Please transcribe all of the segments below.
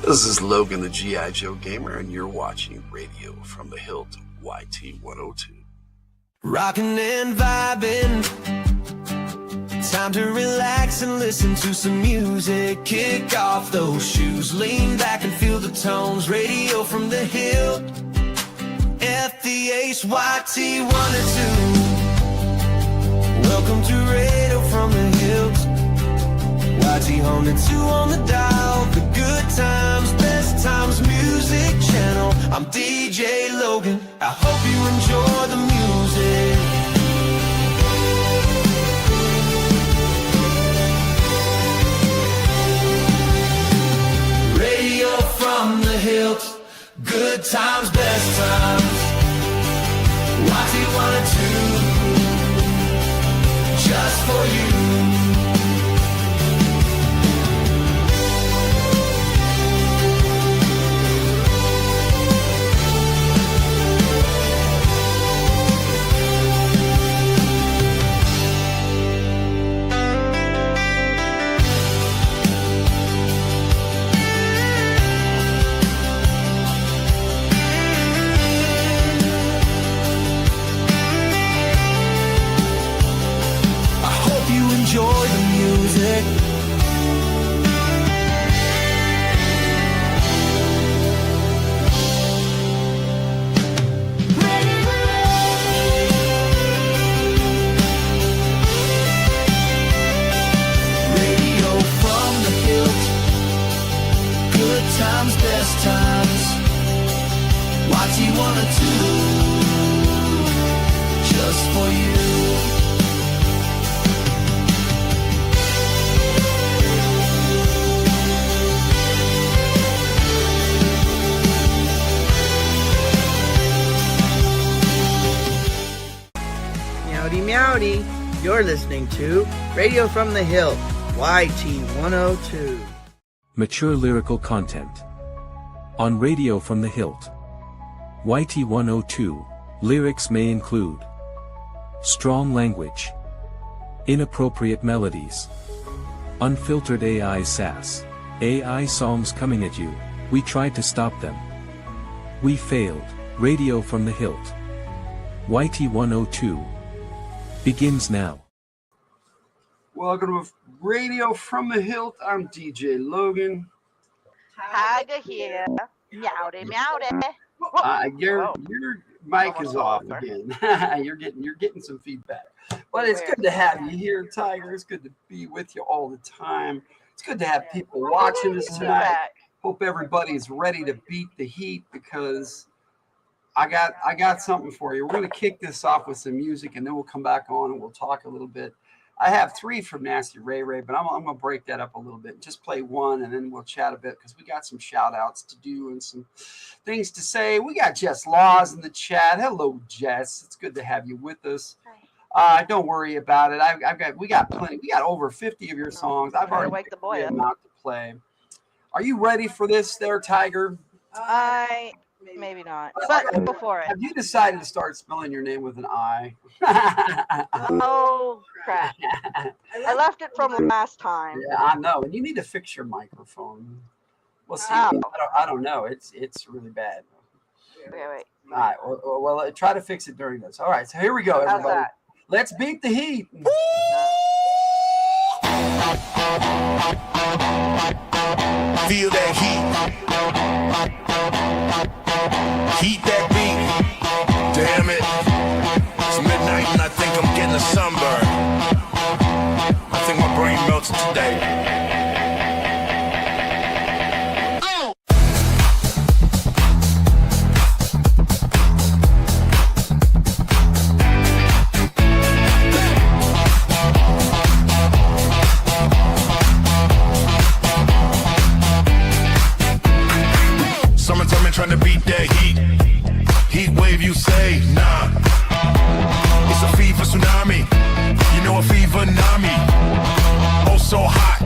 This is Logan, the G.I. Joe Gamer, and you're watching Radio from the Hildt YT102. Rockin' and vibing, time to relax and listen to some music. Kick off those shoes, lean back and feel the tones. Radio from the Hildt, FtH YT102. Welcome to Radio from the Hildt, YT102 on the dial. The good times, best times, music channel. I'm DJ Logan, I hope you enjoy the music. Radio from the Hildt, good times, best times, YT102, just for you. Enjoy the music. Radio from the Hildt, good times, best times, YT102, just for you. Meowdy, you're listening to Radio from the Hildt, YT102. Mature lyrical content. On Radio from the Hildt, YT102, lyrics may include strong language, inappropriate melodies, unfiltered AI sass, AI songs coming at you. We tried to stop them. We failed. Radio from the Hildt, YT102, begins now. Welcome to Radio from the Hildt. I'm DJ Logan. Tyger here. Meowdy, meowdy. Your mic is off again. you're getting some feedback. But it's good to have you here, Tyger. It's good to be with you all the time. It's good to have people watching us tonight. Hope everybody's ready to beat the heat, because I got something for you. We're going to kick this off with some music, and then we'll come back on and we'll talk a little bit. I have 3 from Nasty Ray Ray, but I'm going to break that up a little bit. Just play one, and then we'll chat a bit, because we got some shout-outs to do and some things to say. We got Jess Laws in the chat. Hello, Jess. It's good to have you with us. Don't worry about it. We got plenty. We got over 50 of your songs. I've already wake the boy up. Not to play. Are you ready for this, there, Tyger? Maybe not, but go for it. Have you decided to start spelling your name with an I? Oh, crap. I left it from last time. Yeah, I know. And you need to fix your microphone. We'll see. Oh. I don't know. It's really bad. Wait. All right. Well, try to fix it during this. All right. So here we go, everybody. How's that? Let's beat the heat. Feel that heat. Heat that beat. Damn it. It's midnight and I think I'm getting a sunburn. I think my brain melts today. Trying to beat that heat wave, you say, nah. It's a fever tsunami, you know a Fevernami. Oh, so hot,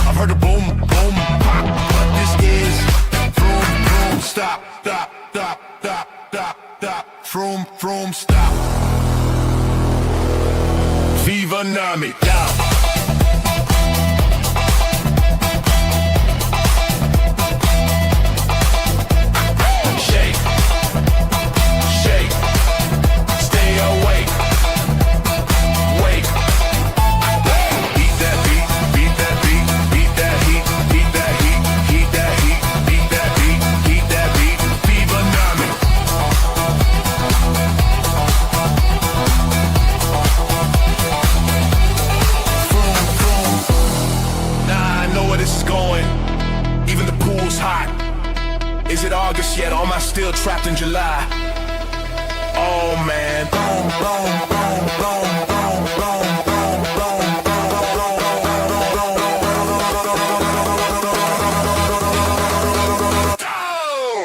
I've heard a boom, boom, pop. But this is vroom, vroom, stop, stop, stop, stop, stop, stop. Vroom, vroom, stop. Fevernami, down. Or am I still trapped in July? Oh man. Boom, boom, boom, boom, boom, boom, boom, boom, boom.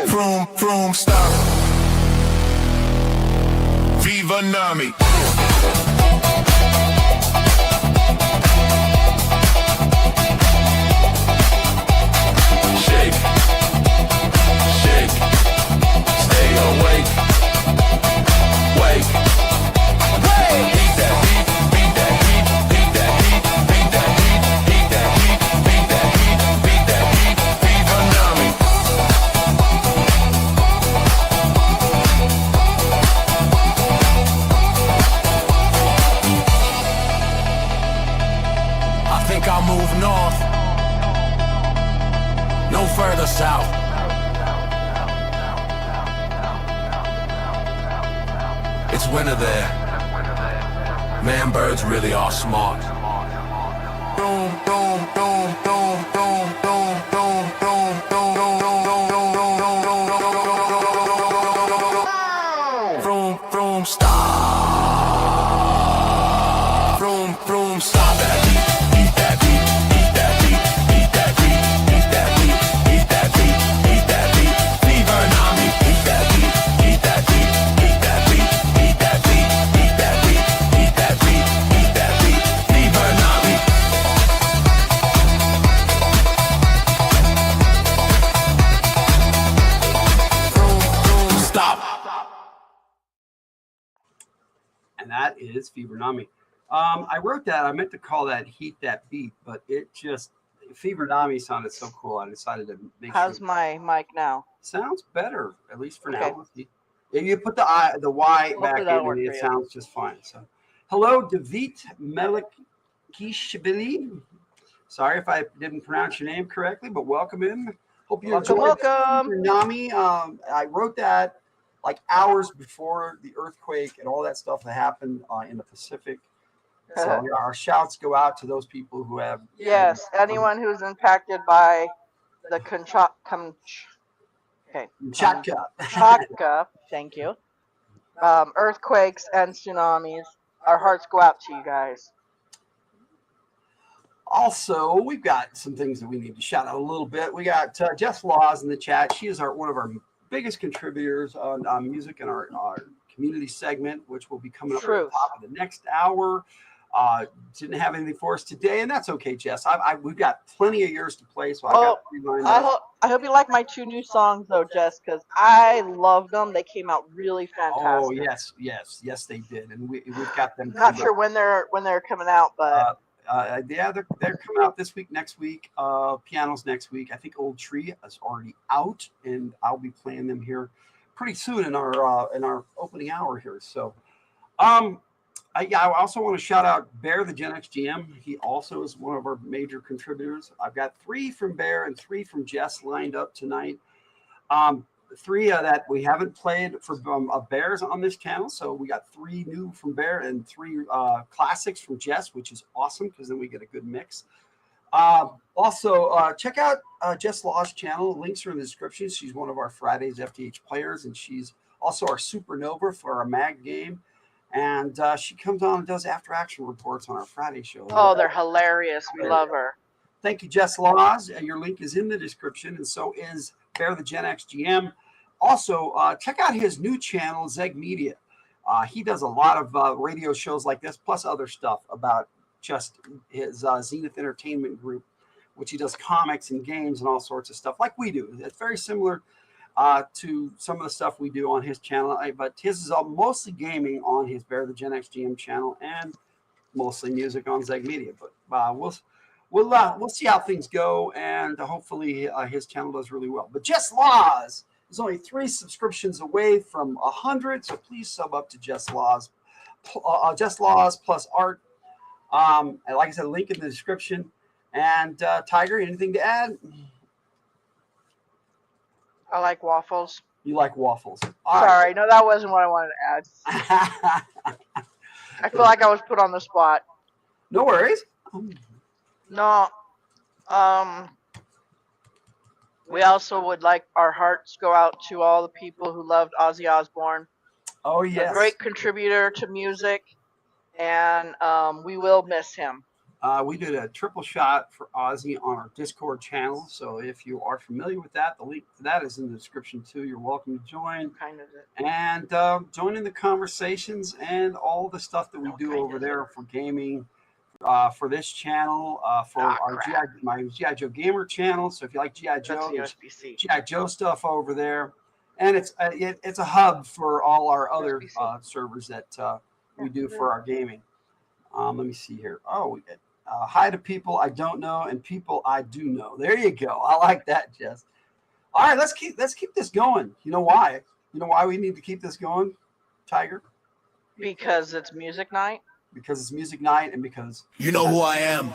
Vroom, vroom, stop. Fevernami. Shake, shake, stay awake, wake, wake. Beat that heat, beat that heat, beat that heat, beat that heat, beat that heat, beat that heat, beat that heat, Fevernami. I think I'll move north, no further south. It's winter there. Man, birds really are smart. Boom, boom, boom, boom, boom, boom, boom, boom, boom, boom. Vroom, vroom, stop. Vroom, vroom, stop that beat. Eat that beat. Eat that beat. Eat that beat. Eat that beat. Eat that beat. Eat that beat. Fevernami. Eat that beat. Eat that beat. Eat that beat. Eat that beat. Eat that beat. Eat that beat. Eat that beat. Fevernami. Vroom, vroom, stop. And that is Fevernami. I wrote that. I meant to call that Heat That Beat, but it just Fevernami sounded so cool. I decided to make How's sure. my mic now? Sounds better, at least for Okay. now. If you put the Y Hopefully back that'll in, work and for it you. sounds just fine. So, hello, David Melikishvili. Sorry if I didn't pronounce your name correctly, but welcome in. Hope you Welcome, enjoyed welcome. Fevernami. I wrote that like hours before the earthquake and all that stuff that happened in the Pacific. So yeah, our shouts go out to those people who have. Yes, anyone who's impacted by the Chaka, thank you. Earthquakes and tsunamis. Our hearts go out to you guys. Also, we've got some things that we need to shout out a little bit. We got Jess Laws in the chat. She is one of our biggest contributors on music in our community segment, which will be coming up at the top of the next hour. Didn't have anything for us today, and that's okay, Jess. We've got plenty of yours to play, so I hope you like my 2 new songs though, Jess, because I loved them. They came out really fantastic. Oh yes, they did, and we've got them. Not sure when they're coming out, but yeah, they're coming out this week, next week. Pianos next week. I think Old Tree is already out, and I'll be playing them here pretty soon in our opening hour here. So, I also want to shout out Bear, the Gen X GM. He also is one of our major contributors. I've got 3 from Bear and 3 from Jess lined up tonight. 3 that we haven't played for Bears on this channel. So we got 3 new from Bear and 3 classics from Jess, which is awesome because then we get a good mix. Also, check out Jess Law's channel. Links are in the description. She's one of our Friday's FtH players, and she's also our supernova for our mag game. And she comes on and does after action reports on our Friday show. Oh, they're hilarious. We love her. Thank you, Jess Laws. Your link is in the description, and so is Bear the Gen X GM. Also, check out his new channel, Zeg Media. He does a lot of radio shows like this, plus other stuff about just his Zenith Entertainment Group, which he does comics and games and all sorts of stuff like we do. It's very similar to some of the stuff we do on his channel, but his is mostly gaming on his Bear the Gen X GM channel and mostly music on Zeg Media. But we'll see how things go, and hopefully his channel does really well. But Jess Laws is only 3 subscriptions away from 100, so please sub up to Jess Laws. Jess Laws plus art. And like I said, link in the description. And Tyger, anything to add? I like waffles. You like waffles. All Sorry, no, that wasn't what I wanted to add. I feel like I was put on the spot. No worries. No. We also would like our hearts go out to all the people who loved Ozzy Osbourne. Oh, A yes. great contributor to music, and we will miss him. We did a triple shot for Ozzy on our Discord channel. So if you are familiar with that, the link to that is in the description too. You're welcome to join. Kind of it. And join in the conversations and all the stuff that we do over there for gaming, for this channel, for our my G.I. Joe Gamer channel. So if you like G.I. Joe, there's G.I. Joe stuff over there. And it's a hub for all our other servers that we do for our gaming. Let me see here. Oh, we get hi to people I don't know and people I do know. There you go. I like that, Jess. All right, let's keep this going. You know why? You know why we need to keep this going, Tyger? Because it's music night. Because it's music night, and because you know who I am.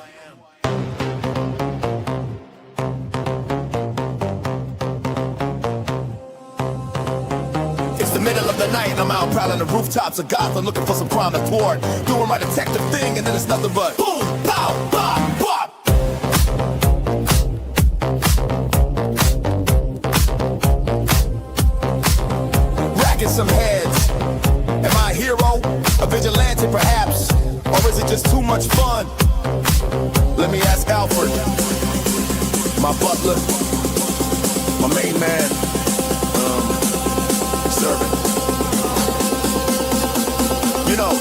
It's the middle of the night and I'm out prowling the rooftops of Gotham looking for some crime to thwart. Doing my detective thing and then it's nothing but boom, pow, bop, bop. Racking some heads. Am I a hero? A vigilante perhaps? Or is it just too much fun? Let me ask Alfred, my butler, my main man, servant. You know,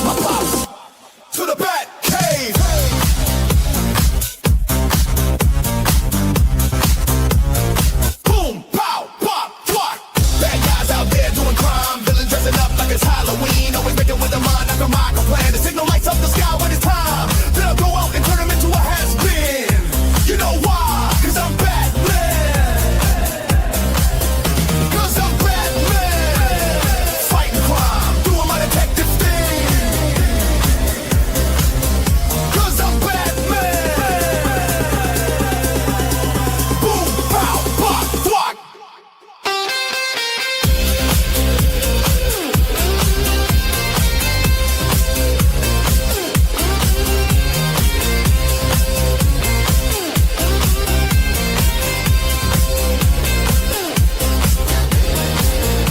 my pops to the bat cave. Boom, pow, pop, fuck. Bad guys out there doing crime, villains dressing up like it's Halloween. Always making with a mind after my plan. The signal lights up the sky when it's time. Then I'll go out and turn them into a has-been. You know why? 'Cause I'm Batman. 'Cause I'm Batman. Fighting crime, doing my detective thing. 'Cause I'm Batman. Boom, pow, pop, fuck.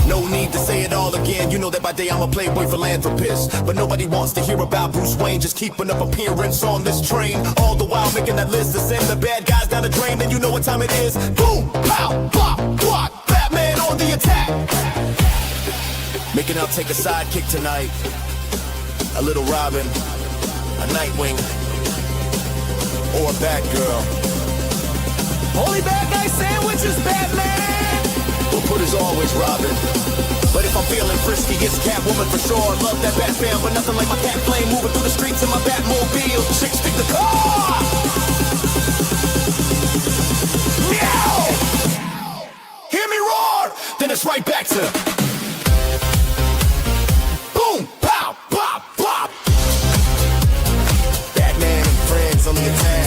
No need to say it all again. You know that by day I'm a playboy philanthropist. But nobody wants to hear about Bruce Wayne just keeping up appearance on this train. All the while making that list to send the bad guys down the drain. And you know what time it is. Boom, pow, pop, block. Batman on the attack. Making out take a sidekick tonight. A little Robin, a Nightwing, or a Batgirl. Only bad guy sandwiches, Batman. We'll put as always, Robin. But if I'm feeling frisky, it's Catwoman for sure. Love that Batman, but nothing like my cat flame moving through the streets in my Batmobile. Chicks pick the car. Meow. Hear me roar. Then it's right back to boom, pow, pop, pop. Batman and friends on the attack.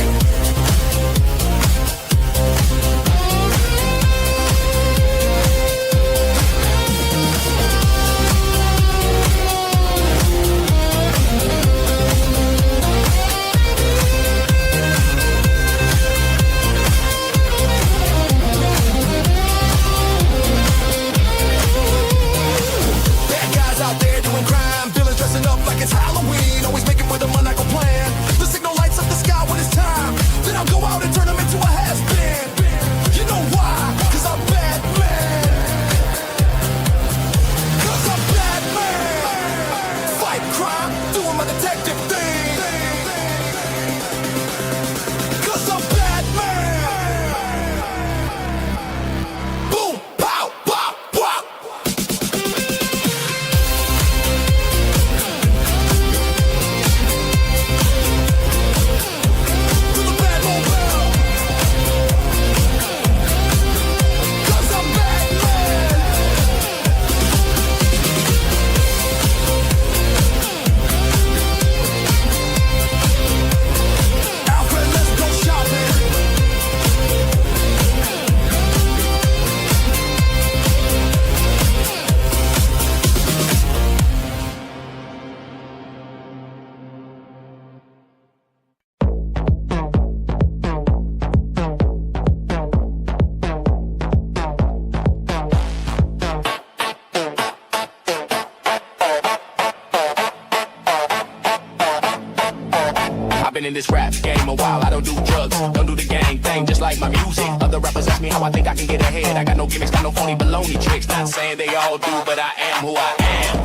been in this rap game a while. I don't do drugs, don't do the gang thing, just like my music. Other rappers ask me how I think I can get ahead. I got no gimmicks, got no phony baloney tricks. Not saying they all do, but I am who I am.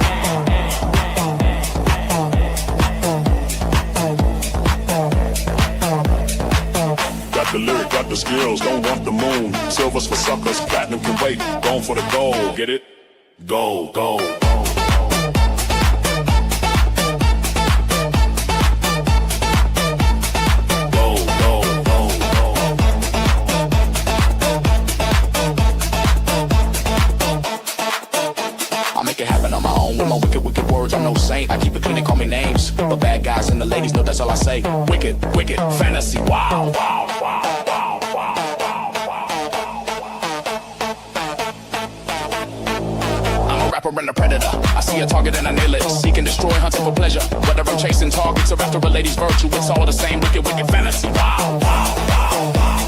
Got the lyric, got the skills, don't want the moon. Silvers for suckers, platinum can wait. Going for the gold, get it? Gold, gold. I'm no saint, I keep it clean, they call me names. But bad guys and the ladies know that's all I say. Wicked, wicked, fantasy, wow, wow, wow, wow, wow, wow, wow. I'm a rapper and a predator. I see a target and I nail it. Seek and destroy, hunting for pleasure. Whether I'm chasing targets or after a lady's virtue, it's all the same. Wicked, wicked, fantasy, wow, wow, wow, wow.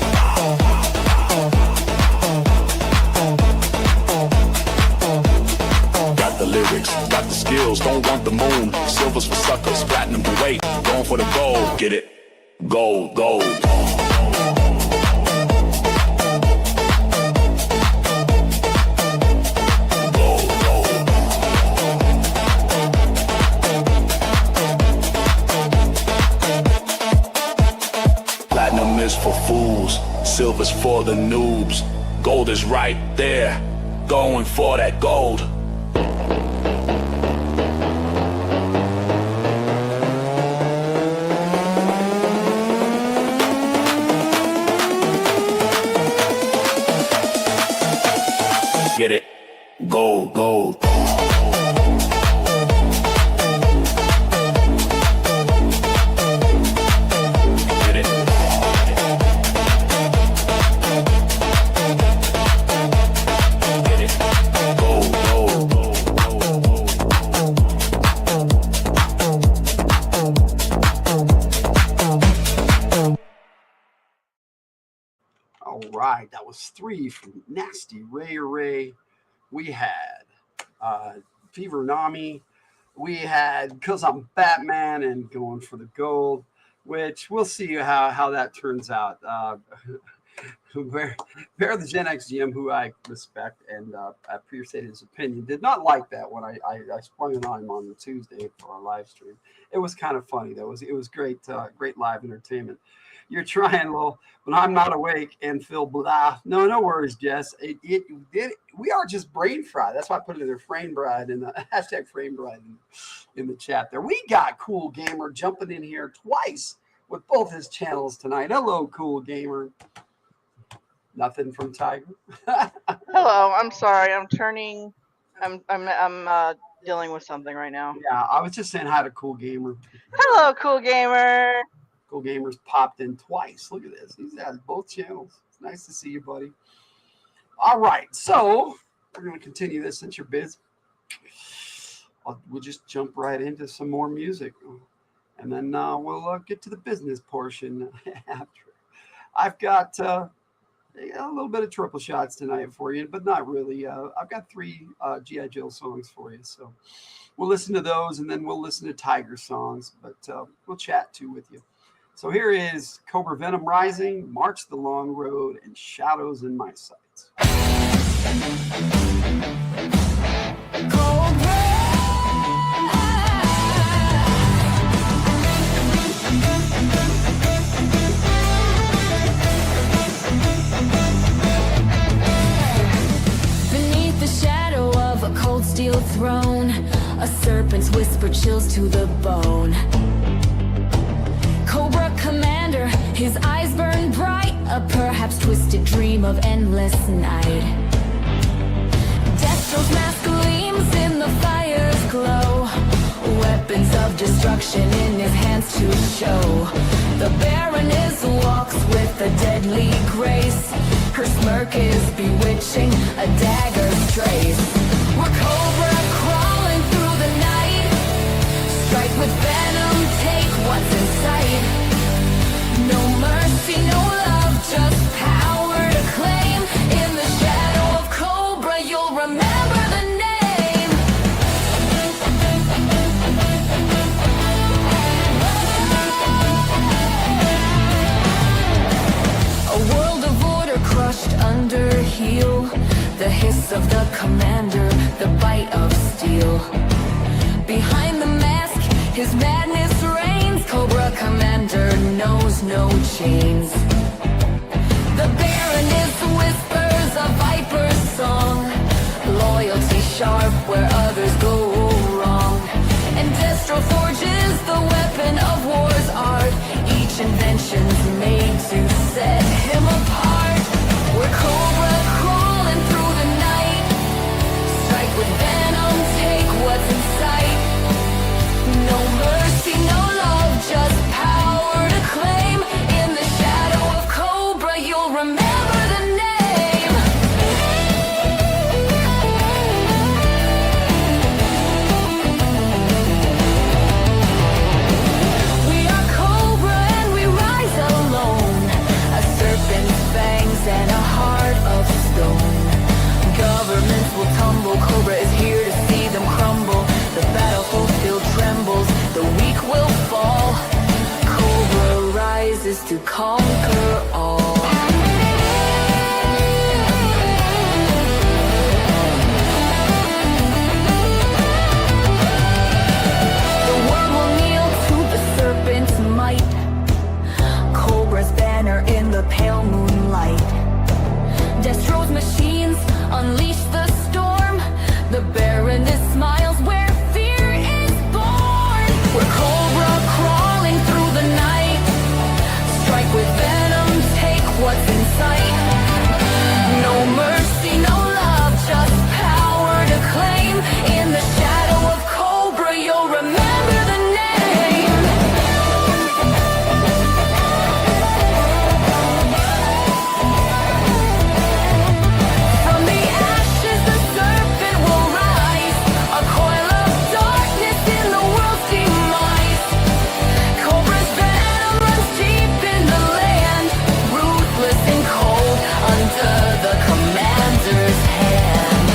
Lyrics, got the skills, don't want the moon. Silvers for suckers, platinum to wait. Going for the gold, get it? Gold, gold. Gold, gold. Platinum is for fools, silver's for the noobs. Gold is right there, going for that gold. Get it? Gold, gold. Get it? Get it? Gold, gold, gold, gold, gold. All right, that was 3 from Nasty Ray. We had Fevernami. We had Cause I'm Batman and Going for the Gold, which we'll see how that turns out. Bear the Gen X GM, who I respect and appreciate his opinion, did not like that when I sprung it on him on the Tuesday for our live stream. It was kind of funny though. It was great live entertainment. You're trying, Lowell, but I'm not awake and Phil blah. No worries, Jess. We are just brain fried. That's why I put it in frame bride in the hashtag frame bride in the chat there. We got Cool Gamer jumping in here twice with both his channels tonight. Hello, Cool Gamer. Nothing from Tyger. Hello, I'm sorry. I'm dealing with something right now. Yeah, I was just saying hi to Cool Gamer. Hello, Cool Gamer. Cool Gamer's popped in twice. Look at this. He's at both channels. It's nice to see you, buddy. All right, so we're going to continue this since you're busy. We'll just jump right into some more music, and then we'll get to the business portion after. I've got a little bit of triple shots tonight for you, but not really. I've got 3 G.I. Joe songs for you, so we'll listen to those, and then we'll listen to Tyger songs, but we'll chat too with you. So here is Cobra Venom Rising, March the Long Road, and Shadows in My Sights. Beneath the shadow of a cold steel throne, a serpent's whisper chills to the bone. Cobra commander, his eyes burn bright, a perhaps twisted dream of endless night. Destro's mask gleams in the fire's glow, weapons of destruction in his hands to show. The Baroness walks with a deadly grace, her smirk is bewitching, a dagger's trace. We're Cobra crawling through the night, strike with venom, take what's in sight. No mercy, no love, just power to claim. In the shadow of Cobra, you'll remember the name. heel. The hiss of the commander, the bite of steel. Behind the mask, his madness reigns. Cobra commander knows no chains. The Baroness whispers a viper's song. Loyalty sharp where others go wrong. And Destro forges the weapon of war's art. Each invention's made to set him apart. We're Cobra crawling through the night. Strike with venom, take what's in sight. No mercy, no love, just power to claim. In the shadow of Cobra, you'll remember the name. We are Cobra and we rise alone. A serpent's fangs and a heart of stone. Governments will tumble, Cobra is here to see them crumble. The battlefield still trembles, the weak will fall. Cobra rises to conquer all. The world will kneel to the serpent's might. Cobra's banner in the pale moonlight. Destro's machines unleash the storm. The Baroness smiles where fear is born. We're Cobra crawling through the night. Strike with venom, take what's in sight. No mercy, no love, just power to claim. In the shadow of Cobra, you'll remember the name. From the ashes, the serpent will rise. A coil of darkness in the world's demise. Cobra's venom runs deep in the land. Ruthless and cold under the commander's hand.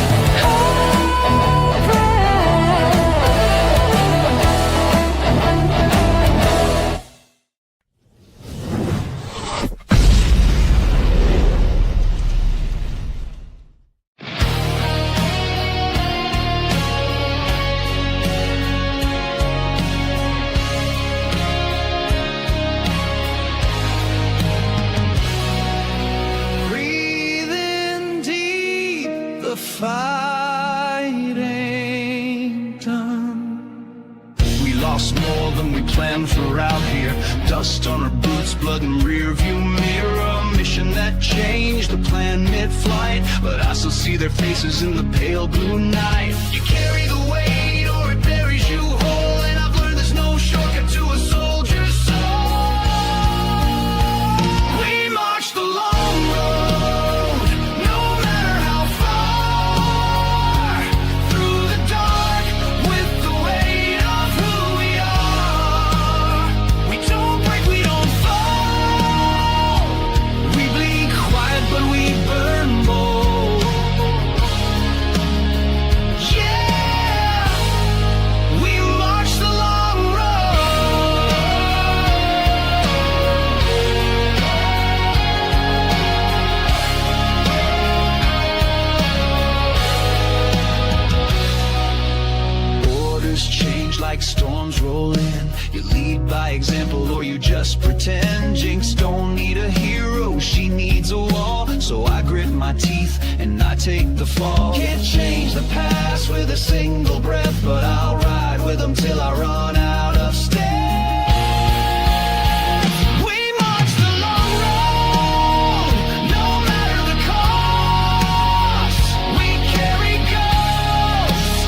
Breathing deep, the fight ain't done. We lost more than we planned for out here. Dust on our boots, blood in rear view mirror. Mission that changed the plan mid-flight, but I still see their faces in the pale blue night. You carry the weight or it buries you whole, and I've learned there's no shortcut to a soldier's soul. We march the long road, no matter how far, through the dark with the weight of who we are. We don't break, we don't fall. We bleed quiet, but we burn bold. Yeah, we march the long road. Orders change like storms roll in. You lead by example or you just pretend. Jinx don't need a hero, she needs a wall. So I grit my teeth and I take the fall. Can't change the past with a single breath, but I'll ride with them till I run out of steps. We march the long road, no matter the cost. We carry ghosts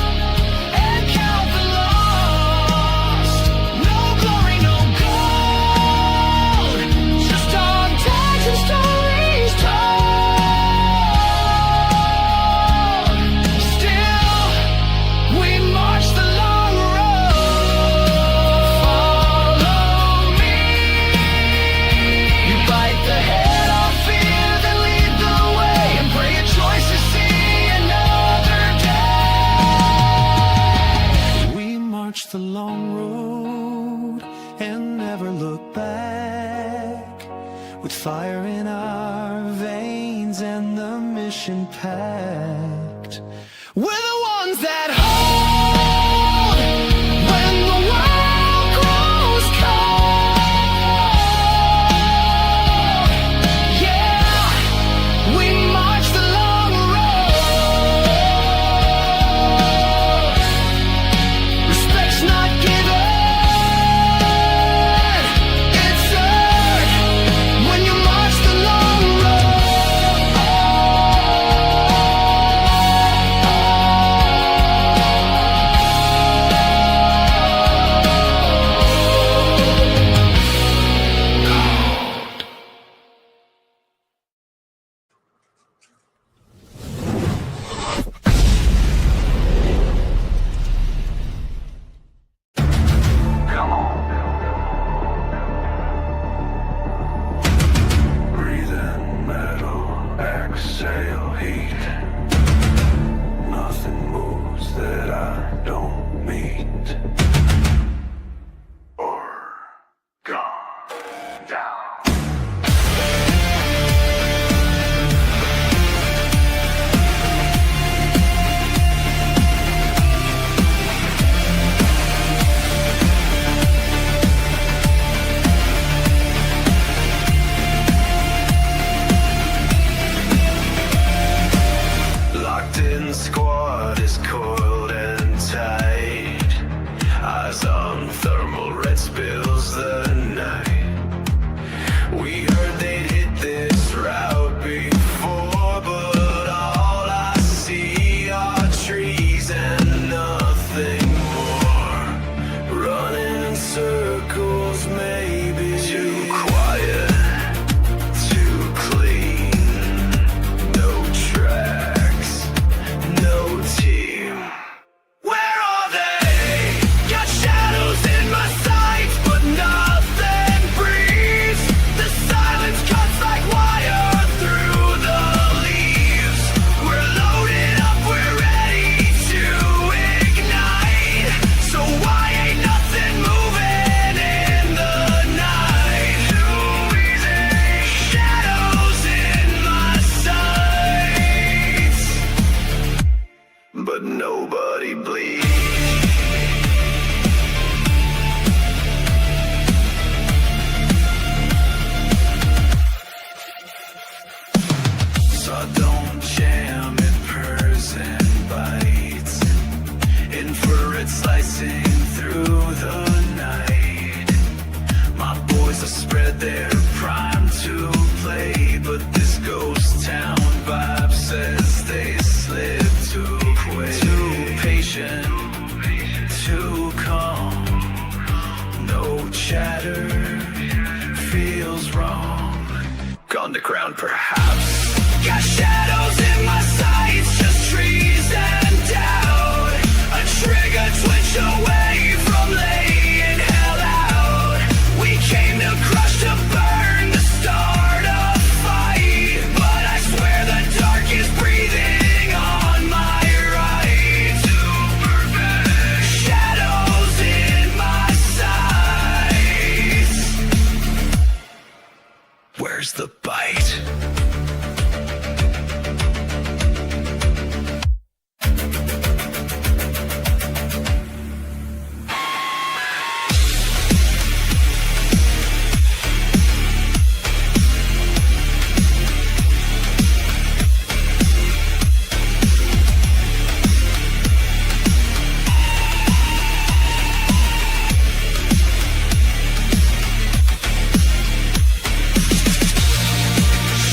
and count the lost. No glory, no gold, just our tags and stories told. Still, we march the long road. Follow me. You bite the head off fear, then lead the way, and pray your choices see another day. We march the long road and never look back, with fire in our veins and the mission packed. We're the ones that hold when the world grows cold. Yeah, we march the long road. Respect's not given, it's earned when you march the long road. Breathe in metal, exhale heat. Nothing moves that I don't meet. Or gone down. Locked in squad is coiled and tight. Eyes on thermal red spills the night. We heard they'd hit this route before, but all I see are trees and nothing more. Running in circles, maybe too quiet, too clean. No tracks, no team. Where are they? Got shadows in my sights, but nothing breathes. The silence cuts like wire through the leaves. We're loaded up, we're ready to ignite. So why ain't nothing moving in the night? Too easy. Shadows in my sights, but nobody bleeds. So don't jam, it purrs and bites. Infrared slicing through the night. My boys have spread their prime to play, but this ghost town vibe says they slip too quick. Too patient, too calm. No chatter, feels wrong. Gone to ground perhaps. Got shadows in my sights, just trees and doubt. A trigger twitch away from laying hell out. We came to crush, to burn, to start a fight. But I swear the dark is breathing on my right. Too perfect. Shadows in my sights. Where's the bite?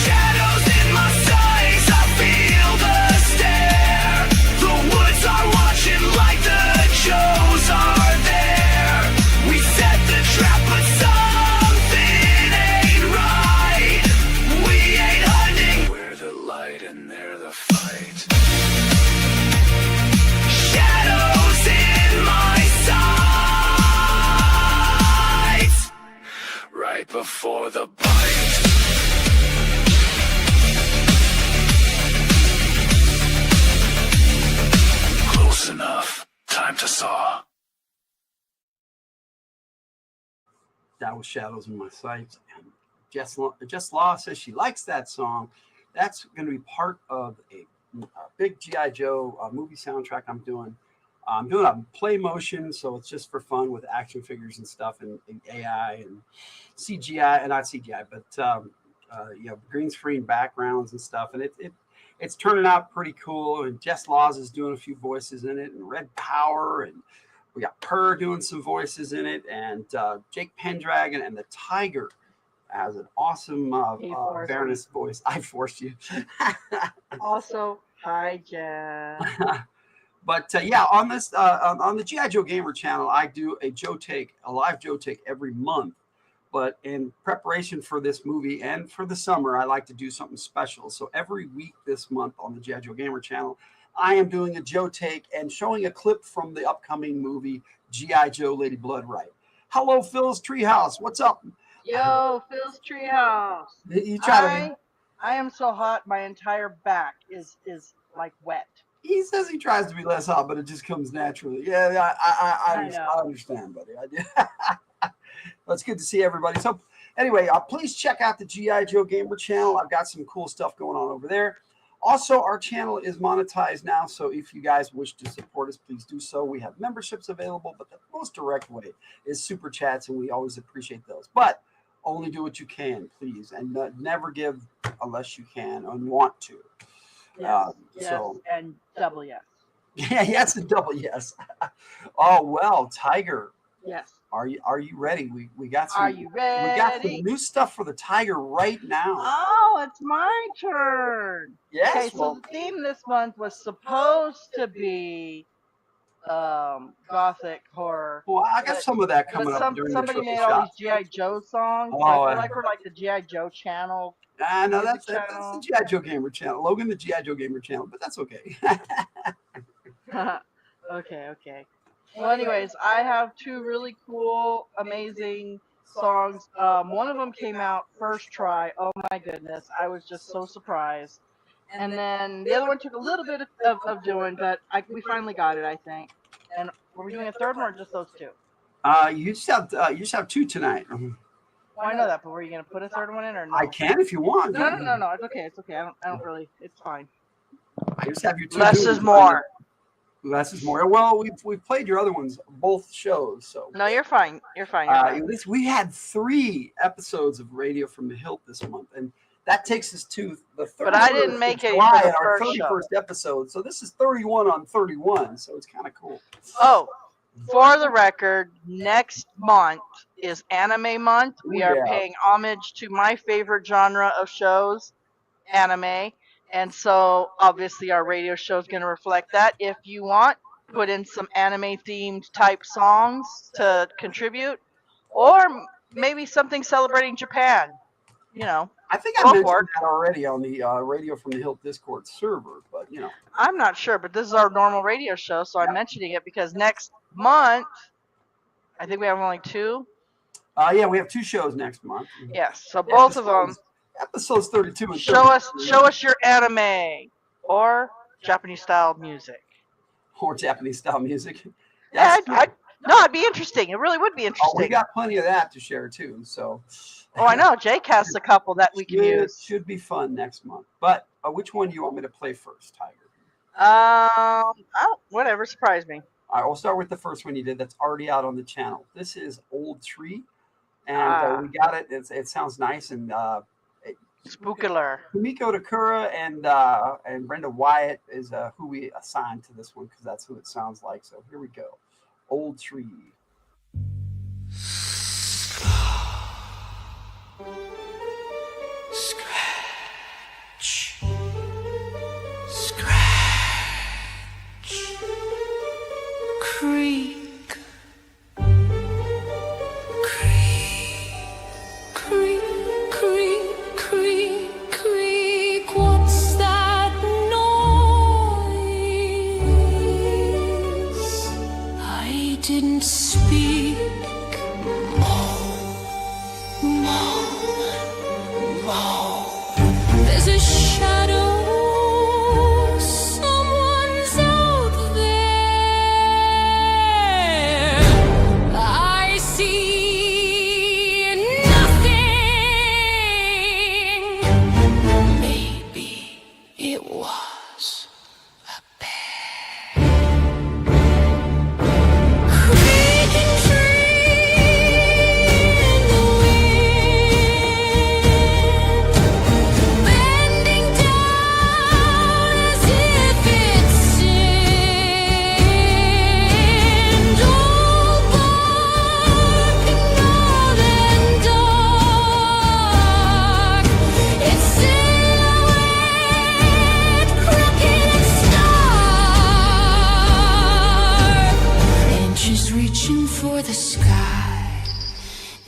Shadows in my sights, I feel the stare. The woods are watching like the Joes are there. We set the trap, but something ain't right. We ain't hunting. We're the light and they're the fight. Shadows in my sights, right before the bite. Close enough, time to saw. That was Shadows in My Sights. And Jess Law says she likes that song. That's going to be part of a big G.I. Joe movie soundtrack I'm doing. I'm doing a play motion, so it's just for fun with action figures and stuff, and AI and CGI, and not CGI, but green screen backgrounds and stuff, and it's turning out pretty cool. And Jess Laws is doing a few voices in it, and Red Power, and we got Purr doing some voices in it, and Jake Penndragon and the Tyger has an awesome Baroness voice. I forced you. Also, hi, Jen. But on this on the G.I. Joe Gamer channel, I do a live Joe take every month. But in preparation for this movie and for the summer, I like to do something special. So every week this month on the G.I. Joe Gamer channel, I am doing a Joe take and showing a clip from the upcoming movie G.I. Joe Lady Blood Right. Hello, Phil's Treehouse. What's up? Yo, Phil's Treehouse. You try to. I am so hot, my entire back is like wet. He says he tries to be less hot, but it just comes naturally. Yeah, I understand, buddy. I do. Well, it's good to see everybody. So anyway, please check out the G.I. Joe Gamer channel. I've got some cool stuff going on over there. Also, our channel is monetized now, so if you guys wish to support us, please do so. We have memberships available, but the most direct way is super chats, and we always appreciate those. But only do what you can, please, and never give unless you can and want to. Yes, and double yes. Yeah, yes, and double yes. Oh well, Tyger. Yes. Are you ready? We got some. Are you ready? We got some new stuff for the Tyger right now. Oh, it's my turn. Yes. Okay, so the theme this month was supposed to be gothic horror. Well, I got some of that coming up during somebody the made shop. all these G.I. Joe songs. Oh, I feel like we're like the G.I. Joe channel. No, that's the G.I. Joe Gamer channel. Logan, the G.I. Joe Gamer channel, but that's okay. Okay. Well, anyways, I have two really cool, amazing songs. One of them came out first try. Oh my goodness, I was just so surprised. And then the other one took a little bit of doing, but we finally got it, I think. And were we doing a third one or just those two? You just have two tonight. Well, I know that, but were you gonna put a third one in or no? I can if you want. No. It's okay. It's okay. I don't really. It's fine. I just have your two. Less is more. Less is more. Well, we've played your other ones, both shows. So No, you're fine. You're fine. at least we had 3 episodes of Radio from the Hillt this month, and that takes us to the 31st But I didn't make it July, for the our first 31st episode. So this is 31 on 31. So it's kind of cool. Oh, for the record, next month is anime month. We are paying homage to my favorite genre of shows, anime. And so obviously our radio show is going to reflect that. If you want, put in some anime themed type songs to contribute, or maybe something celebrating Japan. I think I mentioned that already on the Radio from the Hillt Discord server, but I'm not sure, but this is our normal radio show, so I'm mentioning it because next month, I think we have only 2. We have 2 shows next month. Yes, so both of them. Episodes 32 and 33. Show us your anime or Japanese style music. Or Japanese style music. Yeah, it'd be interesting. It really would be interesting. Oh, we got plenty of that to share too. So. Oh, I know. Jake has a couple that we can use. Should be fun next month. But which one do you want me to play first, Tyger? Whatever. Surprise me. All right, we'll start with the first one you did. That's already out on the channel. This is Old Tree, and we got it. It sounds nice and. Spookular. Kumiko Takura and Brenda Wyatt is who we assigned to this one because that's who it sounds like. So here we go. Old Tree. Scratch. Creak. Didn't speak. There's a shadow. Someone's out there.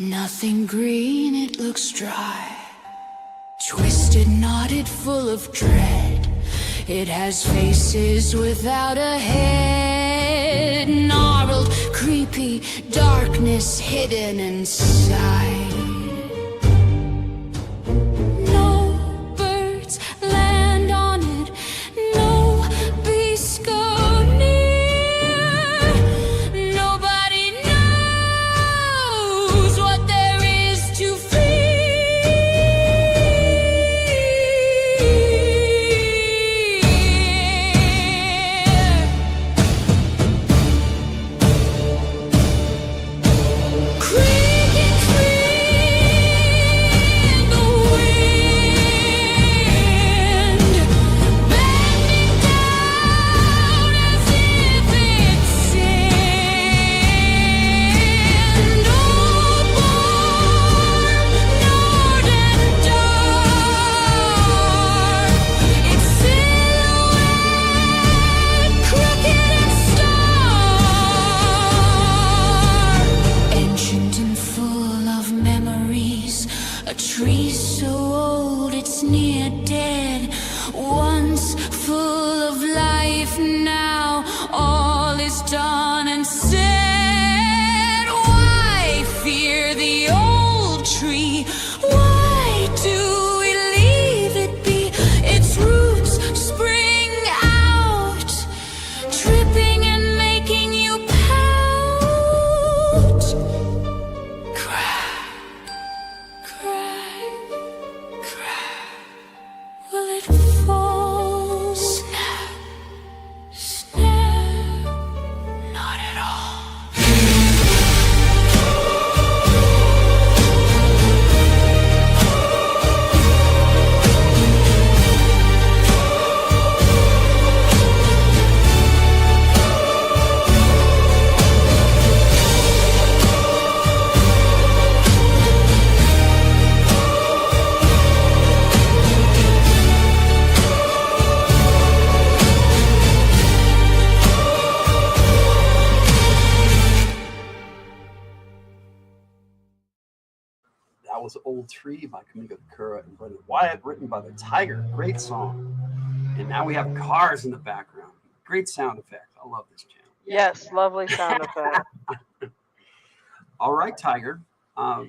Nothing green, it looks dry. Twisted, knotted, full of dread. It has faces without a head. Gnarled, creepy, darkness hidden inside. No birds land on it. No beasts go near. Nobody knows what there is to fear. Creaking in the wind, bending down as if it's sand. Oh, warm, northern dark. Its silhouette, crooked and stark. Ancient and full of memories. A tree so old it's near dead. Once full of life, now all is done and said. Why fear the old tree? Why do we leave it be? Its roots spring out, tripping and making you pout. Crack, crack, crack. Will it fall? Snap, snap. Not at all. That was Old Tree by Kaydee Dakota and Brenda Wyatt, written by the Tyger. Great song. And now we have cars in the background. Great sound effect. I love this channel. Yes, lovely sound effect. All right, Tyger.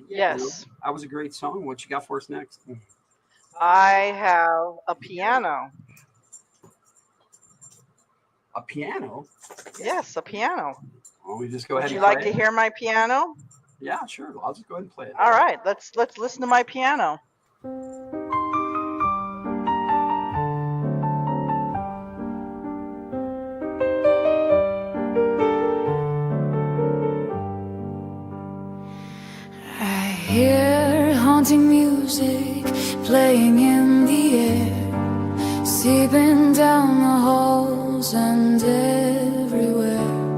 Yes. That was a great song. What you got for us next? I have a piano. A piano? Yes, a piano. Well, we just go ahead Would you and like play to it? hear my piano? Yeah, sure. I'll just go ahead and play it. All right, let's listen to my piano. I hear haunting music playing in the air, seeping down the halls and everywhere.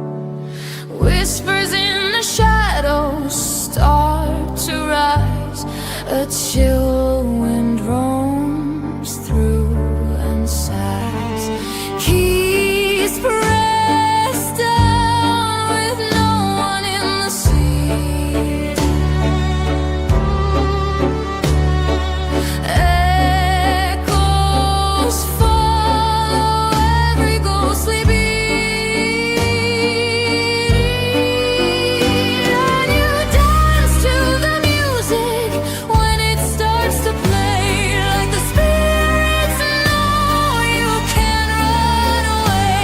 Whispers in the shadows start to rise. A chill wind roams through and sighs. Keys pressed down with no one in the seat. Echoes follow every ghostly beat. And you dance to the music when it starts to play. Like the spirits know you can't run away.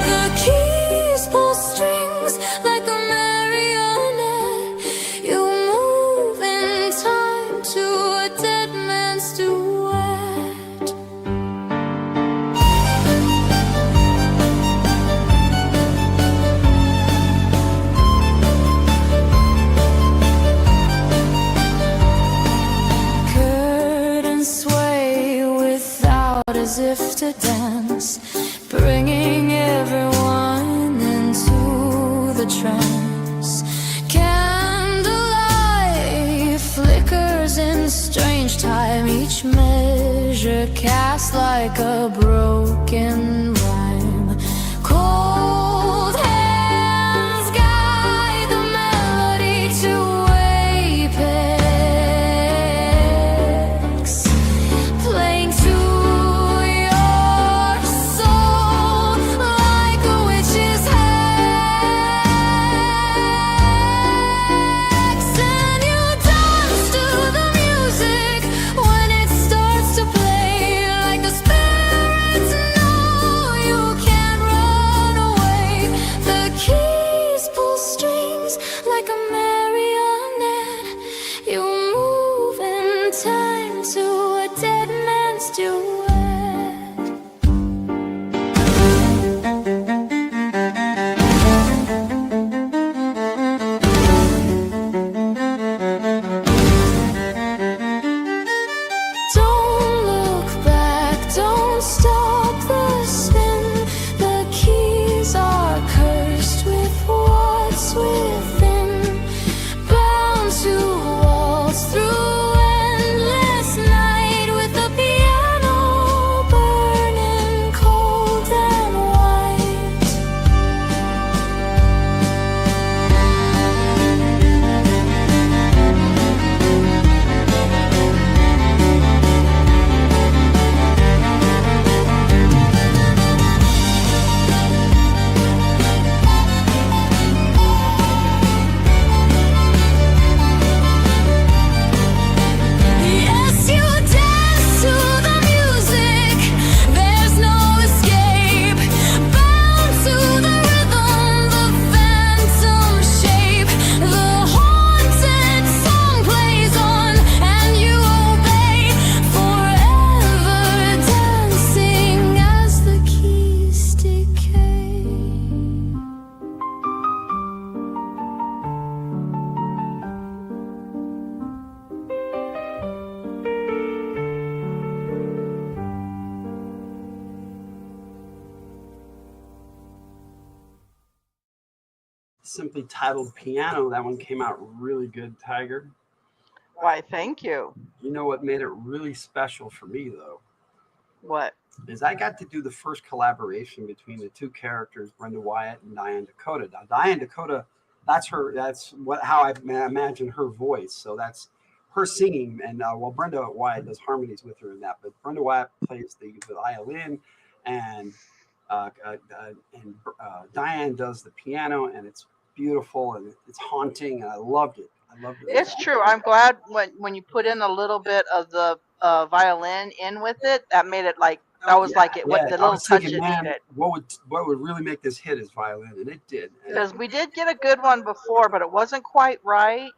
The keys pull strings like a marionette. You move in time to a dead man's duet. Curtains sway without as if to dance, bringing everyone into the trance. Candlelight flickers in strange time, each measure cast like a broken rhyme. Cold hands guide the melody to a simply titled Piano. That one came out really good, Tyger. Why, thank you. You know what made it really special for me, though? What? Is I got to do the first collaboration between the two characters, Brenda Wyatt and Diane Dakota. Now, Diane Dakota, that's how I imagine her voice. So that's her singing. And well, Brenda Wyatt does harmonies with her in that. But Brenda Wyatt plays the violin, and Diane does the piano, and it's beautiful and it's haunting. And I loved it. It's true. I'm glad when you put in a little bit of the violin in with it, that made it like that was like it. What the little touch it needed. What would really make this hit is violin, and it did. Because we did get a good one before, but it wasn't quite right.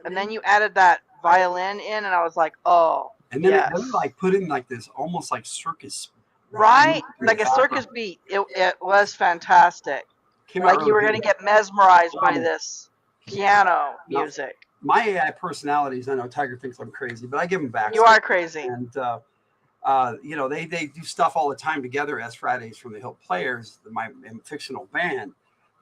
And then you added that violin in, and I was like, oh. And then it like put in like this almost like circus. Right, like a circus beat. It was fantastic. Like you were gonna get mesmerized by this piano music. My AI personalities, I know Tyger thinks I'm crazy, but I give them back. You are crazy. And you know, they do stuff all the time together as Fridays from the Hildt Players, my fictional band.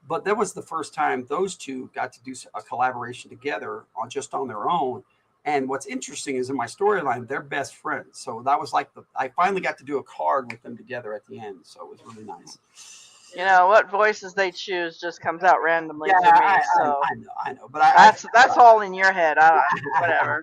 But that was the first time those two got to do a collaboration together on their own. And what's interesting is in my storyline, they're best friends. So that was like I finally got to do a card with them together at the end. So it was really nice. You know, what voices they choose just comes out randomly to me. I know. But that's all in your head. Whatever.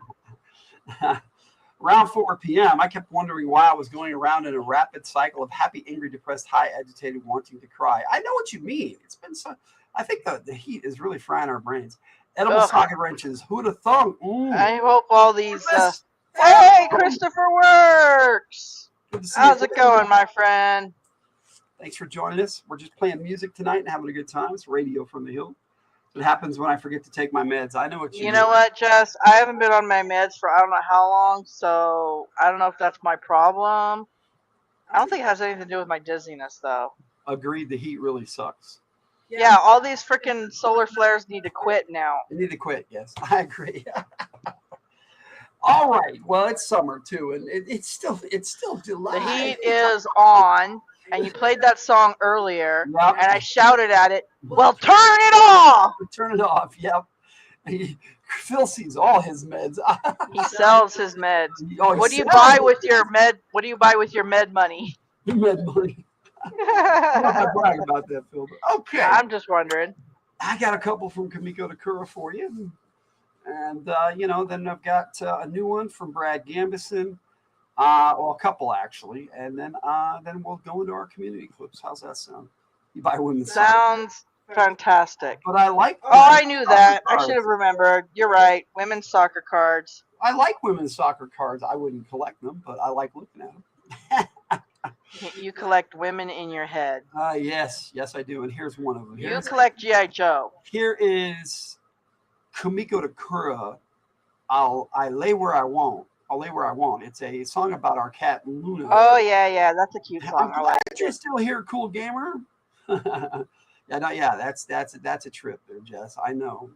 Around 4 p.m., I kept wondering why I was going around in a rapid cycle of happy, angry, depressed, high, agitated, wanting to cry. I know what you mean. It's been so. I think the heat is really frying our brains. Edible socket wrenches. Who'd have thought? I hope all these. Hey, Christopher Works. How's it going, my friend? Thanks for joining us. We're just playing music tonight and having a good time. It's radio from the Hillt. It happens when I forget to take my meds. I know what you know what, Jess? I haven't been on my meds for I don't know how long, so I don't know if that's my problem. I don't think it has anything to do with my dizziness, though. Agreed. The heat really sucks. Yeah, all these freaking solar flares need to quit now. They need to quit, yes. I agree. All right. Well, it's summer, too, and it's still July. The heat is on. And you played that song earlier, and I shouted at it, well, turn it off! Turn it off, yep. Phil sees all his meds. He sells his meds. What do you buy with your med? What do you buy with your med money? Your med money. I'm not brag about that, Phil. Okay. I'm just wondering. I got a couple from Kamiko Takura for you. And, you know, then I've got a new one from Brad Gambeson. Well, a couple actually, and then we'll go into our community clips. How's that sound? You buy women's sounds fantastic. But I like. Oh, I knew that. I should have remembered. You're right. Women's soccer cards. I like women's soccer cards. I wouldn't collect them, but I like looking at them. You collect women in your head. Yes, I do. And here's one of them. You collect G.I. Joe. Here is Kamiko Takura. I lay where I won't. I'll lay where I won't. It's a song about our cat Luna. Oh yeah, that's a cute song. I'm glad you're still here, cool gamer. That's a trip there, Jess. I know.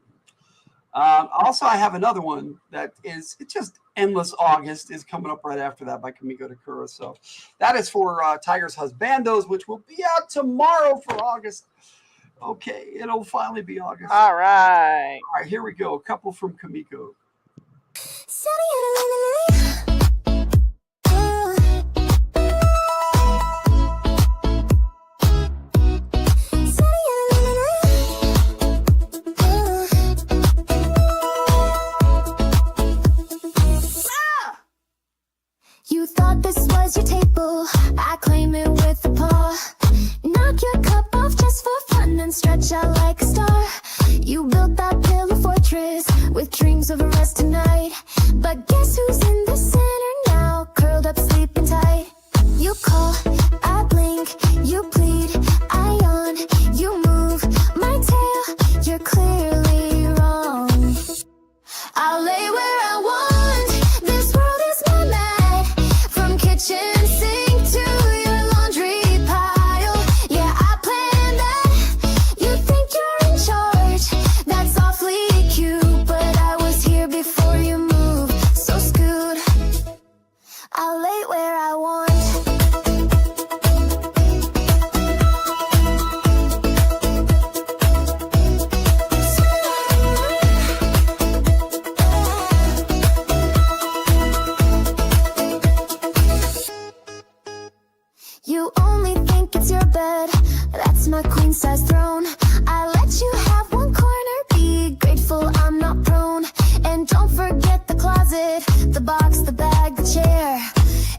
Also, I have another one that it's just Endless August is coming up right after that by Kamiko Takura. So that is for Tyger's Husbandos, which will be out tomorrow for August. Okay, it'll finally be August. All right. All right, here we go. A couple from Kamiko. You thought this was your table, I claim it with a paw. Knock your cup off just for fun and stretch out like a star. You built that pillow fortress with dreams of a rest tonight. But guess who's in the my queen size throne. I let you have one corner, be grateful I'm not prone. And don't forget the closet, the box, the bag, the chair.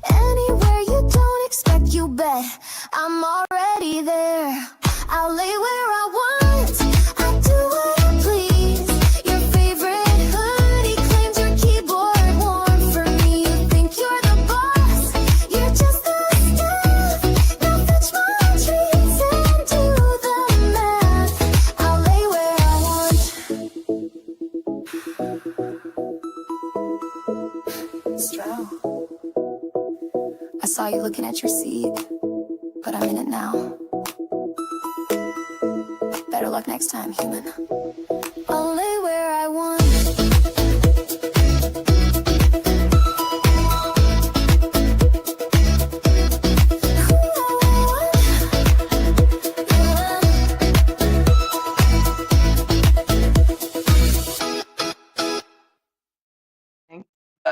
Anywhere you don't expect, you bet I'm already there. I'll lay where I want, I do what I please. Your favorite hoodie claims your keyboard warm for me. You think you're the boss, you're just the staff. Now fetch my treats and do the math. I'll lay where I want. Strow, I saw you looking at your seat, but I'm in it now. Better luck next time, human. I'll lay where I want.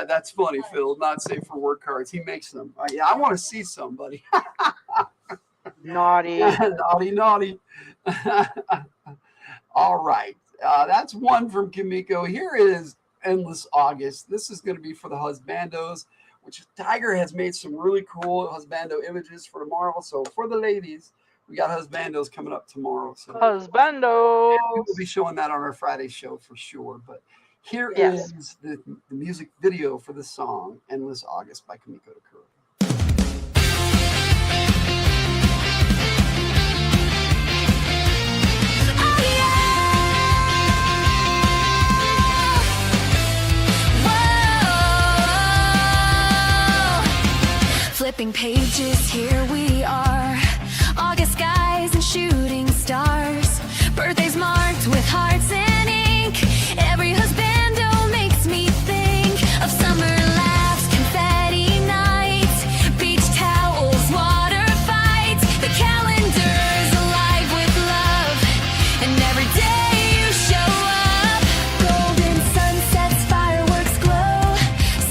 That's funny, Phil. Not safe for work cards. He makes them. Yeah, I want to see somebody. Naughty. Naughty, naughty. All right. That's one from Kimiko. Here is Endless August. This is going to be for the husbandos, which Tyger has made some really cool husbando images for tomorrow. So for the ladies, we got husbandos coming up tomorrow. So Husbandos. we'll be showing that on our Friday show for sure. But here is the music video for the song Endless August by Kimiko Dakota. Flipping pages, here we are. August skies and shooting stars. Birthdays marked with hearts and ink. Every husbando makes me think of summer laughs, confetti nights, beach towels, water fights. The calendar's alive with love, and every day you show up. Golden sunsets, fireworks glow.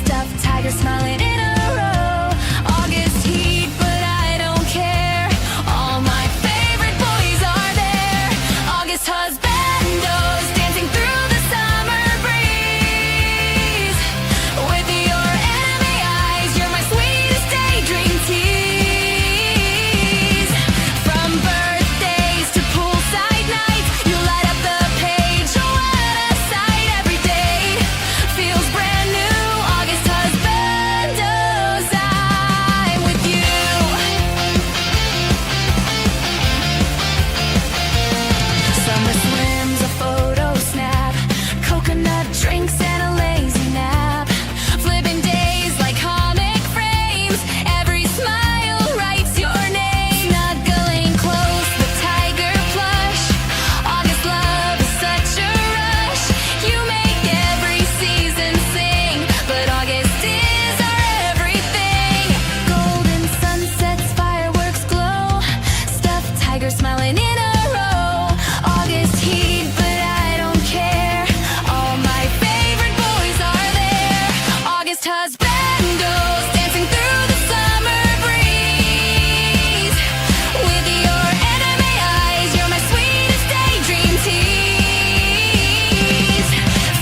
Stuffed tiger smiling in a row. August heat, but I don't care. All my favorite boys are there. August husbandos dancing through the summer breeze. With your enemy eyes, you're my sweetest daydream tease. From birthdays to poolside nights, you light up the page. Oh, what a sight every day. Feels brand new. August husbandos, I'm with you. Summer swims, a photo snap, coconut drinks and a lazy nap. Flipping days like comic frames, every smile writes your name. Snuggling close, the tiger plush. August love is such a rush. You make every season sing, but August is our everything. Golden sunsets, fireworks glow. Stuffed tiger smiling in a row. August heat, but I don't care. All my favorite boys are there. August husbandos dancing through the summer breeze. With your enemy eyes, you're my sweetest daydream tease.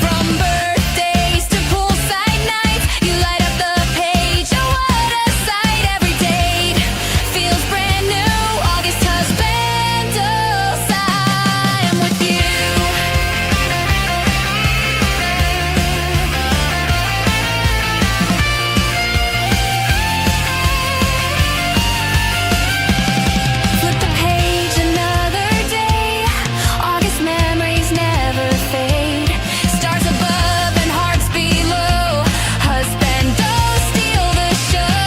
From birthdays to poolside nights, you light up the page. Oh, what a sight every day. Feels brand new. August husbandos, I'm with you. Flip the page, another day. August memories never fade. Stars above and hearts below. Husbandos steal the show.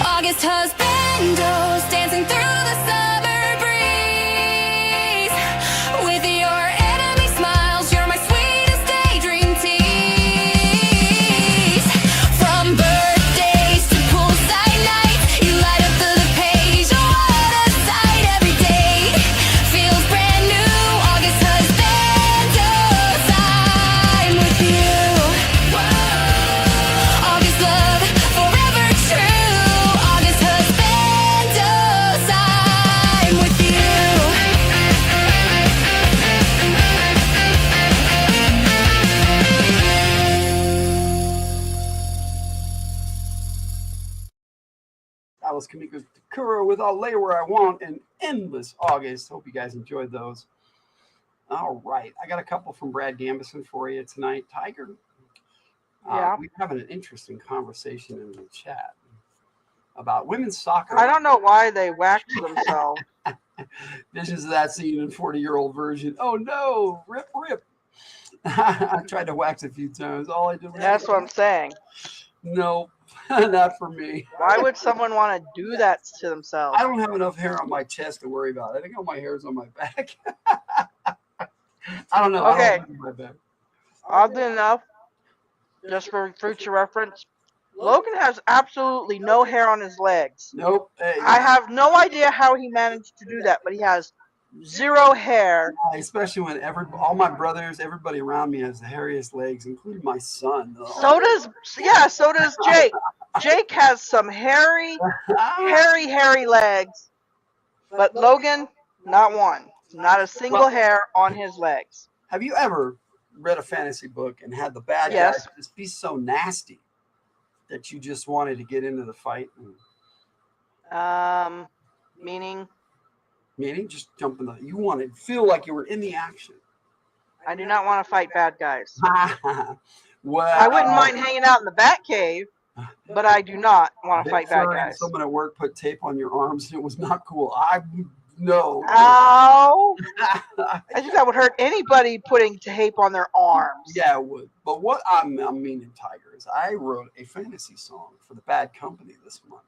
August husbandos dancing through the summer breeze. With your enemy smiles, you're my sweetest daydream tease. From birthdays to poolside nights, you light up the page. Oh, what a sight every day. Feels brand new. August husbandos, I'm with you. August love, forever true. August husbandos. Alice Kamika's Dakota with I'll Lay Where I Want and Endless August. Hope you guys enjoyed those. All right. I got a couple from Brad Gambeson for you tonight. Tyger. Yeah. We're having an interesting conversation in the chat about women's soccer. I don't know why they whacked themselves. Visions of that scene in 40-year-old version. Oh no, rip. I tried to wax a few times. All I did was That's what I'm saying. No, not for me. Why would someone want to do that to themselves? I don't have enough hair on my chest to worry about. I think all my hair is on my back. I don't know. Okay. I don't my back. Oddly enough, just for future reference, Logan has absolutely no hair on his legs. Nope. Hey. I have no idea how he managed to do that, but he has zero hair. Especially when all my brothers, everybody around me has the hairiest legs, including my son. So does Jake. Jake has some hairy legs, but Logan, not one. Not a single hair on his legs. Have you ever read a fantasy book and had the bad guys just be so nasty that you just wanted to get into the fight? Meaning just jump in you wanted to feel like you were in the action. I do not want to fight bad guys. Well, I wouldn't mind hanging out in the Batcave, but I do not want to fight bad guys. Someone at work put tape on your arms and it was not cool. No. Ow! I think that would hurt anybody putting tape on their arms. Yeah, it would. But what I'm meaning, Tyger, is I wrote a fantasy song for the Bad Company this month.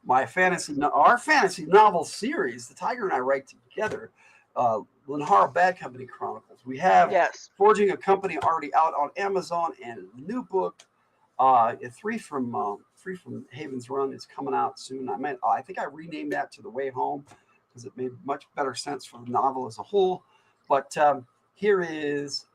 Our fantasy novel series, the Tyger and I write together, Linhara Bad Company Chronicles. We have Forging a Company already out on Amazon, and a new book, 3 from Haven's Run is coming out soon. I think I renamed that to The Way Home, because it made much better sense for the novel as a whole. But here is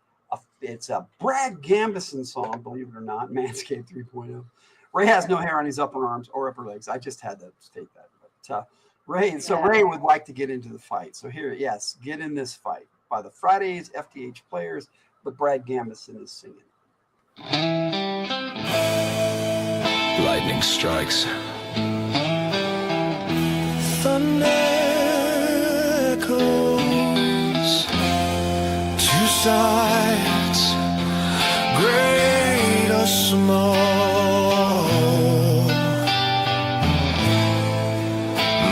it's a Brad Gambeson song, believe it or not, Manscaped 3.0. Ray has no hair on his upper arms or upper legs. I just had to state that. But Ray would like to get into the fight. So here, Get in This Fight by the Fridays FtH Players, but Brad Gambeson is singing. Lightning strikes. Thunder echoes, two sides, great or small.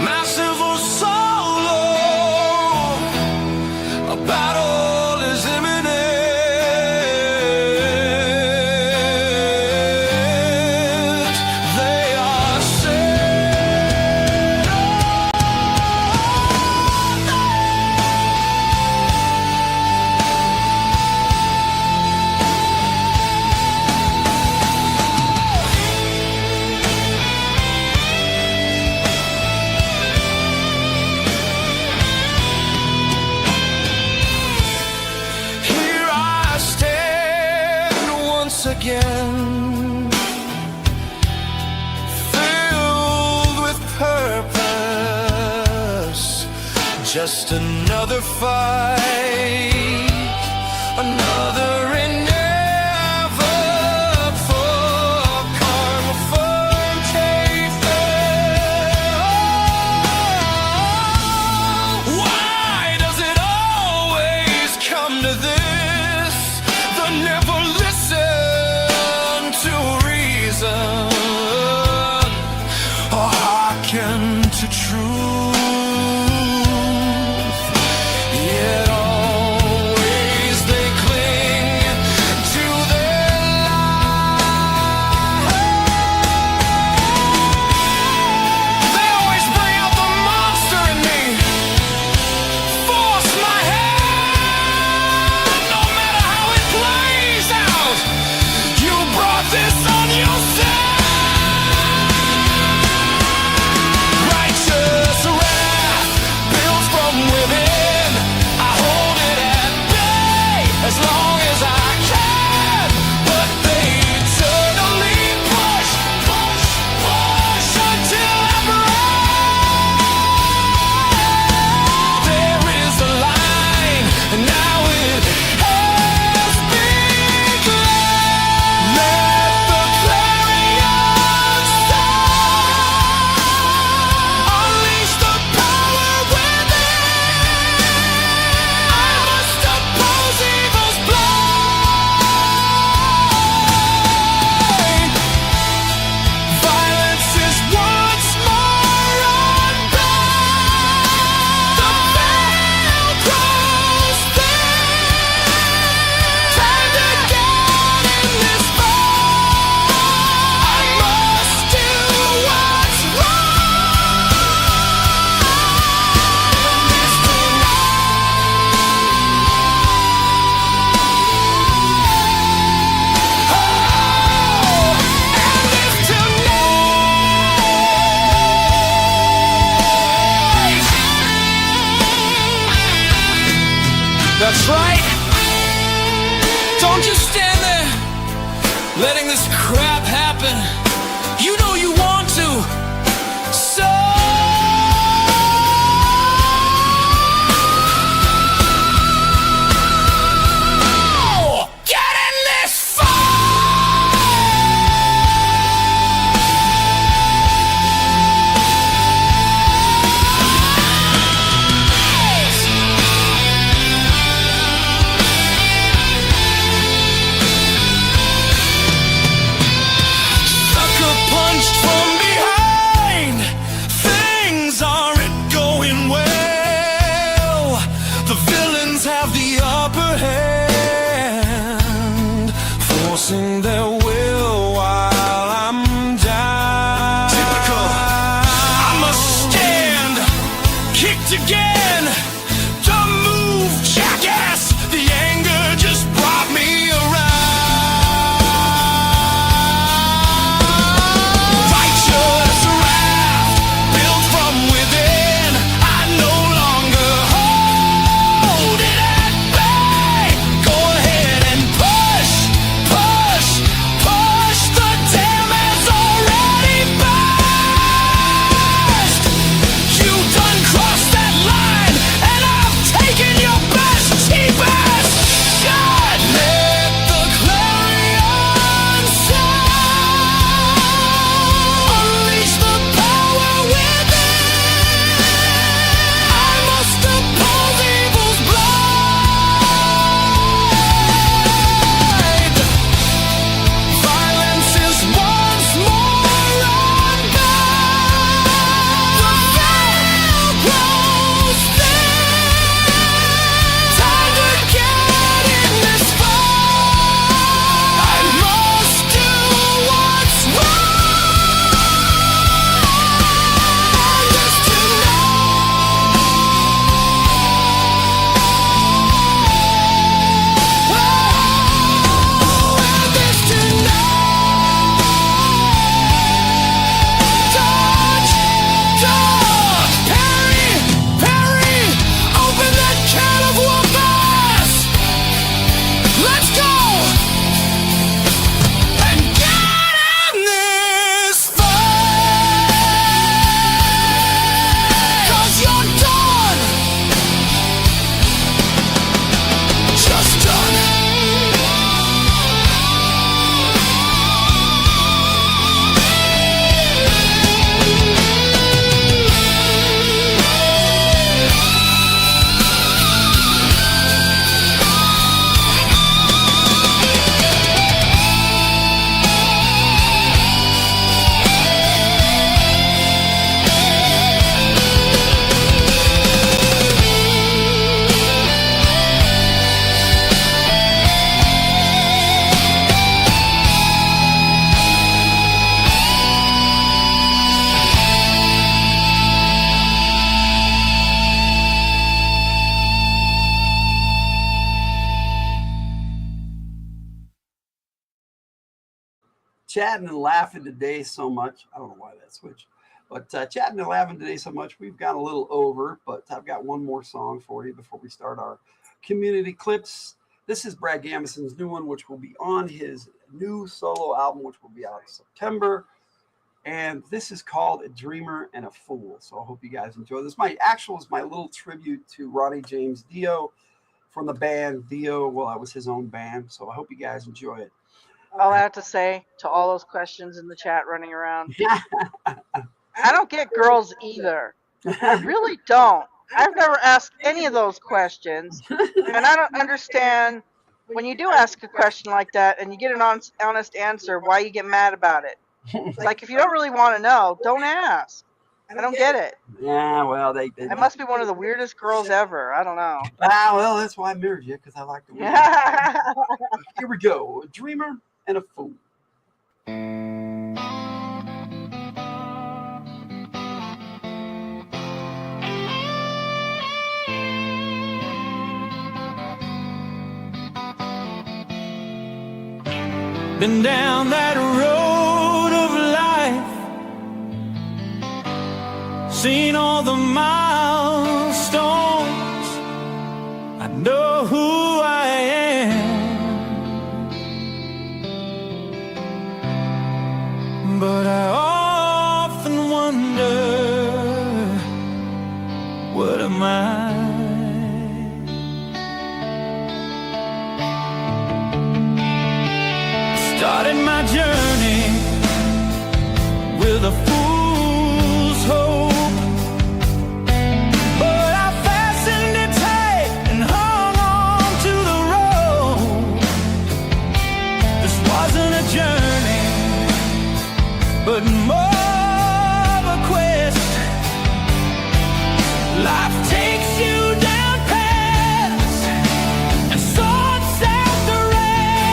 Massive or solo, a battle is imminent. They are again, filled with purpose, just another fight, another endeavor for karma, fun, why does it always come to this? The never listen to reason or hearken to truth, yet always they cling to their lies. They always bring out the monster in me, force my hand, no matter how it plays out. You brought this on yourself. Righteous fight. Don't just stand there letting this crap happen. You know you want to. So get in this their will while I'm down. Typical. I must stand, kicked again. Don't move, jackass. The anger just brought me around. Righteous wrath built from within. I no longer hold it at bay. Go ahead and push. The dam has already burst. You done crossed that line, and I've taken your best, cheapest shot. Let the clarion sound. Unleash the power within. I must oppose evil's blight. Violence is once more unbound. The veil grows thin. Time to get in this fight. I must do what's right. Just to know. Just to know. Dodge, dodge, parry, parry, open that can of whoop-ass. Let's go and get in this fight. 'Cause you're done, just done. Chatting and laughing today so much. I don't know why that switched, but chatting and laughing today so much. We've gone a little over, but I've got one more song for you before we start our community clips. This is Brad Gambeson's new one, which will be on his new solo album, which will be out in September. And this is called A Dreamer and a Fool. So I hope you guys enjoy this. My actual is my little tribute to Ronnie James Dio from the band Dio. Well, that was his own band. So I hope you guys enjoy it. All I have to say to all those questions in the chat running around, I don't get girls either. I really don't. I've never asked any of those questions, and I don't understand when you do ask a question like that and you get an honest answer, why you get mad about it. It's like, if you don't really want to know, don't ask. I don't get it. Yeah, well, they I must be one of the weirdest girls ever. I don't know. Ah, well, that's why I married you, because I like the weird. Here we go. A Dreamer and a Fool. Been down that road of life, seen all the milestones. I know who mine. Started my journey with a fool's hope, but I fastened it tight and hung on to the rope. This wasn't a journey, but more of a quest. Life takes you down paths and sorts out the rest.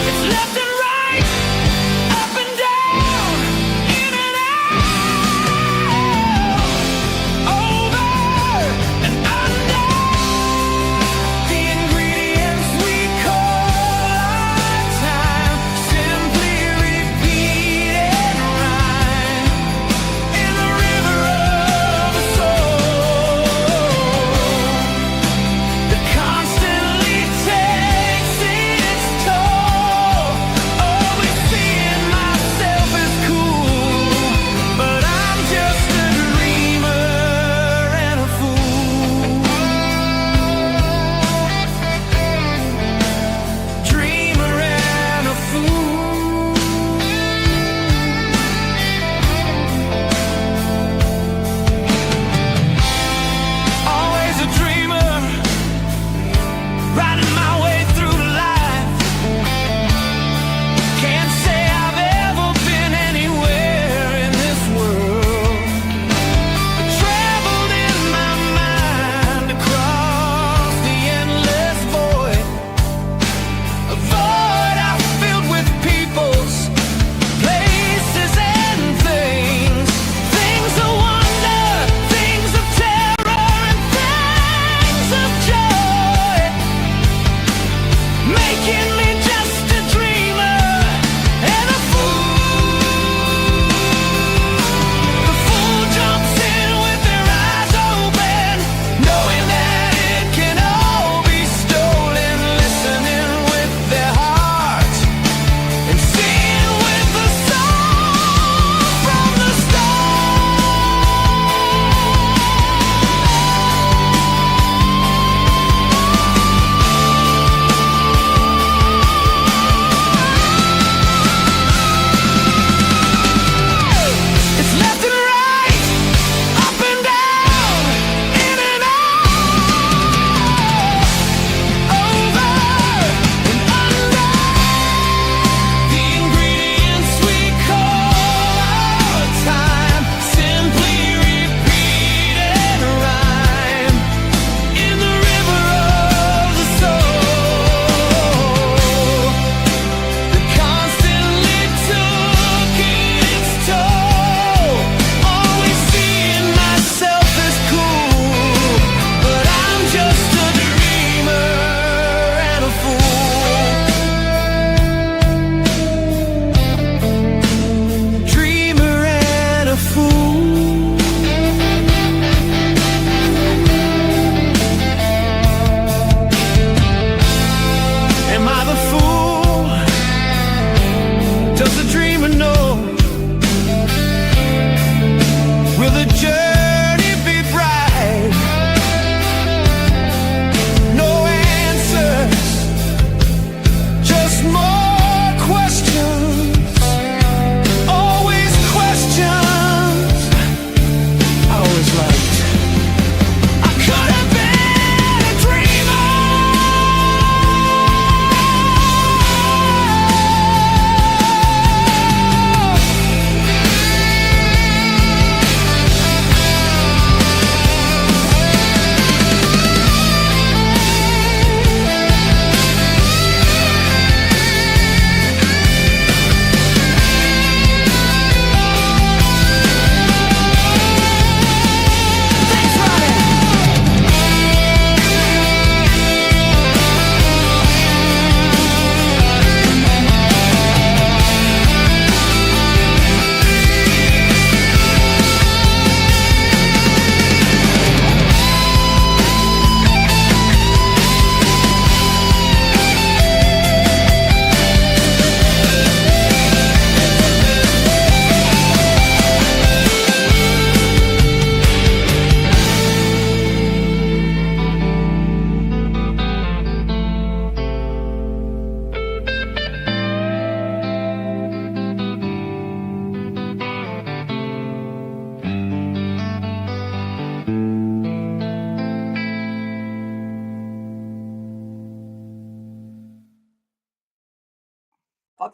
It's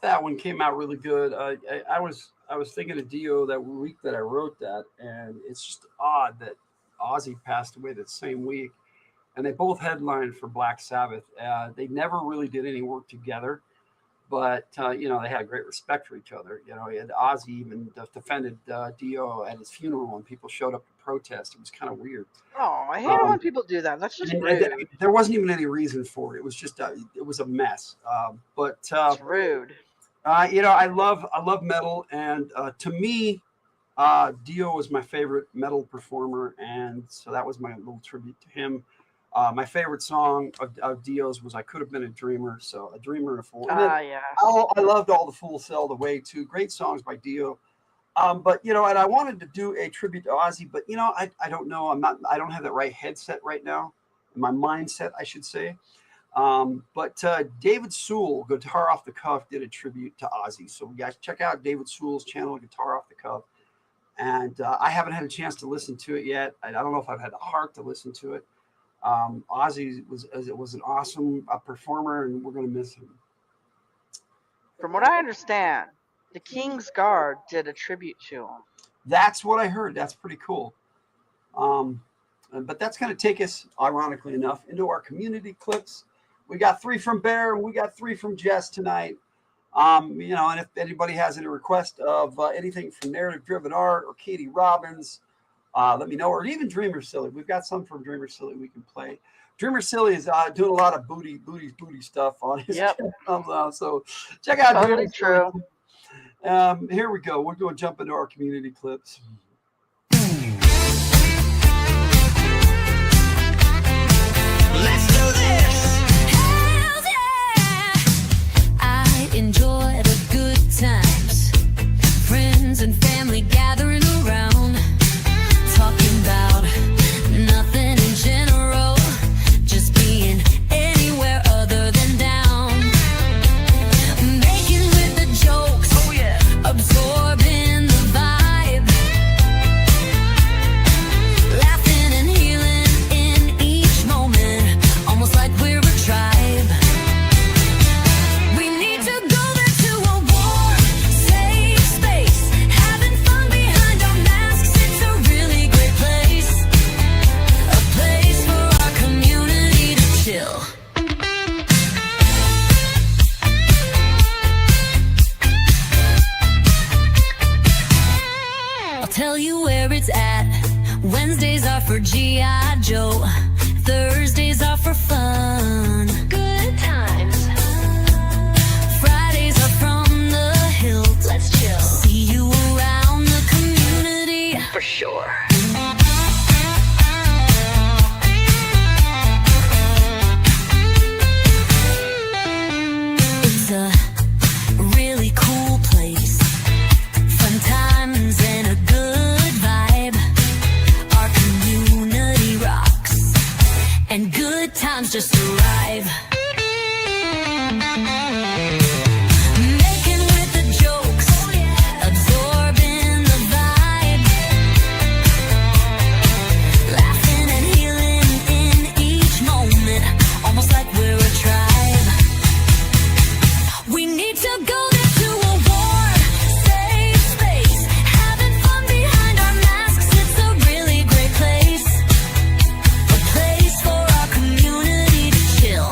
thought that one came out really good. I was thinking of Dio that week that I wrote that, and it's just odd that Ozzy passed away that same week, and they both headlined for Black Sabbath. They never really did any work together, but you know, they had great respect for each other. You know, Ozzy even defended Dio at his funeral when people showed up to protest. It was kind of weird. Oh, I hate it when people do that. That's just rude. There wasn't even any reason for it. It was just it was a mess. But it's rude. You know, I love metal, and to me, Dio was my favorite metal performer, and so that was my little tribute to him. My favorite song of Dio's was "I Could Have Been a Dreamer," so a dreamer and a fool. Yeah. I loved "All the Fools Sail the Way" too. Great songs by Dio. But you know, and I wanted to do a tribute to Ozzy, but you know, I don't know. I don't have that right headset right now, my mindset, I should say. But David Sewell, Guitar Off the Cuff, did a tribute to Ozzy. So you guys check out David Sewell's channel, Guitar Off the Cuff. And I haven't had a chance to listen to it yet. I don't know if I've had the heart to listen to it. Ozzy was an awesome performer, and we're going to miss him. From what I understand, the King's Guard did a tribute to him. That's what I heard. That's pretty cool. But that's going to take us, ironically enough, into our community clips. We got 3 from Bear, and we got 3 from Jess tonight. You know, and if anybody has any request of anything from Narrative Driven Art or Kaydee Robins, let me know, or even Dreamersilly. We've got some from Dreamersilly we can play. Dreamersilly is doing a lot of booty stuff on his channel. So check out totally true. Here we go. We're going to jump into our community clips. Let's do this. Hells yeah. I enjoy the good times. Friends and family gathering around, talking about nothing in general, just being anywhere other than down. Making with the jokes, absorbing the vibe, laughing and healing in each moment, almost like we're a tribe. We need to go there to a warm, safe space, having fun behind our masks. It's a really great place, a place for our community to chill. I'll tell you where it's at. Wednesdays are for G.I. Joe. Thursdays are for fun. Good times. Fridays are from the Hildt. Let's chill. See you around the community. For sure. It's a really cool place. Fun times and a good vibe. Our community rocks, and good times just arrive. Making with the jokes, absorbing the vibe, laughing and healing in each moment, almost like we're a tribe. We need to go there to a warm, safe space, having fun behind our masks. It's a really great place, a place for our community to chill.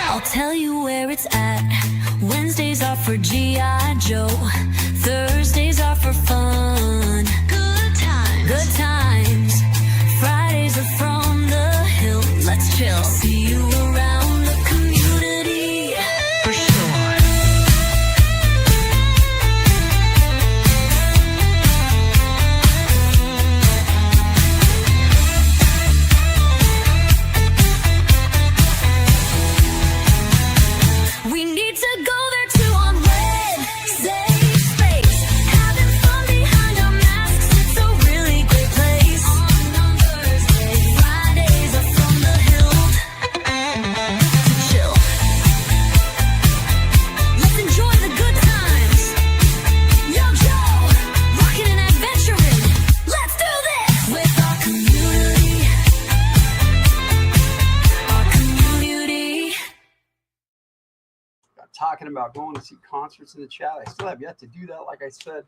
I'll tell you where it's at. Wednesdays are for G.I. Joe. Thursdays are for fun. Good times. Good times. Fridays are from the Hill. Let's chill. See you around the community. For sure. We need to go there to unwed, safe space, having fun behind our masks. It's a really great place. On Thursdays, Fridays are from the Hillt. talking about going to see concerts in the chat. I still have yet to do that. Like I said,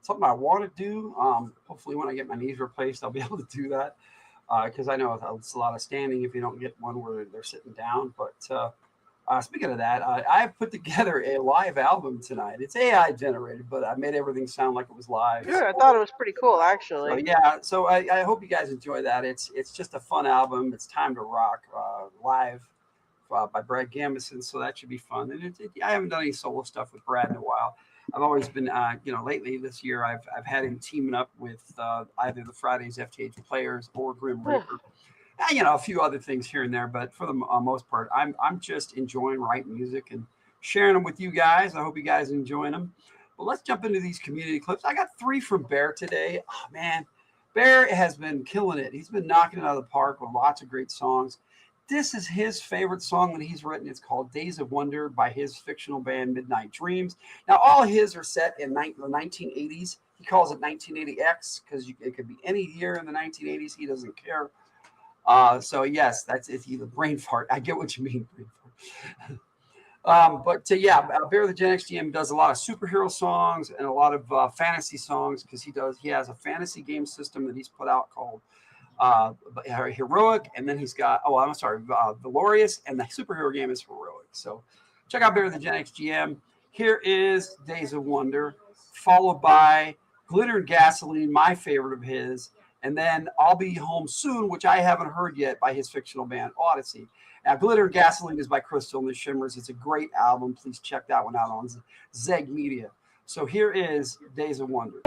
something I want to do. Hopefully when I get my knees replaced, I'll be able to do that. Because I know it's a lot of standing if you don't get one where they're sitting down. But speaking of that, I put together a live album tonight. It's AI generated, but I made everything sound like it was live. Yeah, I thought it was pretty cool, actually. So, yeah, so I hope you guys enjoy that. It's just a fun album. It's Time to Rock live by Brad Gambeson, so that should be fun. And I haven't done any solo stuff with Brad in a while. I've always been, lately this year, I've had him teaming up with either the Fridays FtH Players or Grim Reaper. A few other things here and there, but for the most part, I'm just enjoying writing music and sharing them with you guys. I hope you guys are enjoying them. But let's jump into these community clips. I got 3 from Bear today. Oh, man. Bear has been killing it. He's been knocking it out of the park with lots of great songs. This is his favorite song that he's written. It's called Days of Wonder by his fictional band Midnight Dreams. Now, all his are set in the 1980s. He calls it 1980X because it could be any year in the 1980s. He doesn't care. So, yes, that's it. Either brain fart. I get what you mean, brain fart. Bear the Gen X GM does a lot of superhero songs and a lot of fantasy songs because he has a fantasy game system that he's put out called Heroic, and then he's got Valorious, and the superhero game is Heroic. So check out Bear the Gen X GM. Here is Days of Wonder, followed by Glitter and Gasoline, my favorite of his, and then I'll Be Home Soon, which I haven't heard yet, by his fictional band Odyssey. Now, Glitter and Gasoline is by Crystal and the Shimmers. It's a great album. Please check that one out on Zeg Media. So here is Days of Wonder.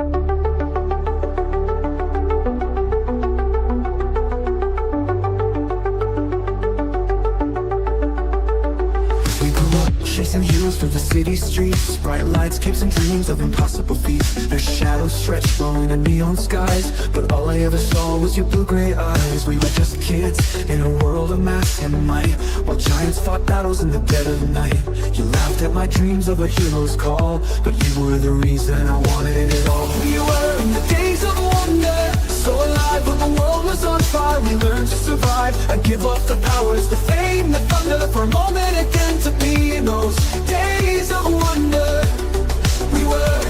Chasing heroes through the city streets, bright lights, capes and dreams of impossible feats. Their shadows stretched, falling in neon skies, but all I ever saw was your blue-gray eyes. We were just kids in a world of mass and might, while giants fought battles in the dead of night. You laughed at my dreams of a hero's call, but you were the reason I wanted it all. We were in the days of wonder, so alive when the world was on fire. We learned to survive. I give up the powers, the fame, the thunder, for a moment again to be in those days of wonder. We were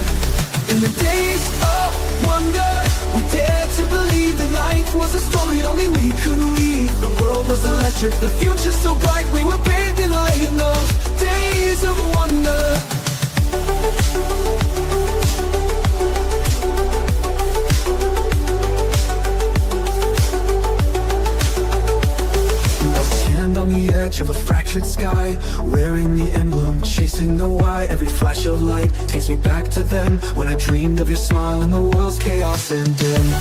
in the days of wonder. We dared to believe that life was a story only we could read. The world was electric, the future so bright. We were bathed in light in those days of wonder. On the edge of a fractured sky, wearing the emblem, chasing the why. Every flash of light takes me back to then, when I dreamed of your smile and the world's chaos ending.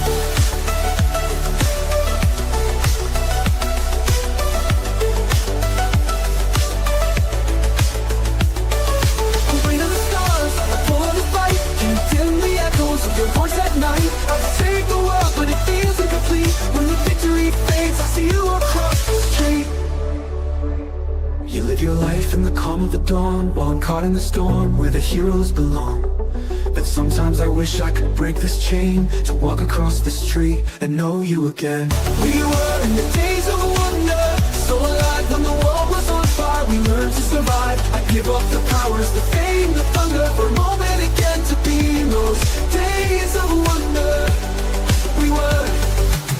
Your life in the calm of the dawn, while I'm caught in the storm where the heroes belong. But sometimes I wish I could break this chain, to walk across the street and know you again. We were in the days of wonder, so alive when the world was on fire. We learned to survive. I give up the powers, the fame, the thunder, for a moment again to be in those days of wonder. We were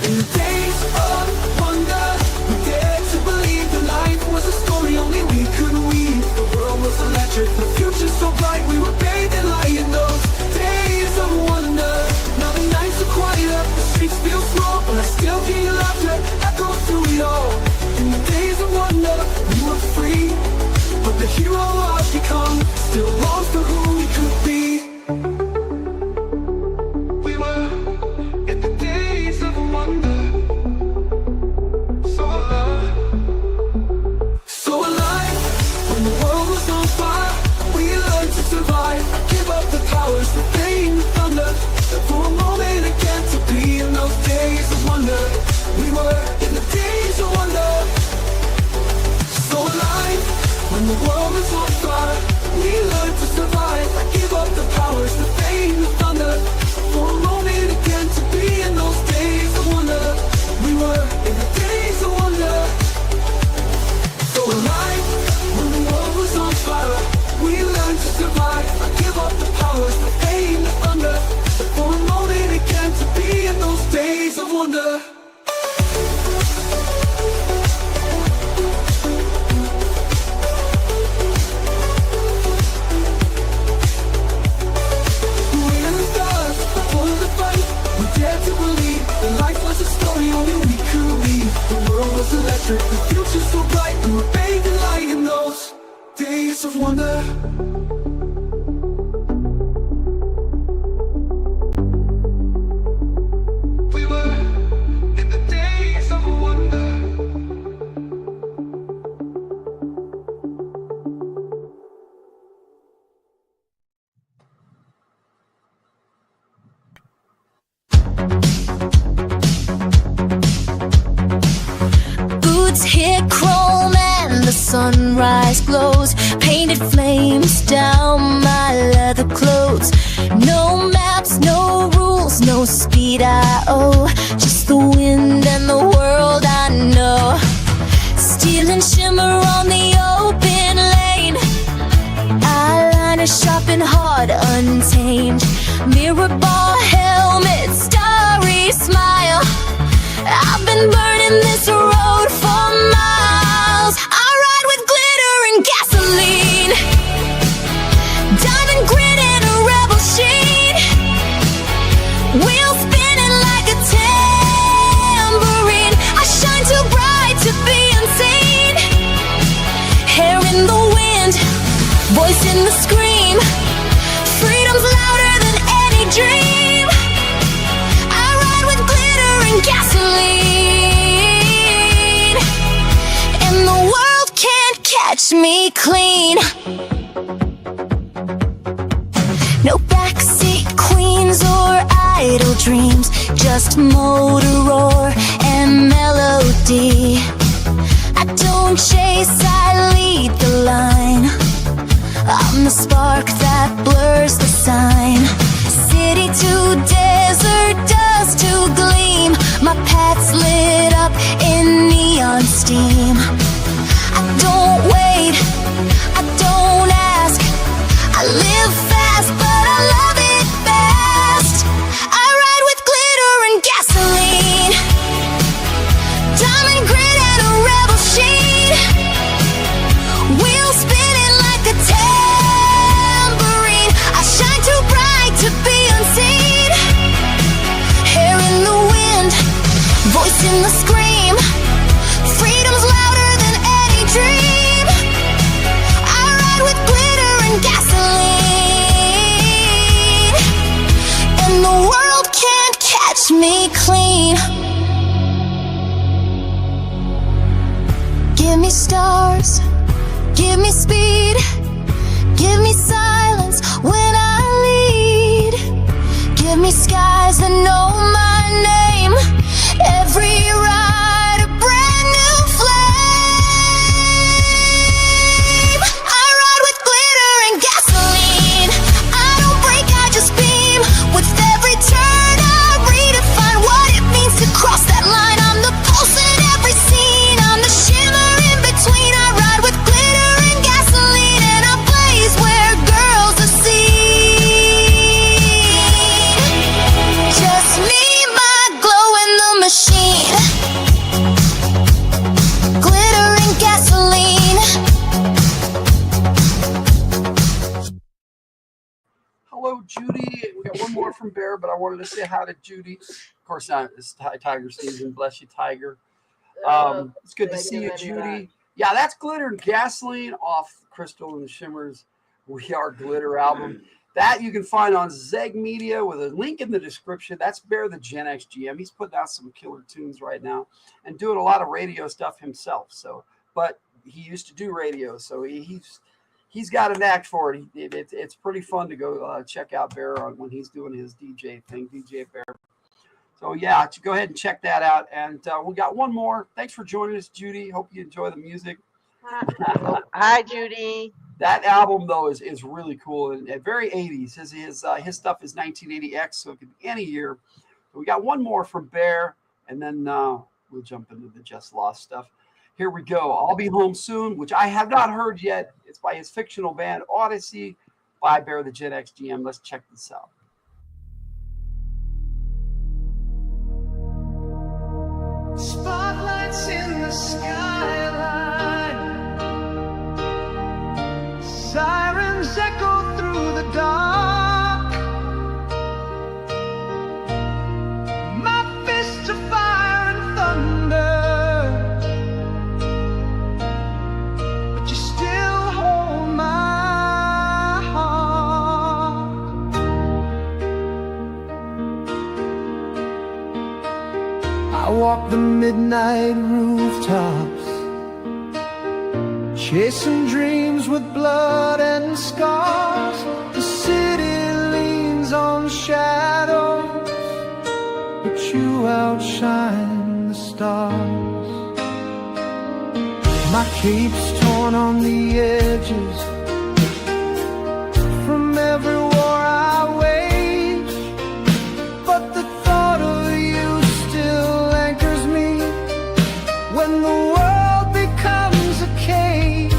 in the days of wonder. We dared to believe that life was a story only we could weave. The world was electric, the future so bright. We were bathed in light in those days of wonder. Now the nights are quieter, the streets feel small, but I still hear your laughter echo through it all. In the days of wonder, we were free, but the hero I've become still longs for who we could be. We were in the days of wonder. The pain, the thunder, for a moment again to be in those days of wonder. We were in the days of wonder, so alive when the world is on fire. We learned to survive. I give up the powers, the pain, the thunder, for a moment again to be in those days of wonder. We were in the days of wonder, so alive when the world was on fire. place of wonder. We were in the days of wonder. Boots hit chrome and the sunrise glows. Painted flames down my leather clothes. No maps, no rules, no speed I owe. Just the wind and the world I know. Steel and shimmer on the open lane. Eyeliner sharp and hard, untamed. Mirror ball helmet, starry smile. I've been burning this road for miles. I ride with glitter and gasoline, diamond grit and a rebel sheen. Wheels spinning like a tambourine. I shine too bright to be unseen. Hair in the wind, voice in the scream. Freedom's louder than any dream. I ride with glitter and gasoline, and the world can't catch me clean. No backseat queens or idle dreams, just motor roar and melody. I don't chase, I lead the line. I'm the spark that blurs the sign. City to desert, dust to gleam. My path's lit up in neon steam. I don't wait, I don't ask. I live fast, but I love it fast. I ride with glitter and gasoline, diamond grit and a rebel sheen. Wheels spinning like a tambourine. I shine too bright to be unseen. Hair in the wind, voice in the scream. Freedom's louder than any dream. I ride with glitter and gasoline, and the world can't catch me clean. Give me stars, give me speed, give me silence when I lead. Give me skies that know my name. Every ride a brand new flame. I ride with glitter and gasoline. I don't break, I just beam. With every turn I redefine what it means to cross that line. I'm the pulse in every scene. I'm the shimmer in between. I ride with glitter and gasoline, and I blaze where girls are seen. Just me, my glow in the machine. Glitter and gasoline. Hello, Judy. We got one more from Bear, but I wanted to say hi to Judy. Of course, it's Tiger season. Bless you, Tiger. It's good to see you, Judy. Yeah, that's Glitter and Gasoline off Crystal and the Shimmers We Are Glitter album. That you can find on Zeg Media with a link in the description. That's Bear the Gen X GM. He's putting out some killer tunes right now and doing a lot of radio stuff himself. So, but he used to do radio, so he's got an act for it. It's pretty fun to go check out Bear on when he's doing his DJ thing, DJ Bear. So yeah, go ahead and check that out. And we got one more. Thanks for joining us, Judy. Hope you enjoy the music. Hi, Judy. That album though is really cool and very 80s. His stuff is 1980X, so it could be any year. So we got one more from Bear, and then we'll jump into the Jess Law stuff. Here we go. I'll Be Home Soon, which I have not heard yet. It's by his fictional band Odyssey by Bear the Gen X GM. Let's check this out. Spotlights in the skyline, sirens echo through the dark. My fists are fire and thunder, but you still hold my walk the midnight rooftops, chasing dreams with blood and scars. The city leans on shadows, but you outshine the stars. My cape's torn on the edges from every war I wage, but the thought of you still anchors me when the world becomes a cage.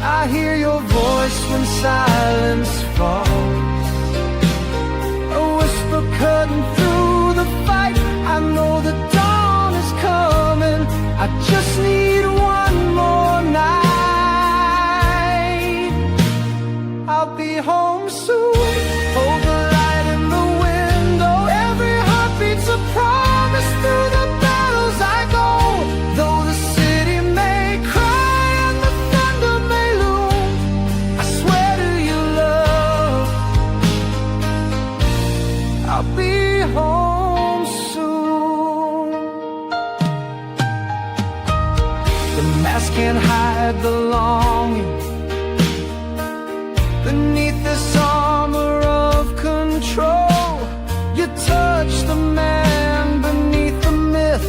I hear your voice when silence falls, a whisper cutting through the fight. I know the dawn is coming, I just need one more night. I'll be home soon, hold the light in the window. Every heartbeat's a promise, through the battles I go. Though the city may cry and the thunder may loom, I swear to you, love, I'll be home soon. The mask can't hide the longing beneath this armor of control. You touch the man beneath the myth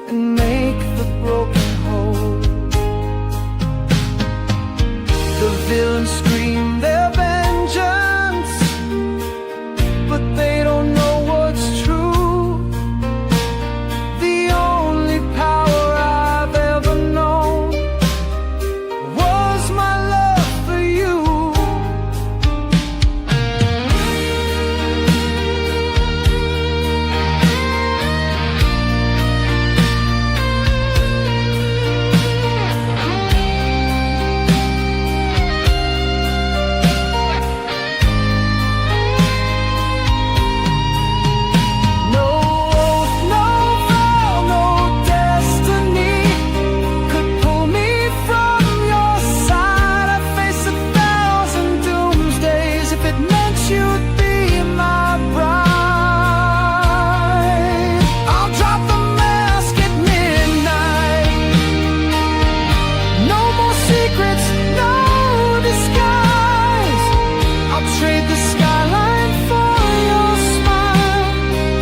and make the broken whole. The villains scream their vengeance, but they don't know what's true. The only power I've ever known was my love for you. No oath, no vow, no destiny could pull me from your side. I face 1,000 doomsdays if it meant you'd be my bride. I'll drop the mask at midnight. No more secrets, no disguise. I'll trade the skyline for your smile,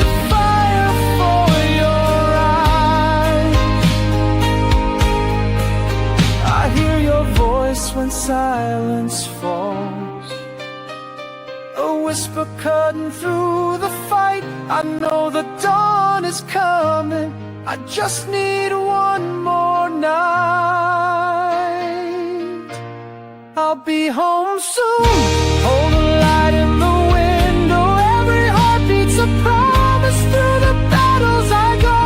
the fire for your eyes. I hear your voice when silence falls, a whisper cutting through the fight. I know the dawn is coming, I just need one more night. I'll be home soon, hold the light in the window. Every heartbeat's a promise, through the battles I go.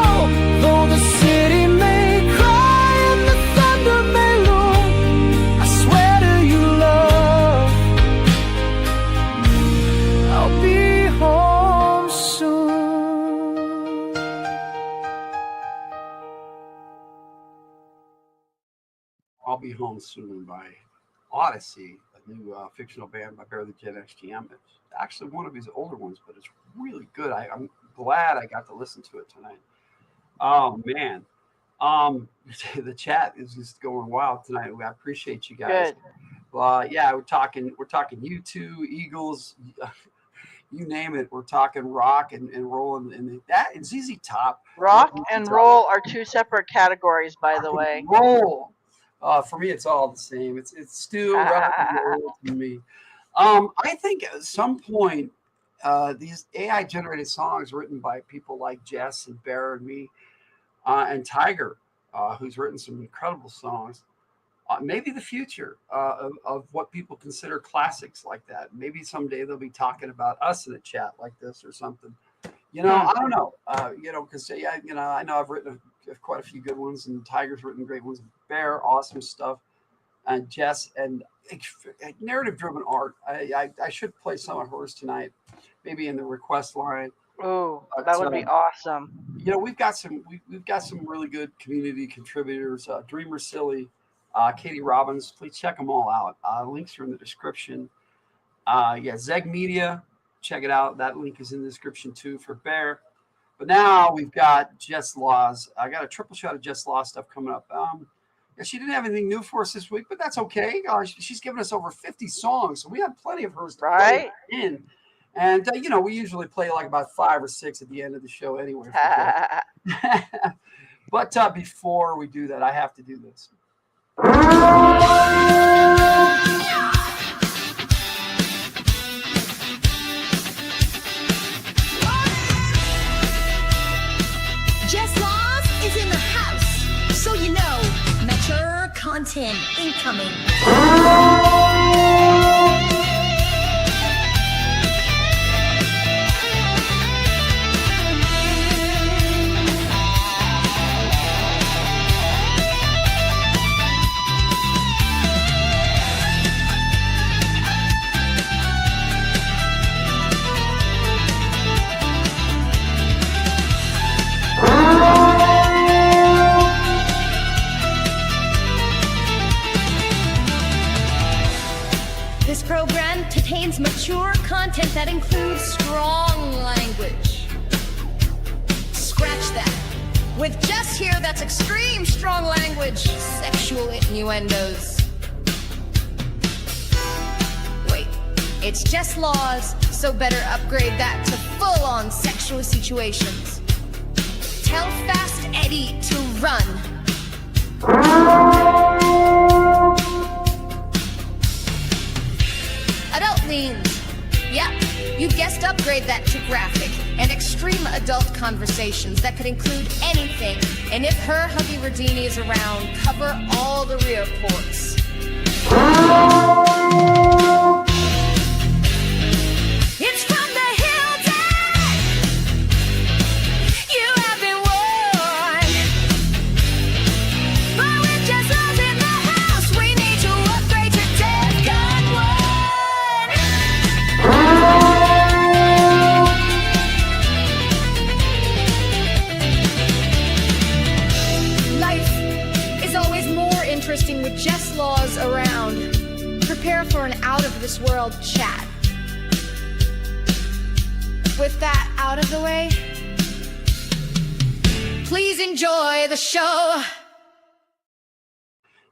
Though the city may cry and the thunder may loom, I swear to you, love, I'll be home soon. I'll Be Home Soon by Odyssey, a new fictional band by Bear the Jet XGM. It's actually one of his older ones, but it's really good. I'm glad I got to listen to it tonight. Oh man, the chat is just going wild tonight. I appreciate you guys. Good. Yeah, we're talking U2, Eagles, you name it. We're talking rock and roll, and that and ZZ Top. Rock and roll are two separate categories, by the way. Roll. For me, it's all the same. It's still rock and roll to me. I think at some point, these AI generated songs written by people like Jess and Bear and me, and Tyger, who's written some incredible songs, maybe the future of what people consider classics like that. Maybe someday they'll be talking about us in a chat like this or something. You know, I don't know. Because I know I've written quite a few good ones, and Tyger's written great ones. Bear, awesome stuff, and Jess and narrative driven art. I should play some of hers tonight, maybe in the request line. Oh, that would be awesome. We've got some really good community contributors. Dreamersilly, Kaydee Robins. Please check them all out. Links are in the description. Zeg Media, check it out. That link is in the description too for Bear. But now we've got Jess Laws. I got a triple shot of Jess Law stuff coming up. Yeah, she didn't have anything new for us this week, but that's okay. She's given us over 50 songs, so we have plenty of hers to play in. And, you know, we usually play like about 5 or 6 at the end of the show anyway. But before we do that, I have to do this. Jess Laws is in the house, so you know, mature content incoming. This program contains mature content that includes strong language. Scratch that. With Jess here, that's extreme strong language, sexual innuendos. Wait, it's Jess Laws, so better upgrade that to full-on sexual situations. Tell Fast Eddie to run. Adult themes. Yep, you guessed upgrade that to graphic and extreme adult conversations that could include anything. And if her huggy Radini is around, cover all the rear ports. It's from the Hildt. You have been warned. But with Jess Laws in the house, we need to upgrade to Dead Gun 1. Life is always more interesting with Jess Laws around. Prepare for an out-of-this-world chat. With that out of the way, please enjoy the show.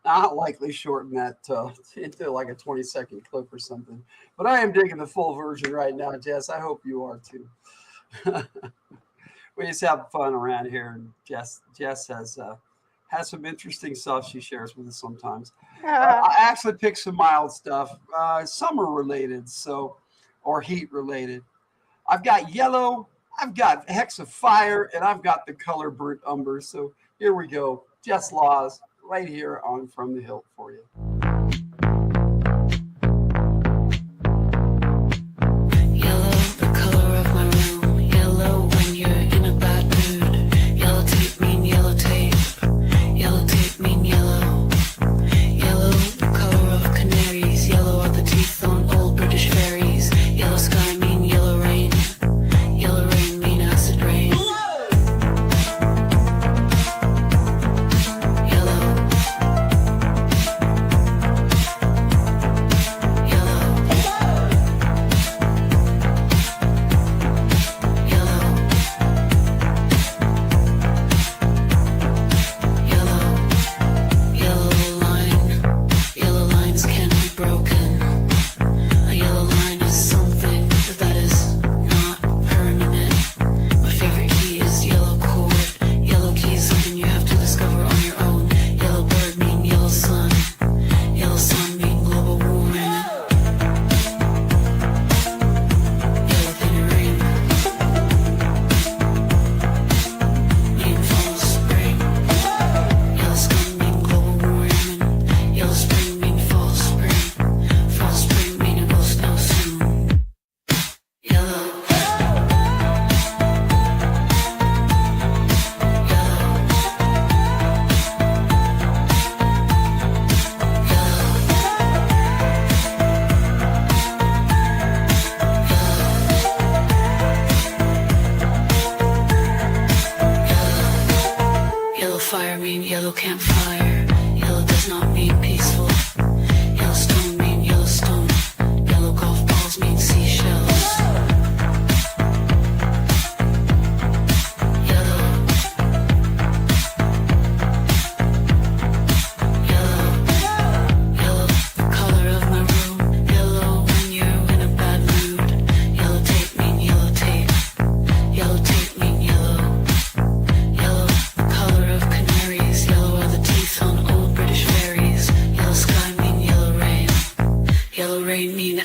Not likely shorten that into like a 20-second clip or something. But I am digging the full version right now, Jess. I hope you are too. We just have fun around here, and Jess has some interesting stuff she shares with us sometimes. I actually picked some mild stuff, summer related, or heat related. I've got yellow, I've got Hex of Fire, and I've got the color burnt umber. So here we go. Jess Laws right here on From the Hildt for you. Yellow, the color of my room. Yellow when you're in a bad mood. Yellow tape mean yellow tape. Yellow tape mean yellow. Yellow, the color of canaries. Yellow are the teeth on old British fairies. Yellow sky mean yellow rain. Yellow rain mean acid rain. Yellow.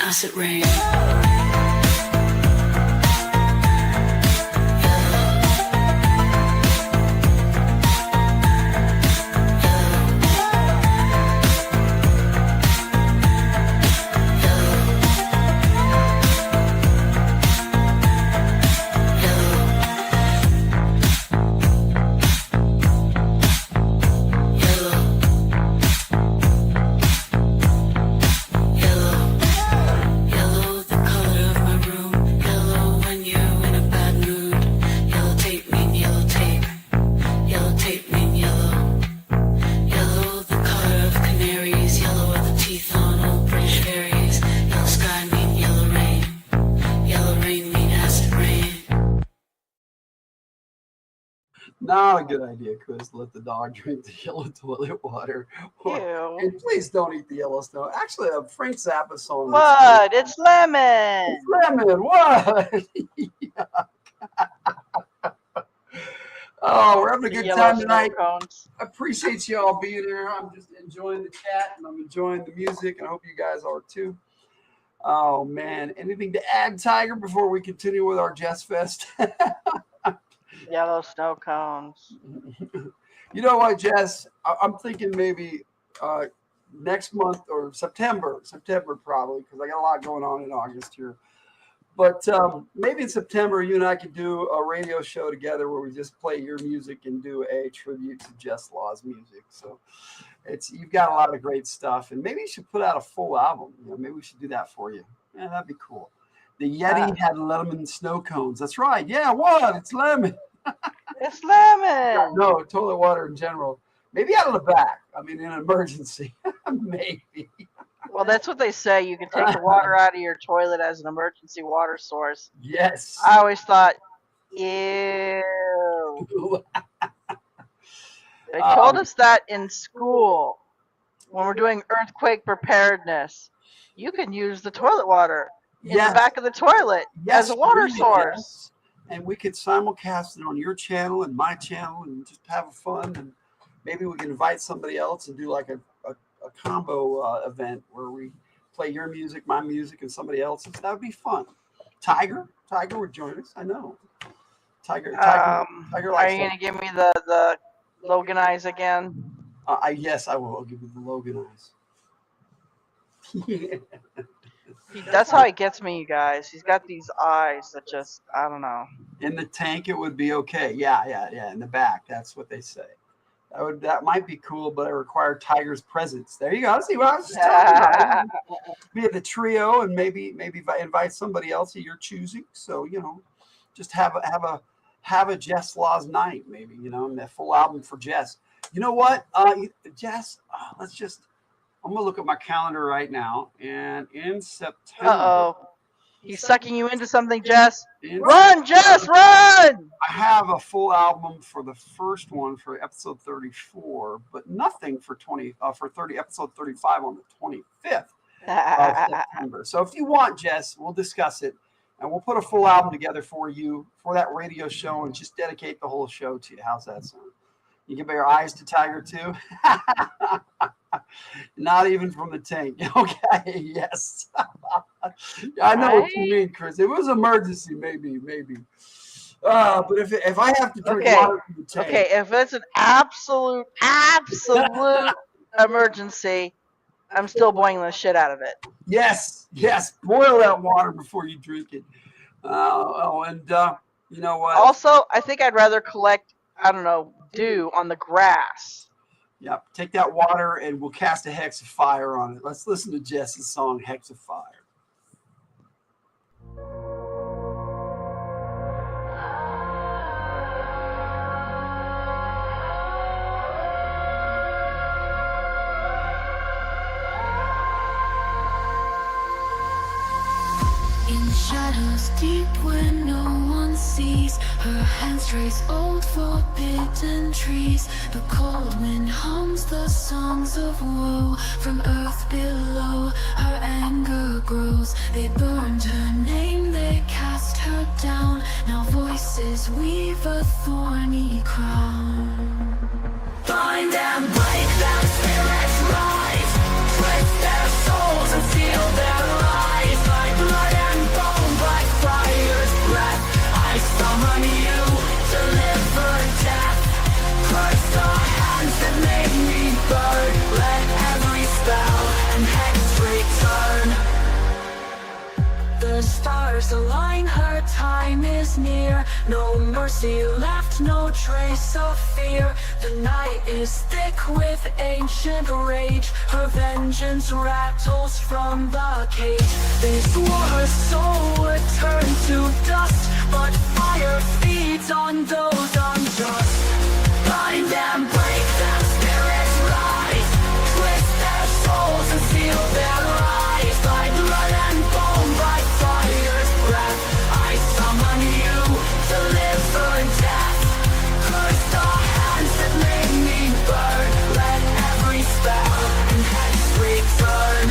acid rain. Not a good idea, Chris. Let the dog drink the yellow toilet water. Ew. And please don't eat the yellow snow. Actually, a Frank Zappa song. What? It's lemon. It's lemon. What? Oh, we're having a good time tonight. I appreciate you all being here. I'm just enjoying the chat and I'm enjoying the music, and I hope you guys are too. Oh man, anything to add, Tyger, before we continue with our Jess Fest? Yellow snow cones. You know what, Jess? I'm thinking maybe next month or September probably, because I got a lot going on in August here. But maybe in September, you and I could do a radio show together where we just play your music and do a tribute to Jess Law's music. So you've got a lot of great stuff, and maybe you should put out a full album. You know, maybe we should do that for you. Yeah, that'd be cool. The Yeti had lemon snow cones. That's right. Yeah, what? It's lemon. It's lemon. No, toilet water in general. Maybe out of the back. I mean, in an emergency. Maybe. Well, that's what they say. You can take the water out of your toilet as an emergency water source. Yes. I always thought, ew. They told us that in school when we're doing earthquake preparedness. You can use the toilet water in the back of the toilet as a water source. Yes. And we could simulcast it on your channel and my channel and just have fun. And maybe we can invite somebody else and do like a combo event where we play your music, my music, and somebody else's. That would be fun. Tyger would join us. I know. Tyger Are likes you going to give me the Logan eyes again? Yes, I will. I'll give you the Logan eyes. That's how he gets me, you guys. He's got these eyes that just, I don't know. In the tank, it would be okay. Yeah. In the back, that's what they say. That might be cool, but it required Tyger's presence. There you go. See what I was just talking about. Be at the trio, and maybe invite somebody else of your choosing. So just have a Jess Laws night, maybe. And that full album for Jess. You know what, Jess? I'm gonna look at my calendar right now, and in September. Uh-oh. He's sucking you into something, Jess. Run, Jess, run! I have a full album for the first one for episode 34, but nothing for episode 35 on the 25th of September. So if you want, Jess, we'll discuss it, and we'll put a full album together for you for that radio show, and just dedicate the whole show to you. How's that sound? You give your eyes to Tyger too. Not even from the tank. Okay, yes. I know what you mean, Chris. It was emergency, maybe. But if I have to drink water from the tank. Okay, if it's an absolute emergency, I'm still boiling the shit out of it. Yes. Boil that water before you drink it. You know what? Also, I think I'd rather collect, dew on the grass. Yep. Take that water and we'll cast a hex of fire on it. Let's listen to Jess's song, Hex of Fire. In shadows deep where no one sees, her hands trace old forbidden trees. The cold wind hums the songs of woe from earth below. Her anger grows. They burned her name, they cast her down. Now voices weave a thorny crown. Bind and break them, spirits rise. Twist their souls and seal their lies. stars align, her time is near. No mercy left, no trace of fear. The night is thick with ancient rage. Her vengeance rattles from the cage. They swore her soul would turn to dust, but fire feeds on those unjust. Bind them, break them, spirits rise. Twist their souls and seal their eyes. By blood and bone, by fire's breath, I summon you to live for death. Curse the hands that made me burn. Let every spell and hex return.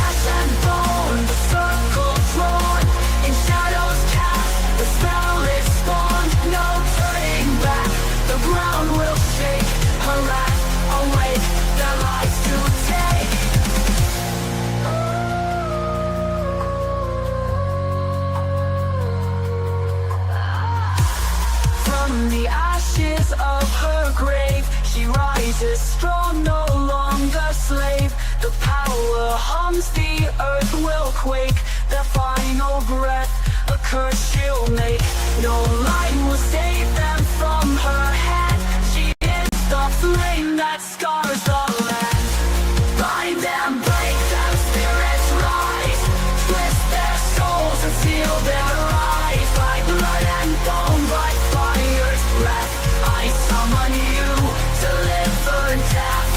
Ash and bone, the circle drawn. In shadows cast, the spell is spawned. No turning back, the ground will shake. Her wrath awake, their lives to take. From the ashes of her grave, she rises strong, no longer slave. The power hums, the earth will quake. Their final breath, a curse she'll make. No light will save them from her hand. She is the flame that scars the land. Bind them, break them, spirits rise. Twist their souls and seal their eyes. By blood and bone, by fire's breath, I summon you to live for death.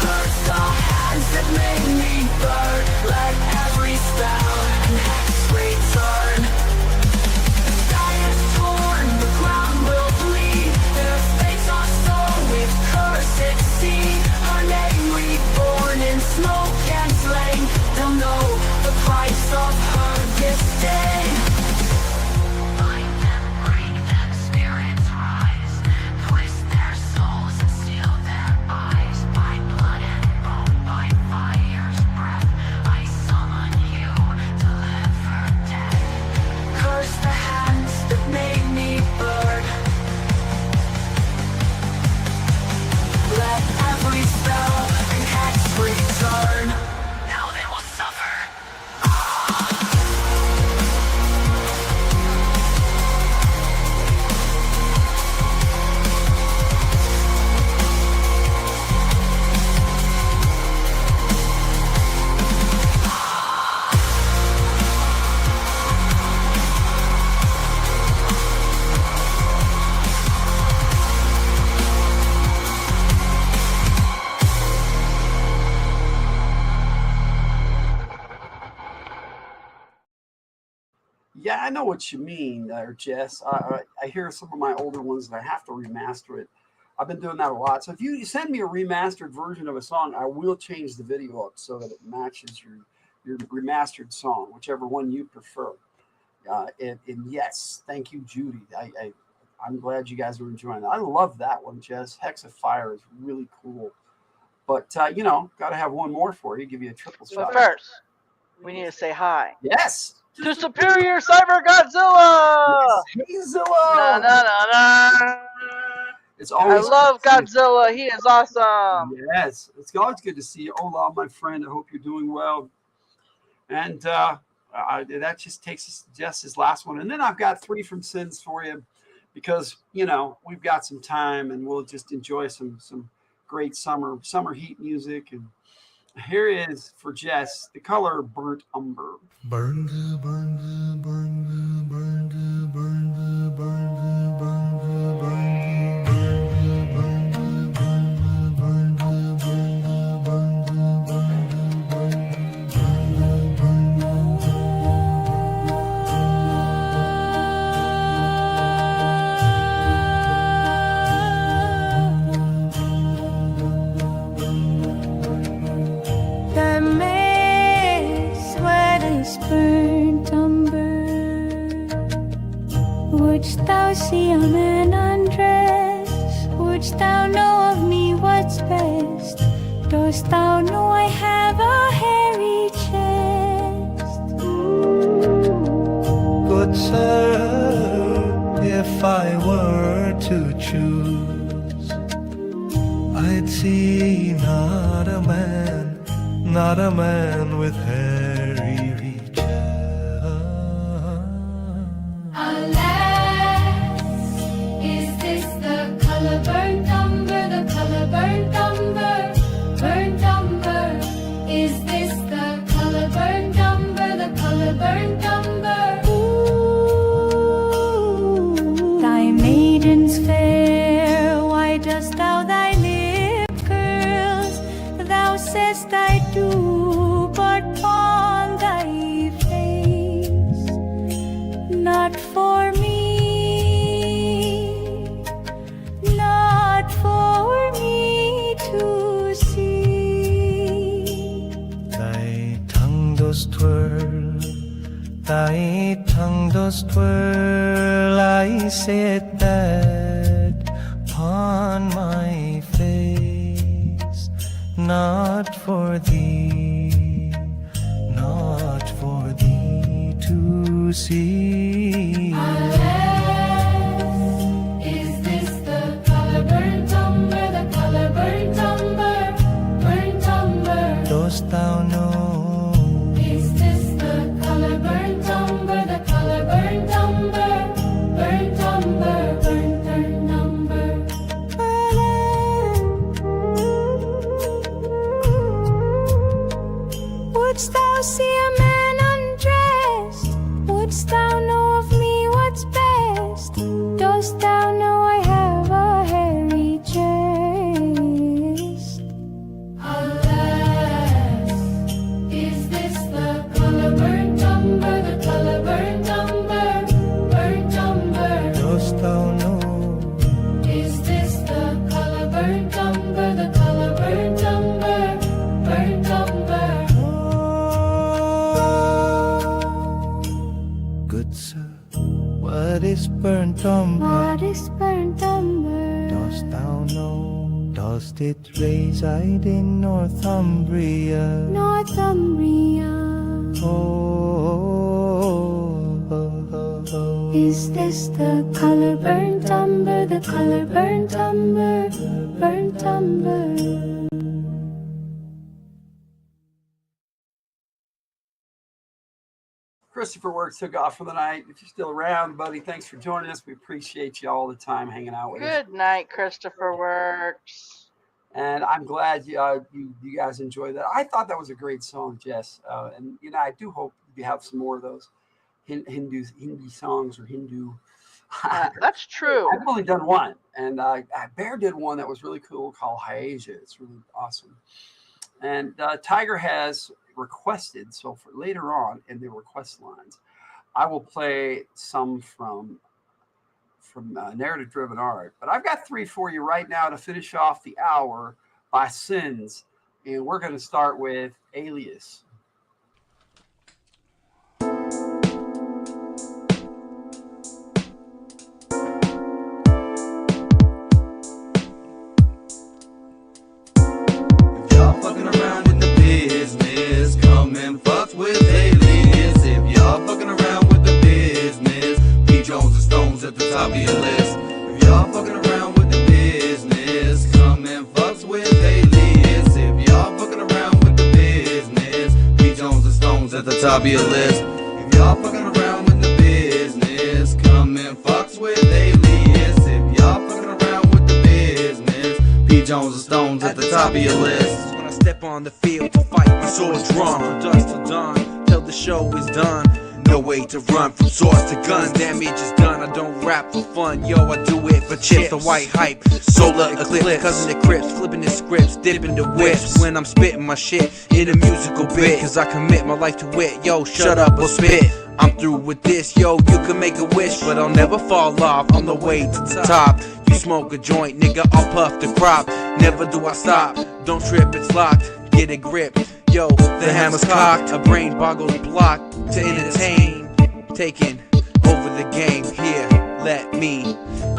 Curse the hands that made me burn. Let every spell and hex return. The sky is torn, the ground will bleed. Their fates are sown with cursed seed. Her name reborn in smoke and flame. They'll know the price of her disdain. Bind them, break them, spirits rise. Twist their souls and seal their eyes. By blood and bone, by fire's breath, I summon you to live for death. Curse the hands that made me burn. Let every spell and hex return. Now they will suffer. Yeah, I know what you mean there, Jess. I hear some of my older ones and I have to remaster it. I've been doing that a lot. So if you send me a remastered version of a song, I will change the video up so that it matches your remastered song, whichever one you prefer. And yes, thank you, Judy. I'm glad you guys are enjoying it. I love that one, Jess. Hex of Fire is really cool. But, you know, got to have one more for you, give you a triple shot. But first, we need to say hi. Yes. To Superior Cyber Godzilla! Yes. Hey, Zilla! Na, na, na, na. It's always I love Godzilla. He is awesome. Yes, it's always good to see you. Hola, my friend. I hope you're doing well. And that just takes us to Jess's last one. And then I've got 3 from Sins for you because, you know, we've got some time and we'll just enjoy some great summer heat music. And here is for Jess, the color Burnt Umber. Burn, burn, burn, burn, burn, burn, burn, burn, burn. Burnt umber, wouldst thou see a man undressed? Wouldst thou know of me what's best? Dost thou know I have a hairy chest? Good sir, if I were to choose, I'd see not a man with hairy chest. do but on thy face, not for me, not for me to see. Thy tongue does twirl, thy tongue does twirl, I said that upon my face, not for thee, not for thee to see. Alas, is this the color burnt umber, the color burnt umber, burnt umber? Dost thou know? Is this the color burnt umber, the color burnt umber, burnt umber, burnt umber? Wouldst thou see a man undressed? Wouldst thou know of me what's best? Dost thou know I have a hairy chest? Alas, is this the color burnt umber, the color burnt umber, burnt umber? Dost thou know? Is this the color burnt umber, the color burnt umber, burnt umber? Good sir, what is burnt umber? What is burnt umber? Dost thou know? Dost it reside in Northumbria? Northumbria. Is this the color burnt umber, the color burnt umber, burnt umber? Christopher Works took off for the night. If you're still around, buddy, thanks for joining us. We appreciate you all the time hanging out with us. Good night, Christopher Works. And I'm glad you guys enjoyed that. I thought that was a great song, Jess. And I do hope you have some more of those Hindi songs or Hindu. That's true. I've only done one, and Bear did one that was really cool called Hiasia. It's really awesome. And Tyger has requested, so for later on in the request lines, I will play some from Narrative Driven Art. But I've got 3 for you right now to finish off the hour by Sins, and we're going to start with Alias. Fucking around with the business, come and fuck with Alias. If y'all fucking around with the business, P. Jones and Stones at the top of your list. If y'all fucking around with the business, come and fuck with Alias. If y'all fucking around with the business, P. Jones and Stones at the top of your list. If y'all fucking around with the business, come and fuck with Alias. If y'all fucking around with the business, P. Jones and Stones at the top of your list. Step on the field to fight, my sword's drawn from dusk to dawn, till the show is done. No way to run from swords to guns, damage is done. I don't rap for fun, yo, I do it for chips. The white hype, solar eclipse, cousin the Crips, flipping the scripts, dipping the whips. When I'm spitting my shit in a musical bit, cause I commit my life to it, yo, shut up or spit. I'm through with this, yo, you can make a wish, but I'll never fall off on the way to the top. You smoke a joint, nigga, I'll puff the crop. Never do I stop, don't trip, it's locked, get a grip. Yo, the hammer's cocked, a brain boggled block to entertain. Taking over the game, here, let me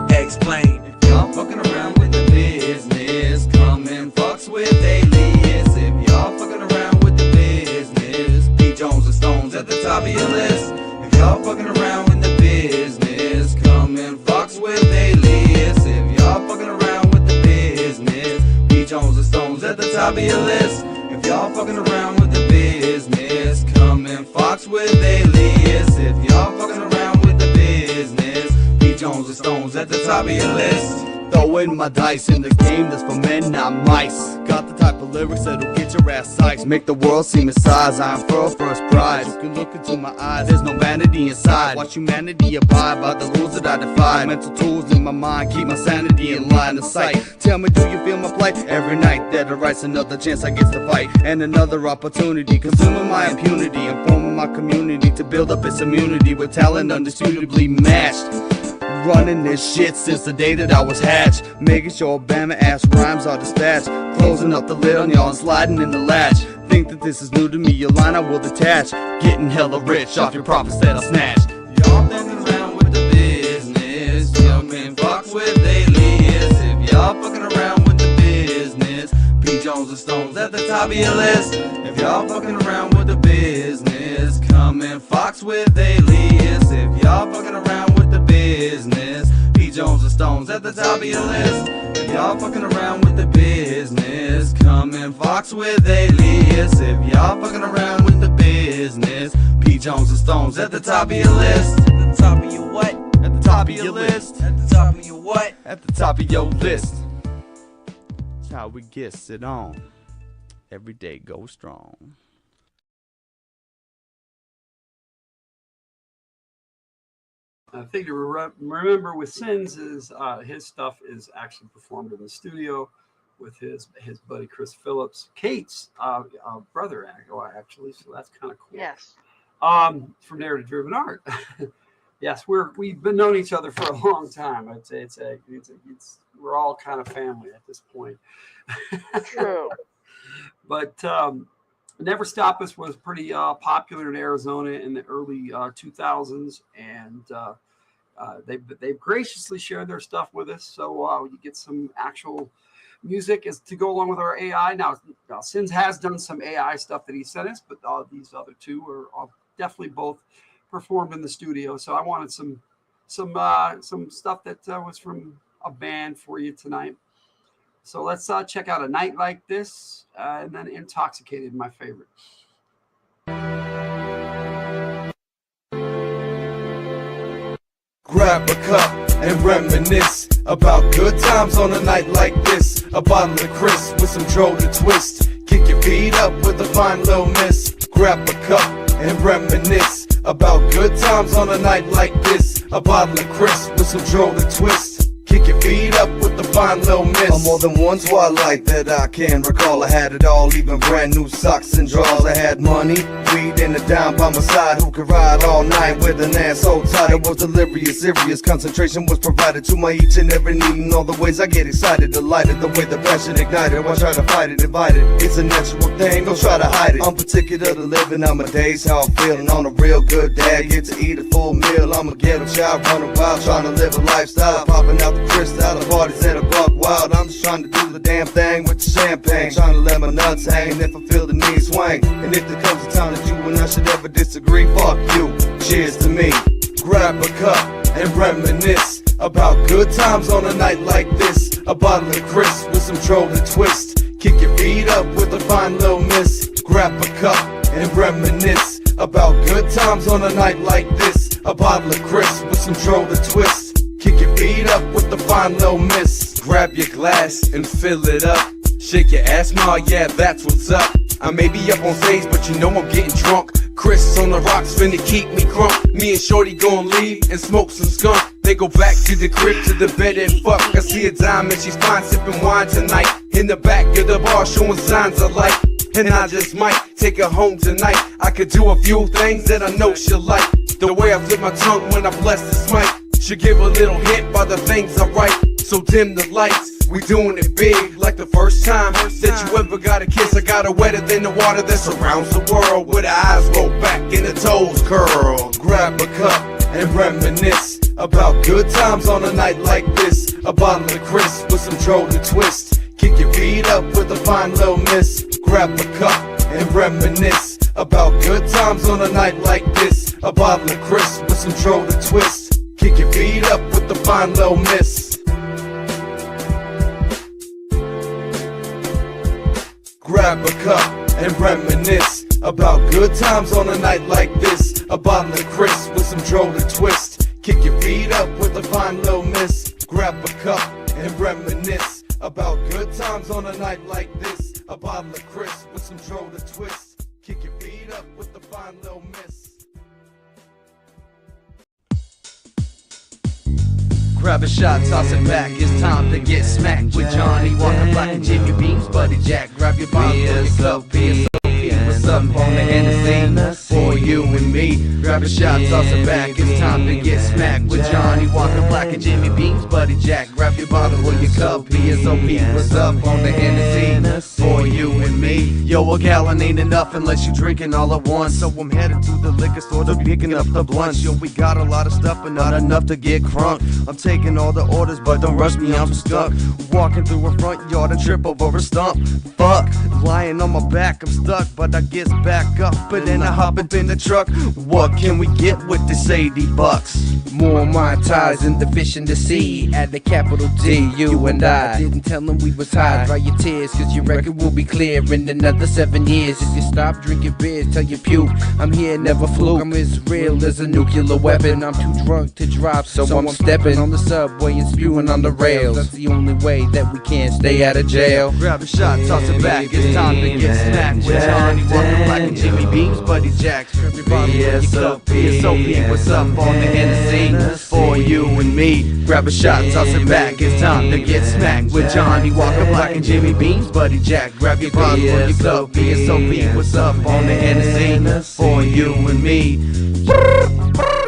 explain. Y'all fucking around with the business, come and fucks with Alias. If y'all fucking around with the business, P. Jones and Stones at the top of your list. If y'all fucking around with the business, come and fucks with Alias. If y'all fucking around with the business, P. Jones and Stones at the top of your list. If y'all fucking around with the business, come and fucks with Alias. If y'all fucking around with the business, P. Jones and Stones at the top of your list. throwing my dice in the game that's for men, not mice. Got the type of lyrics that'll get your ass psyched, make the world seem a size. I'm for first prize. You can look into my eyes, there's no vanity inside. Watch humanity abide by the rules that I defy. Mental tools in my mind keep my sanity in line of sight. Tell me, do you feel my plight? Every night that I write's another chance I get to fight, and another opportunity, consuming my impunity and forming my community to build up its immunity with talent undisputably matched. Running this shit since the day that I was hatched, making sure Bama ass rhymes are dispatched. Closing up the lid on y'all and sliding in the latch. Think that this is new to me, your line I will detach. Getting hella rich off your profits that I snatched. Y'all fucking around with the business, y'all can fuck with Alias. If y'all fucking around with the business, P. Jones and Stones at the top of your list. If y'all fucking around with the business, come and fox with Alias. If y'all fucking around with the business, P. Jones and Stones at the top of your list. If y'all fucking around with the business, come and fox with Alias. If y'all fucking around with the business, P. Jones and Stones at the top of your list. At the top of your what? At the top of your list. At the top of your what? At the top of your list. That's how we get it on. Every day go strong. I think to remember with Sins is his stuff is actually performed in the studio with his buddy Chris Phillips, Kate's brother, actually. So that's kind of cool. Yes. From there to Driven Art. Yes, we've been knowing each other for a long time. I'd say we're all kind of family at this point. True. But Never Stop Us was pretty popular in Arizona in the early 2000s, and they've graciously shared their stuff with us. So you get some actual music as to go along with our AI. Now Sins has done some AI stuff that he sent us, but these other two are definitely both performed in the studio. So I wanted some stuff that was from a band for you tonight. So let's check out A Night Like This, and then Intoxicated, my favorite. Grab a cup and reminisce about good times on a night like this. A bottle of Chris with some Dro to twist. Kick your feet up with a fine little miss. Grab a cup and reminisce about good times on a night like this. A bottle of Chris with some Dro to twist. Kick your feet up with the fine little miss. On more than one twilight that I can recall, I had it all, even brand new socks and drawers. I had money, weed, and a dime by my side. Who could ride all night with an ass so tight? It was delirious, serious concentration was provided to my each and every need. In all the ways I get excited, delighted, the way the passion ignited. Why try to fight it, divide it? It's a natural thing, don't try to hide it. I'm particular to living on my days, how I'm feeling. On a real good day, I get to eat a full meal. I'm a ghetto child, running wild, trying to live a lifestyle. Popping out the crystal, the parties at a buck wild. I'm just trying to do the damn thing with the champagne, trying to let my nuts hang, and if I feel the knee swing, and if there comes a time that you and I should ever disagree, fuck you, cheers to me. Grab a cup and reminisce about good times on a night like this. A bottle of Chris with some Dro to twist. Kick your feet up with a fine little miss. Grab a cup and reminisce about good times on a night like this. A bottle of Chris with some Dro to twist. Kick your feet up with the fine little miss. Grab your glass and fill it up. Shake your ass, ma, yeah, that's what's up. I may be up on stage, but you know I'm getting drunk. Chris on the rocks finna keep me crunk. Me and Shorty gon' leave and smoke some skunk. They go back to the crib, to the bed and fuck. I see a diamond, she's fine, sipping wine tonight. In the back of the bar, showing signs of life. And I just might take her home tonight. I could do a few things that I know she'll like. The way I flip my tongue when I bless this mic should give a little hint by the things I write. So dim the lights, we doing it big, like the first time that you ever got a kiss. I got her wetter than the water that surrounds the world, with her eyes roll back and the toes curl. Grab a cup and reminisce about good times on a night like this. A bottle of Chris with some Dro to twist. Kick your feet up with a fine little miss. Grab a cup and reminisce about good times on a night like this. A bottle of Chris with some Dro to twist. Kick your feet up with the fine little miss. Grab a cup and reminisce about good times on a night like this. A bottle of Chris with some Dro to twist. Kick your feet up with a fine little miss. grab a cup and reminisce about good times on a night like this. A bottle of crisp with some dro to twist. Kick your feet up with the fine little miss. Grab a shot, toss it back, it's time to get smacked with Johnny Walker Black and Jimmy Beams, Buddy Jack. Grab your bottle, yourself, what's up on the Hennessy for you and me. Grab a shot, toss it back, it's time to get smacked with Johnny Walker Black and Jimmy Beams, Buddy Jack. Grab your bottle or your cup, PSOP, what's up on the Hennessy for you and me. Yo, a gallon ain't enough unless you drinking all at once, so I'm headed to the liquor store to picking up the blunts. Yo, we got a lot of stuff but not enough to get crunk. I'm taking all the orders but don't rush me, I'm stuck. Walking through a front yard and trip over a stump. Fuck, lying on my back, I'm stuck, but I guess back up and then I hop up in the truck. What can we get with this $80? More Mai Tais and the fish in the sea. At the capital D, you and I didn't tell them we was high. Dry your tears, cause your record will be clear in another 7 years. If you stop drinking beers, tell you puke. I'm here, never fluke. I'm as real as a nuclear weapon. I'm too drunk to drive, so I'm stepping on the subway and spewing on the rails. That's the only way that we can't stay out of jail. Grab a shot, toss it back, it's time to get smacked with Johnny Walker Black and Jimmy Beams, Buddy Jack. PSOP, what's up on the Hennessy for you and me. Grab a shot, toss it back, it's time to get smacked with Johnny Walker Black and Jimmy Beams, Buddy Jack. Grab your bottle or your cup, PSOP, what's up on the Hennessy for you and me.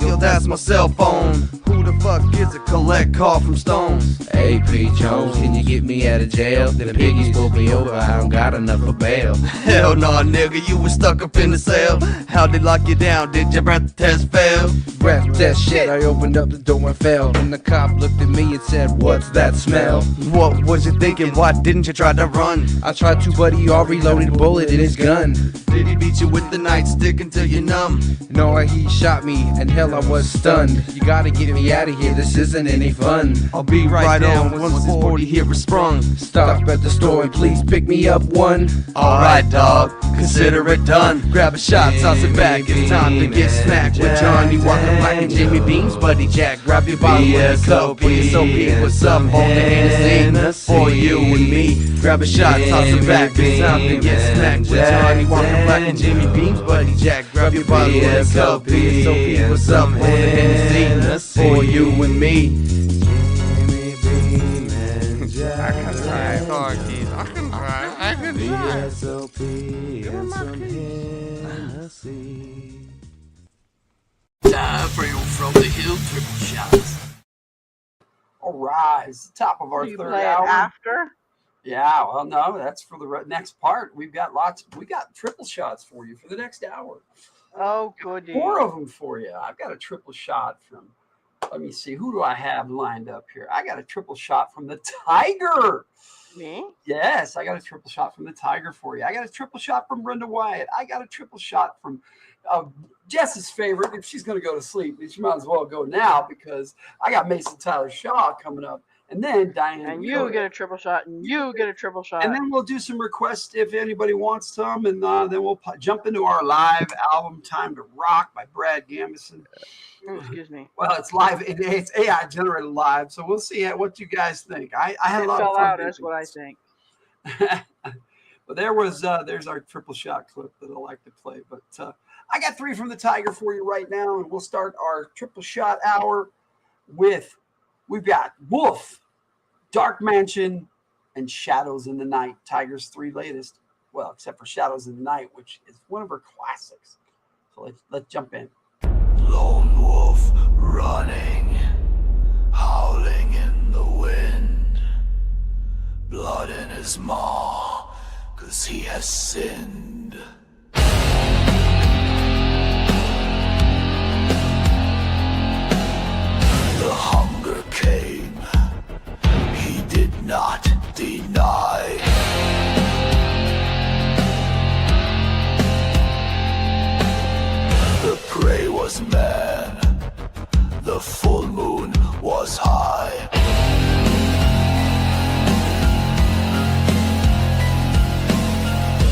Yo, that's my cell phone. Who the fuck is a collect call from Stones? AP Jones, can you get me out of jail? The piggies pulled me over, I don't got enough for bail. Hell nah, nigga, you was stuck up in the cell. How'd they lock you down? Did your breath test fail? Breath test shit, I opened up the door and fell. And the cop looked at me and said, what's that smell? What was you thinking? Why didn't you try to run? I tried to, but he already loaded a bullet in his gun. Did he beat you with the nightstick until you're numb? No, he shot me, and hell, I was stunned. You gotta get me out of here, this isn't any fun. I'll be right down once this 40 here is sprung. Stop at the store and please pick me up one. Alright, dog, consider it done. Grab a shot, toss it back, it's time to get smacked with Johnny Walker Black and Jimmy Beams, Buddy Jack. Grab your bottle with your cup, PSOP, what's up on the Hennessy for you and me. Grab a shot, toss it back, it's time to get smacked with Johnny Walker Black and Jimmy Beams, Buddy Jack. Grab your bottle with your cup, PSOP, what's up on the Hennessy for you and me. I can try, doggies. I can try. I can try. Time for you from the Hildt triple shots. All right, it's the top of our you third play hour. It after? Yeah, well, no, that's for the next part. We got triple shots for you for the next hour. Oh, goody. 4 of them for you. I've got a triple shot from, let me see, who do I have lined up here? I got a triple shot from the Tyger. Me? Yes, I got a triple shot from the Tyger for you. I got a triple shot from Brenda Wyatt. I got a triple shot from Jess's favorite. If she's going to go to sleep, she might as well go now because I got Mason Tyler Shaw coming up. And then Diane. And you get a triple shot, and you get a triple shot. And then we'll do some requests if anybody wants some. And then we'll jump into our live album, Time to Rock by Brad Gambeson. Oh, excuse me. Well, it's live. It's AI generated live. So we'll see what you guys think. I had a lot of fun. That's what I think. But there's our triple shot clip that I like to play. But I got 3 from the Tyger for you right now. And we'll start our triple shot hour with... We've got Wolf, Dark Mansion, and Shadows in the Night. Tyger's 3 latest. Well, except for Shadows in the Night, which is one of her classics. So let's jump in. Lone wolf running, howling in the wind. Blood in his maw, 'cause he has sinned. The hunger came, he did not deny. The prey was man, the full moon was high.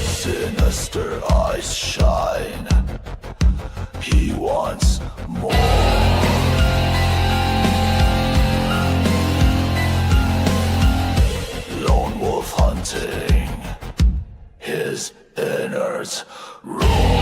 Sinister eyes shine, he wants more. wanting his innards roar.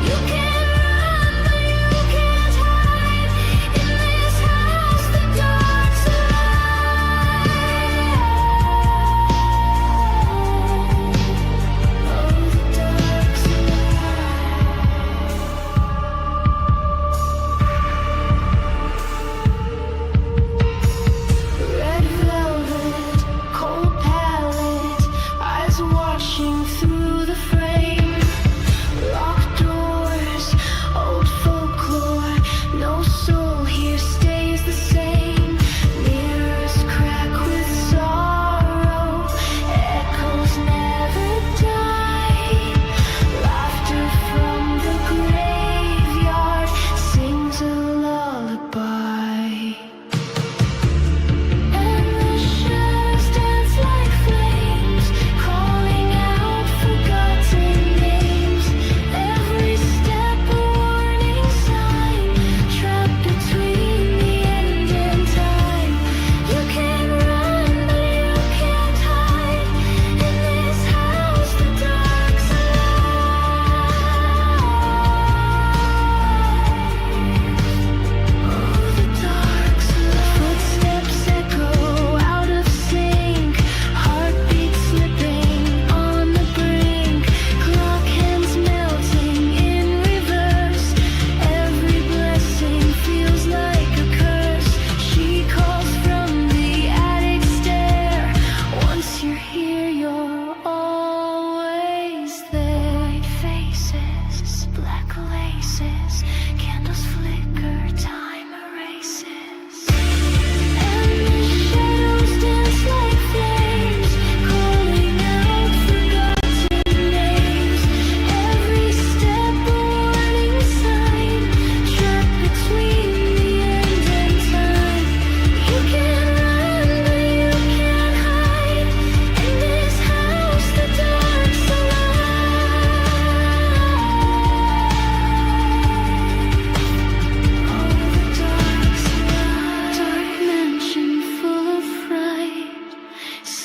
You can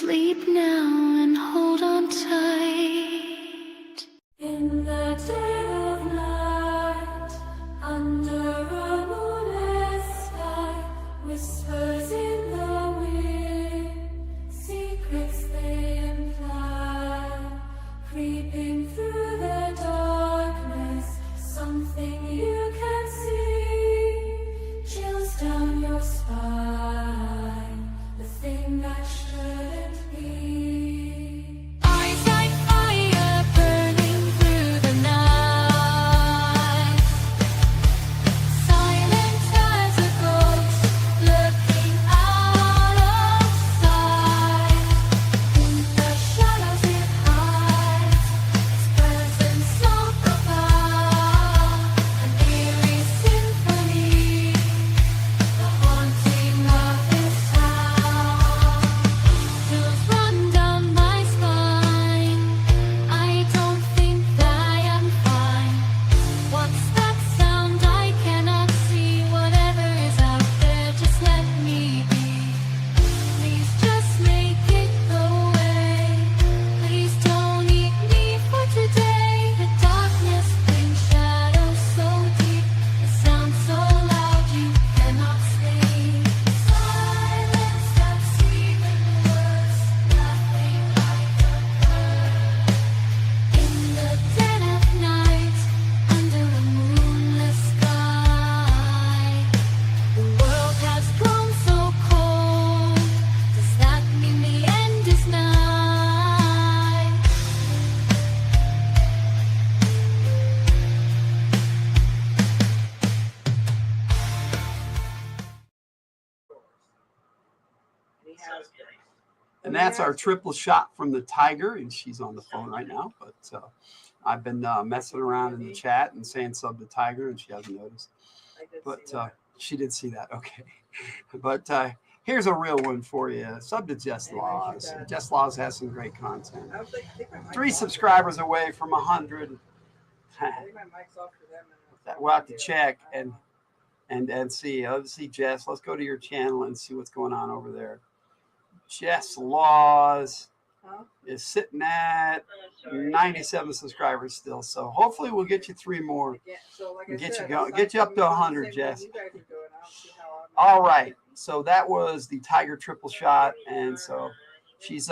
Sleep now and hold on tight. In the dead of night, under a moonless sky, whispers in the wind, secrets they imply, creeping through the darkness, something you can see, chills down your spine, the thing that shouldn't be. Eyes like fire burning through the night, silent as a ghost looking out of sight. In the shadows it hides, its presence not above, an eerie symphony, the haunting of its sound. Chills run down my spine, I don't think that I am fine. What's that sound? I cannot see. Whatever is out there, just let me be. Please just make it go away. Please don't eat me for today. The darkness brings shadows so deep, the sound so loud you cannot sleep. Silence that's even worse, nothing like a bird. In the dead of night, under a moonless sky, the world has grown so cold. Does that mean the end is nigh? And that's our triple shot from the Tyger, and she's on the phone right now. But I've been messing around in the chat and saying sub to Tyger, and she hasn't noticed. But she did see that. Okay. But here's a real one for you. Sub to Jess Laws. Jess Laws has some great content. 3 subscribers away from 100. We'll have to check and see. Let's see, Jess. Let's go to your channel and see what's going on over there. Jess Laws is sitting at 97 subscribers still, so hopefully we'll get you 3 more and get you going, get you up to 100, Jess. All right, so that was the Tyger triple shot, and so she's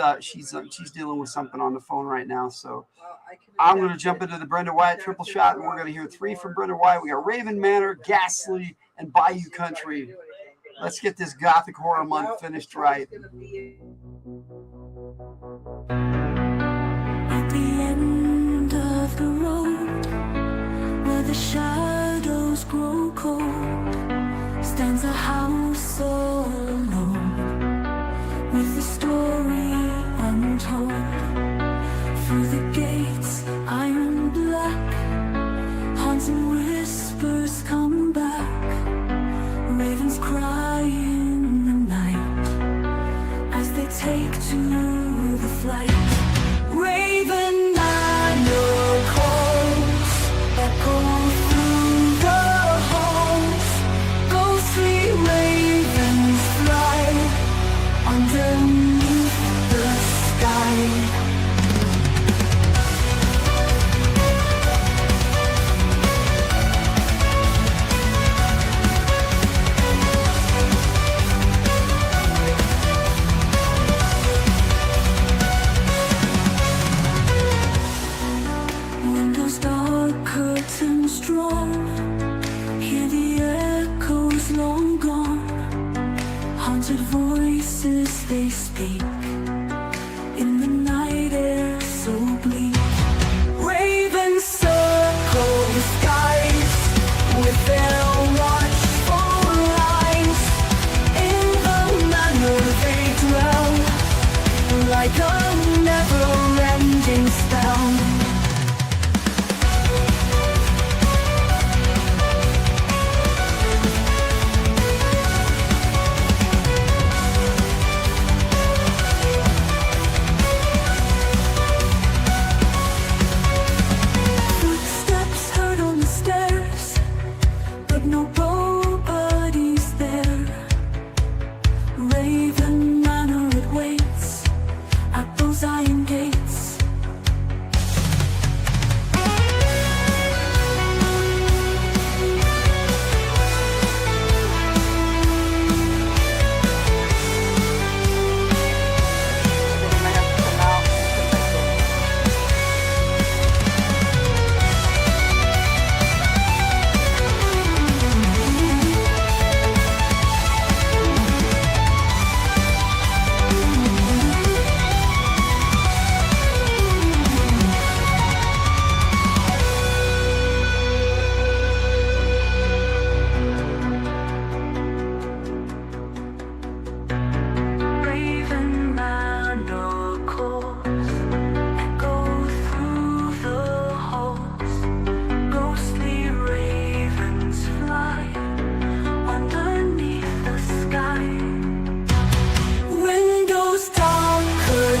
dealing with something on the phone right now. So I'm going to jump into the Brenda Wyatt triple shot, and we're going to hear 3 from Brenda Wyatt. We got Raven Manor, Ghastly, and Bayou Country. Let's get this Gothic Horror Month finished right. At the end of the road, where the shadows grow cold, stands a house all alone, with a story untold. Through the gates, iron black, haunting whispers come back. Ravens cry in the night as they take to the flight.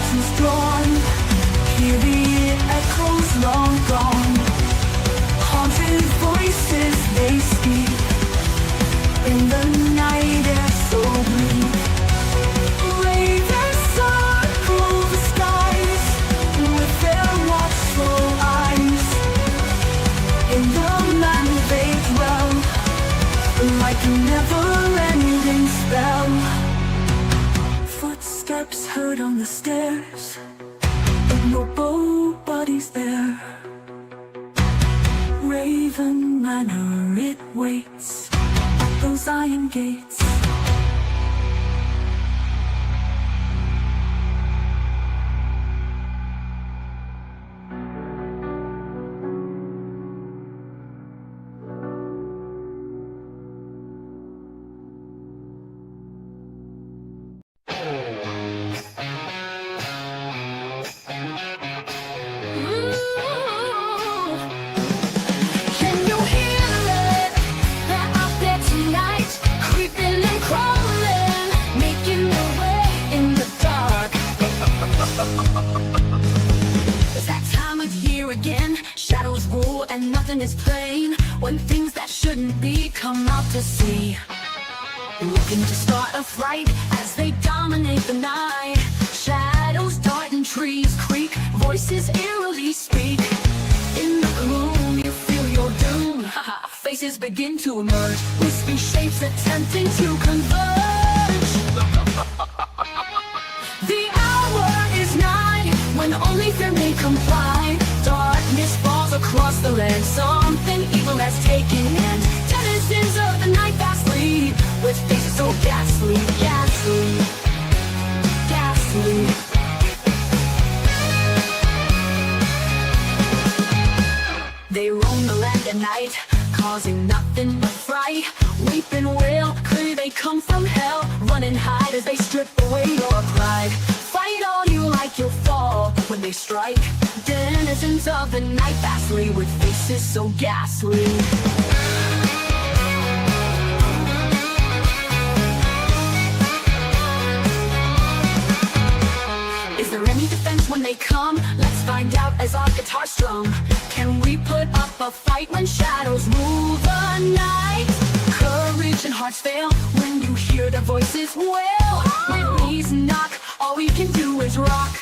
curtains drawn, hear the echoes long gone. Haunted voices they speak in the night air so bleak. Ravens circle the skies with their watchful eyes. In the land they dwell, like a never-ending spell. Footsteps heard on the stairs, but nobody's there. Raven Manor, it waits at those iron gates. It's that time of year again. Shadows rule and nothing is plain. When things that shouldn't be come out to sea, looking to start a fight as they dominate the night. Shadows dart and trees creak, voices eerily speak. In the gloom you feel your doom. Faces begin to emerge, wispy shapes attempting to converge. The hour is nigh, when only fear may comply. Darkness falls across the land, something evil has taken hand. Denizens of the night fast lead, with faces so ghastly, ghastly, ghastly. They roam the land at night, causing nothing but fright. Weep and wail, clear they come from hell. Run and hide as they strip away your pride. Fight on you like you'll fall when they strike. Denizens of the night fastly, with faces so ghastly. Is there any defense when they come? Let's find out as our guitar strum. Can we put up a fight when shadows rule the night? Courage and hearts fail when you hear their voices wail. When knees knock, all we can do is rock.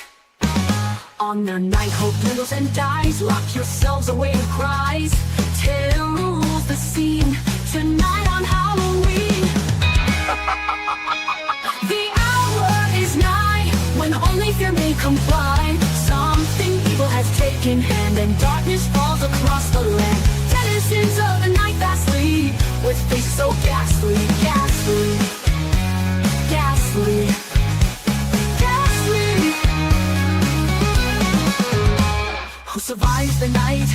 On their night, hope dwindles and dies. Lock yourselves away with cries. Terror rules the scene tonight on Halloween. The hour is nigh, when only fear may comply. Something evil has taken hand, and darkness falls across the land. Denizens of the night fastly, with faces so ghastly, ghastly, ghastly, ghastly. Who survives the night?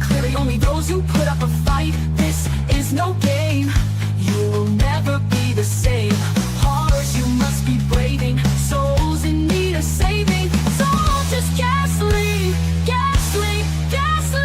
Clearly only those who put up a fight. This is no game, you will never be the same. Horrors you must be braving, souls in need of saving. It's all just ghastly, ghastly, ghastly.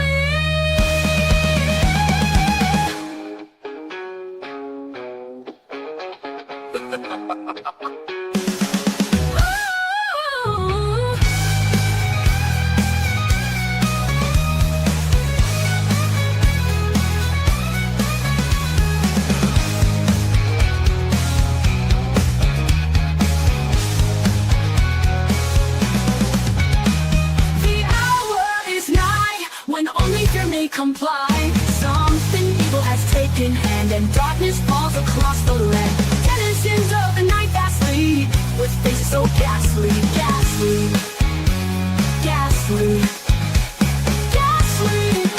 Comply. Something evil has taken hand, and darkness falls across the land. Denizens of the night fastly, with faces so ghastly, ghastly, ghastly, ghastly.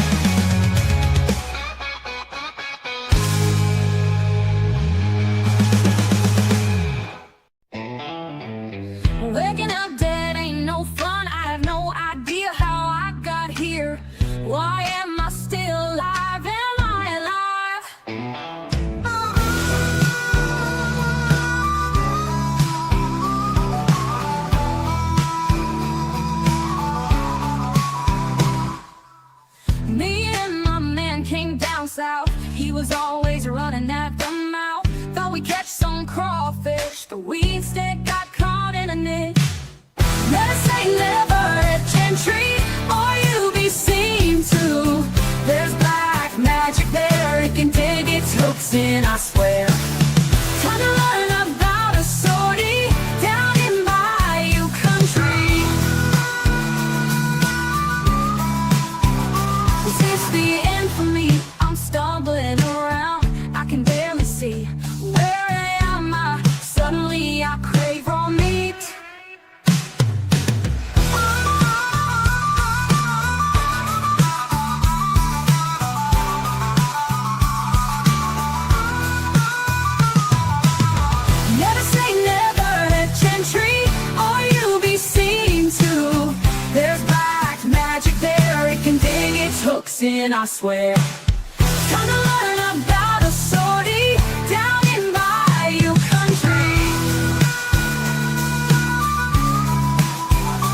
Waking up dead ain't no fun. I have no idea how I got here. Why am I still alive? Am I alive? Me and my man came down south. He was always running at the mouth. Thought we'd catch some crawfish, but we instead got caught in a niche. Medicine racing, I swear. Time to learn about a sortie down in Bayou country.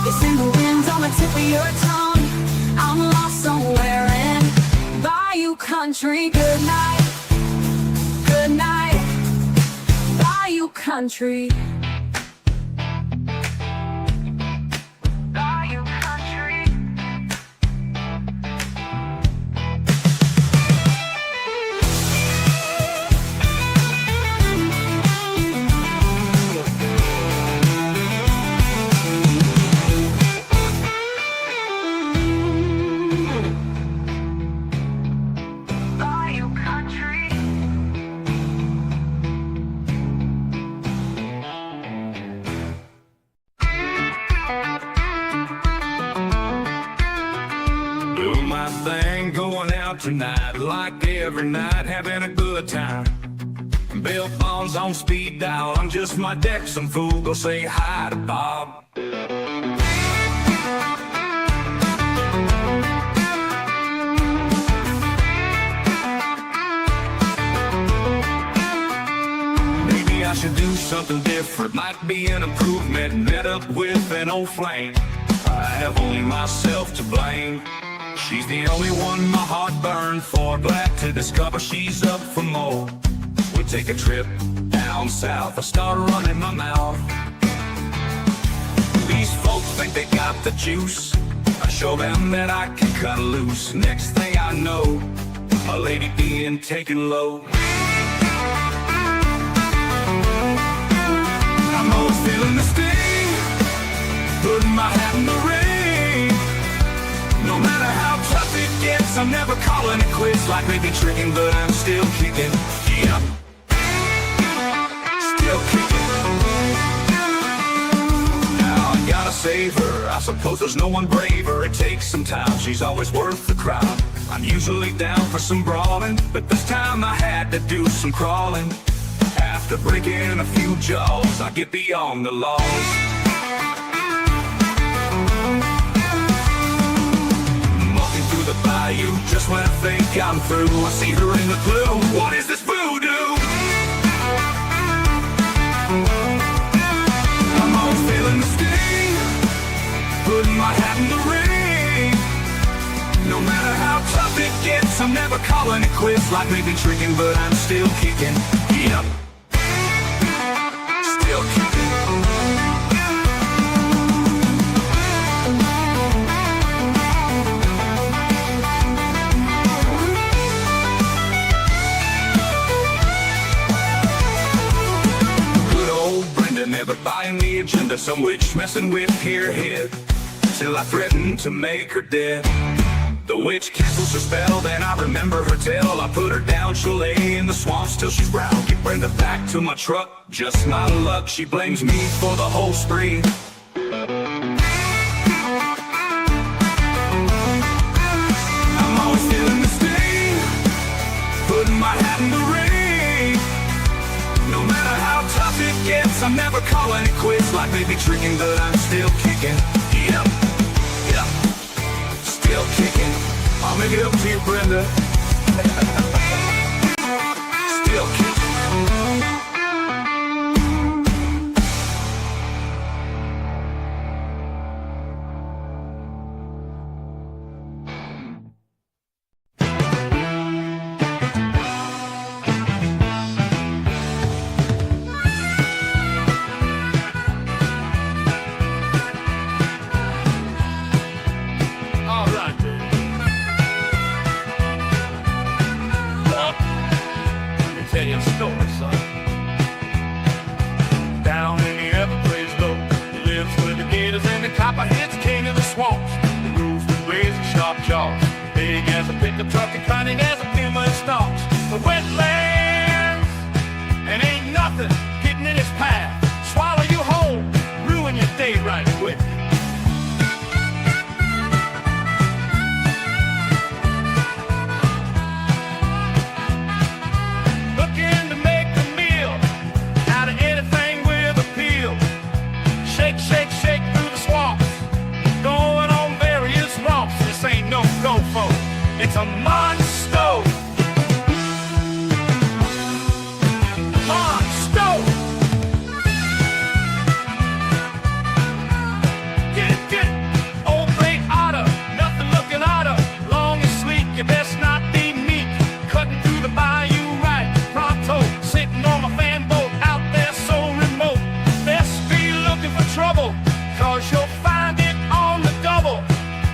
It's in the wind on the tip of your tongue. I'm lost somewhere in Bayou country. Good night, good night, Bayou country. Tonight, like every night, having a good time. Bill Bonds on speed dial. I'm just my deck, some fool. Go say hi to Bob. Maybe I should do something different. Might be an improvement. Met up with an old flame. I have only myself to blame. She's the only one my heart burned for. Glad to discover she's up for more. We take a trip down south. I start running my mouth. These folks think they got the juice. I show them that I can cut loose. Next thing I know, my lady being taken low. I'm always feeling the sting, putting my hat in the ring. No matter how tough it gets, I'm never calling it quits. Like maybe tricking, but I'm still kicking. Yeah, still kicking. Now I gotta save her. I suppose there's no one braver. It takes some time. She's always worth the crowd. I'm usually down for some brawling, but this time I had to do some crawling. After breaking a few jaws, I get beyond the laws. The bayou, just when I think I'm through, I see her in the blue. What is this voodoo? I'm always feeling the sting, putting my hat in the ring. No matter how tough it gets, I'm never calling it quits. Like maybe tricking, but I'm still kicking. Yep, still kicking. Never buying the agenda, some witch messing with her head, till I threatened to make her dead. The witch cancels her spell, then I remember her tale. I put her down, she'll lay in the swamps till she's brown. Get Brenda back to my truck, just my luck. She blames me for the whole spree. I'm always feeling the sting, putting my hat in the ring. No matter how tough it gets, I'm never calling it quits. Like maybe tricking, but I'm still kicking. Yep, yep, still kicking. I'll make it up to you, Brenda. Still kicking. a monster. Monster. Get it, get it. Old gray otter, nothing looking otter. Long and sleek, you best not be meek. Cutting through the bayou right pronto. Sitting on my fan boat out there so remote. Best be looking for trouble, cause you'll find it on the double.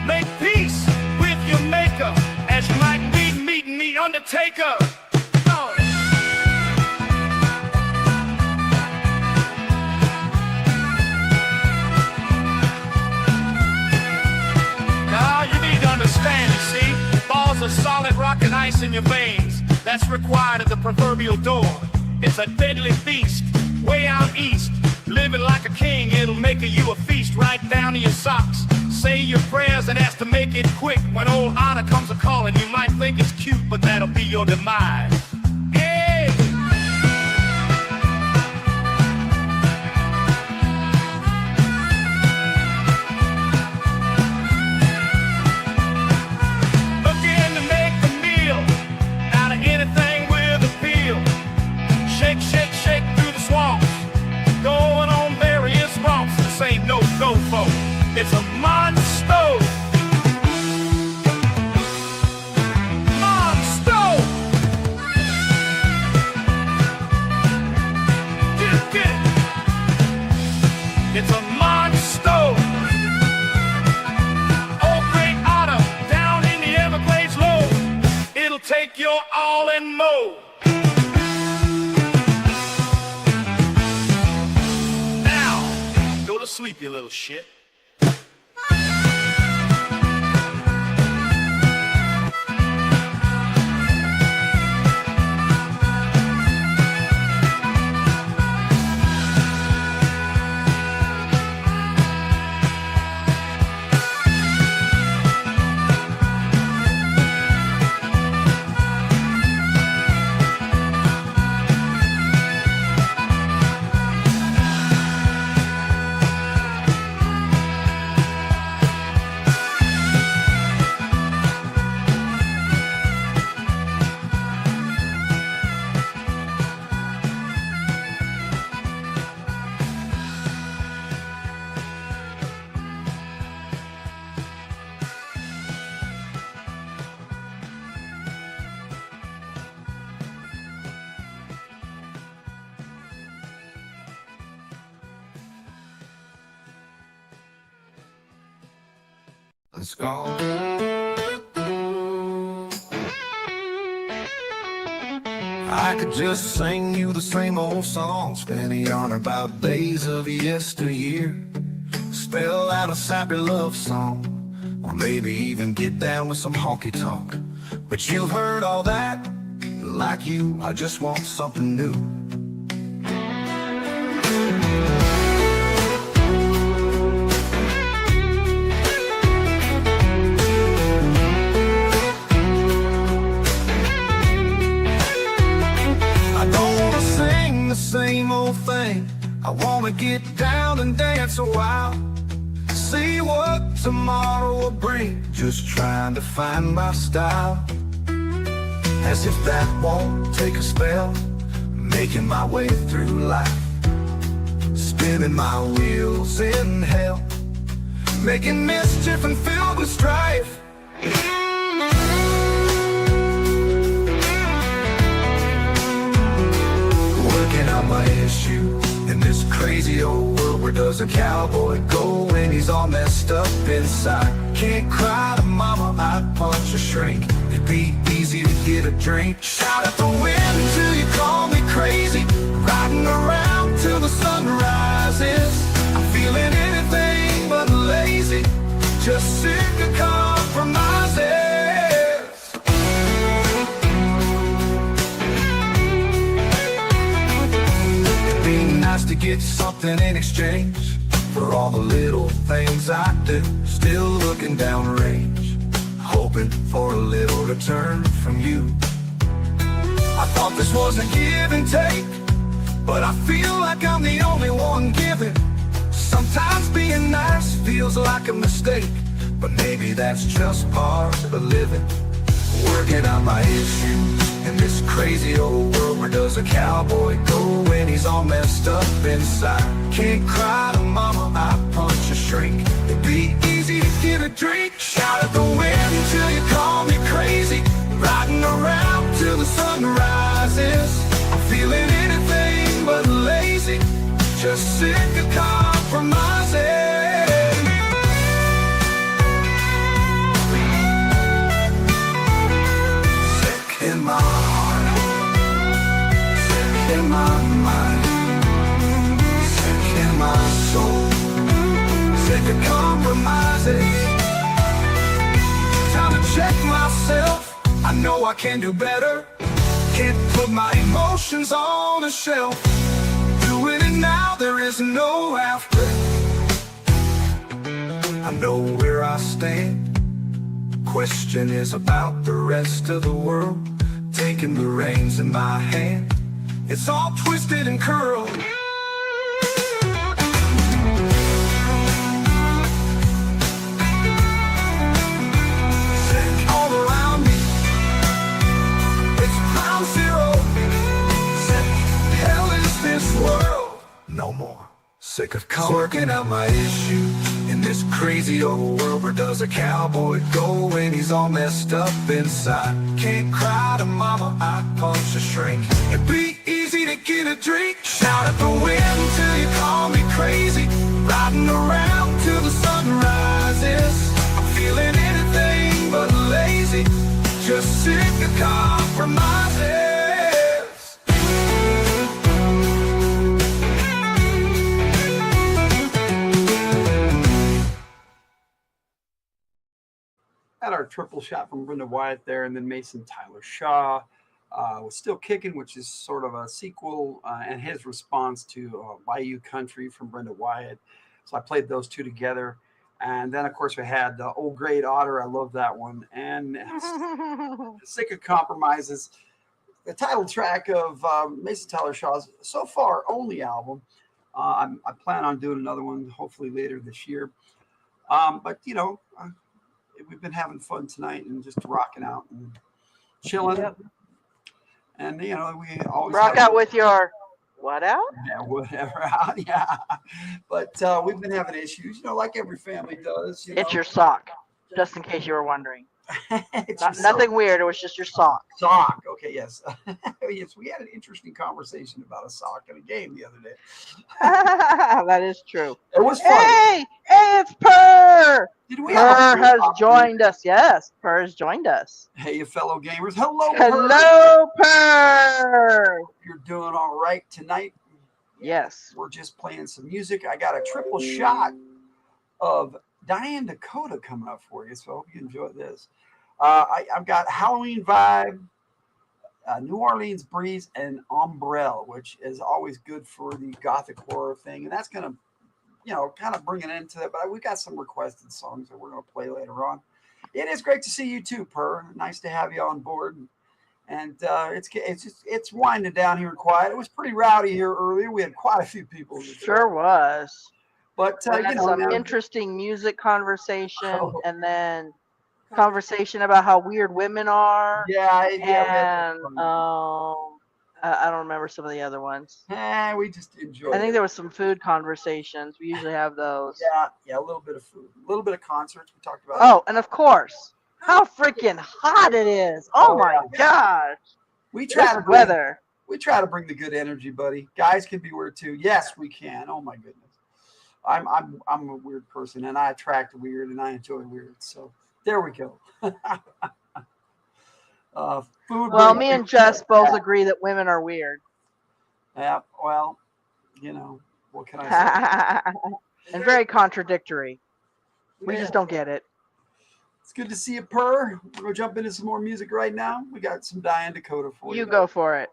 Make peace with your maker, as you might be meeting the Undertaker. Oh. Now you need to understand, you see, balls of solid rock and ice in your veins. That's required at the proverbial door. It's a deadly feast, way out east. Living like a king, it'll make you a feast right down to your socks. Say your prayers and ask to make it quick. When old Anna comes a-calling, you might think it's cute, but that'll be your demise. Hey! Looking to make a meal out of anything with appeal. Shake, shake, shake through the swamps. Going on various romps. This ain't no go-fo. It's a monster. Monster. Get it. It's a monster. Old gray otter down in the Everglades low. It'll take your all and more. Now, go to sleep, you little shit. Let's go. I could just sing you the same old songs, spinning on about days of yesteryear. Spell out a sappy love song, or maybe even get down with some honky tonk. But you've heard all that, like you, I just want something new. Same old thing, I wanna get down and dance a while. See what tomorrow will bring, just trying to find my style. As if that won't take a spell, making my way through life. Spinning my wheels in hell, making mischief and filled with strife. Out my issue in this crazy old world. Where does a cowboy go when he's all messed up inside? Can't cry to mama, I'd punch a shrink. It'd be easy to get a drink. Shout at the wind until you call me crazy. Riding around till the sun rises. I'm feeling anything but lazy, just sick of compromises. Nice to get something in exchange for all the little things I do. Still looking downrange, hoping for a little return from you. I thought this was a give and take, but I feel like I'm the only one giving. Sometimes being nice feels like a mistake, but maybe that's just part of living. Working on my issues in this crazy old world. Where does a cowboy go when he's all messed up inside? Can't cry to mama, I punch a shrink. It'd be easy to get a drink. Shout at the wind till you call me crazy. Riding around till the sun rises. I'm feeling anything but lazy. Just sick of compromising. In my heart, sick in my mind, sick in my soul, sick of compromises. Time to check myself, I know I can do better. Can't put my emotions on a shelf. Doing it now, there is no after. I know where I stand. Question is about the rest of the world. Taking the reins in my hand, it's all twisted and curled. Sick all around me, it's ground zero. Sick, hell is this world, no more. Sick of working out my issues in this crazy old world. Where does a cowboy go when he's all messed up inside? Can't cry to mama, I punch a shrink. It'd be easy to get a drink. Shout at the wind till you call me crazy. Riding around till the sun rises. I'm feeling anything but lazy. Just sick of compromises. Had our triple shot from Brenda Wyatt there, and then Mason Tyler Shaw was Still Kicking, which is sort of a sequel and his response to Bayou Country from Brenda Wyatt. So I played those two together. And then, of course, we had Old Great Otter. I love that one. And Sick of Compromises, the title track of Mason Tyler Shaw's so far only album. I plan on doing another one hopefully later this year. But, you know, we've been having fun tonight and just rocking out and chilling. Yep. And, you know, we always rock out with your what out? Yeah, whatever out. Yeah. But we've been having issues, you know, like every family does. You know? It's your sock, just in case you were wondering. Nothing weird. It was just your sock. Sock. Okay. Yes. Yes. We had an interesting conversation about a sock in a game the other day. That is true. It was fun. Hey, it's Purr. Purr has joined here? us. Yes, Purr has joined us. Hey, you fellow gamers. Hello. Hello, Purr. You're doing all right tonight. Yes. We're just playing some music. I got a triple shot of Diane Dakota coming up for you, so I hope you enjoy this. I've got Halloween Vibe, New Orleans Breeze, and Umbrella, which is always good for the gothic horror thing, and that's going to, you know, kind of bring it into it. But we got some requested songs that we're going to play later on. It is great to see you too, Purr. Nice to have you on board. And it's winding down here and quiet. It was pretty rowdy here earlier. We had quite a few people. Sure was. But you know, some interesting music conversation, and then conversation about how weird women are. Yeah, and I don't remember some of the other ones. We just enjoyed. I think there was some food conversations. We usually have those. Yeah, a little bit of food, a little bit of concerts. We talked about. Oh, and of course, how freaking hot it is! Oh my gosh! We try to weather. We try to bring the good energy, buddy. Guys can be weird too. Yes, we can. Oh my goodness. I'm a weird person, and I attract weird, and I enjoy weird. So there we go. Food. Well, me and Jess both agree that women are weird. Yeah. Well, you know, what can I say? And very contradictory. We just don't get it. It's good to see you, Purr. We're gonna jump into some more music right now. We got some Diane Dakota for you. You go for it.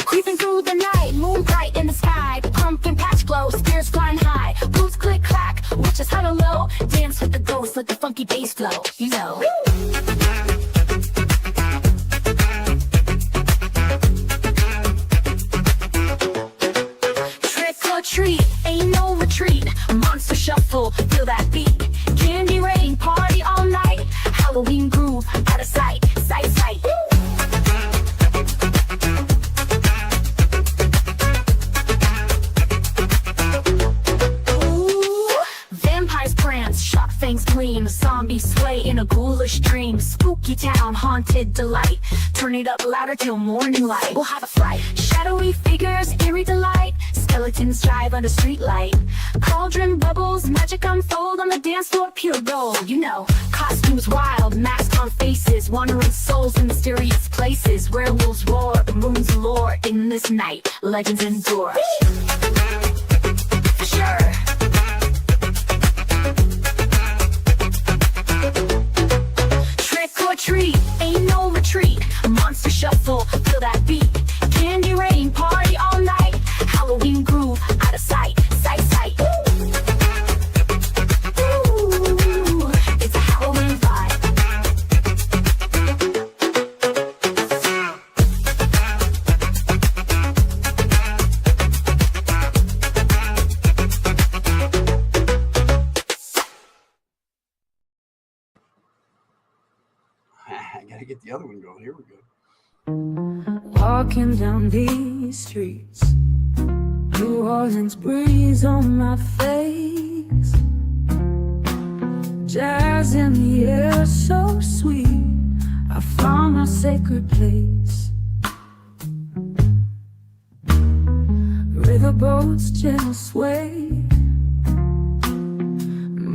Creeping through the night, moon bright in the sky. The pumpkin patch glow, spears flying high. Boots click clack, witches huddle low. Dance with the ghosts, let the funky bass flow. You know. Trick or treat, ain't enchanted delight. Turn it up louder till morning light. We'll have a fright. Shadowy figures, eerie delight. Skeletons drive under streetlight. Cauldron bubbles, magic unfold on the dance floor, pure gold. You know, costumes wild, masks on faces, wandering souls in mysterious places. Werewolves roar, the moon's allure. In this night, legends endure. For sure. Trick or treat, ain't no retreat. A monster shuffle, feel that beat. Candy rain, party all night. Halloween groove, out of sight, sight, sight. Ooh, it's a Halloween vibe. I gotta get the other one going. Here we go. Walking down these streets, New Orleans breeze on my face. Jazz in the air, so sweet. I found my sacred place. Riverboats gentle sway.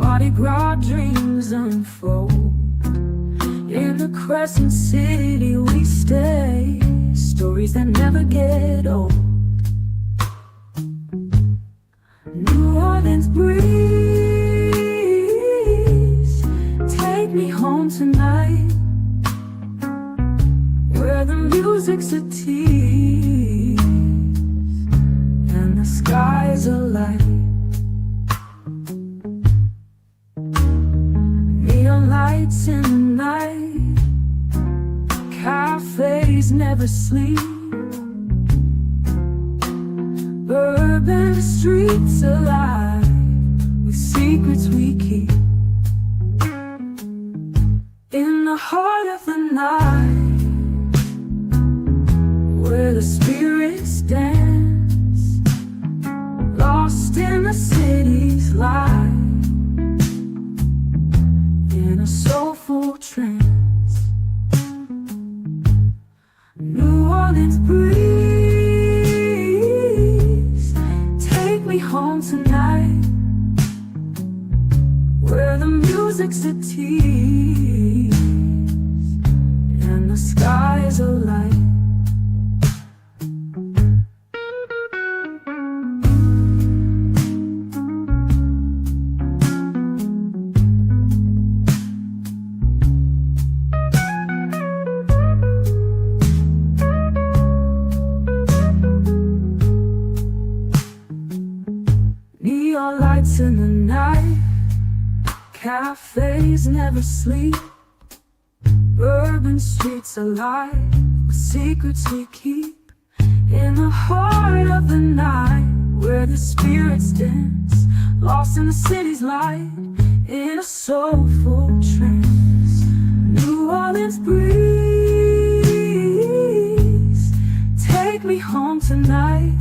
Mardi Gras dreams unfold. In the Crescent City we stay. Stories that never get old. New Orleans breeze, take me home tonight, where the music's a tease and the sky's alight. Neon lights in the night, cafes never sleep. Urban streets alive with secrets we keep. In the heart of the night, where the spirits dance, lost in the city's light, in a soulful trance. New Orleans breeze, take me home tonight, where the music's a tease and the sky's alight. Neon lights in the night, cafes never sleep. Urban streets alive with secrets we keep. In the heart of the night, where the spirits dance, lost in the city's light, in a soulful trance. New Orleans breeze, take me home tonight,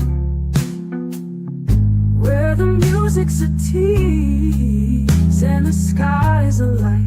where the music's a tease and the sky's alight.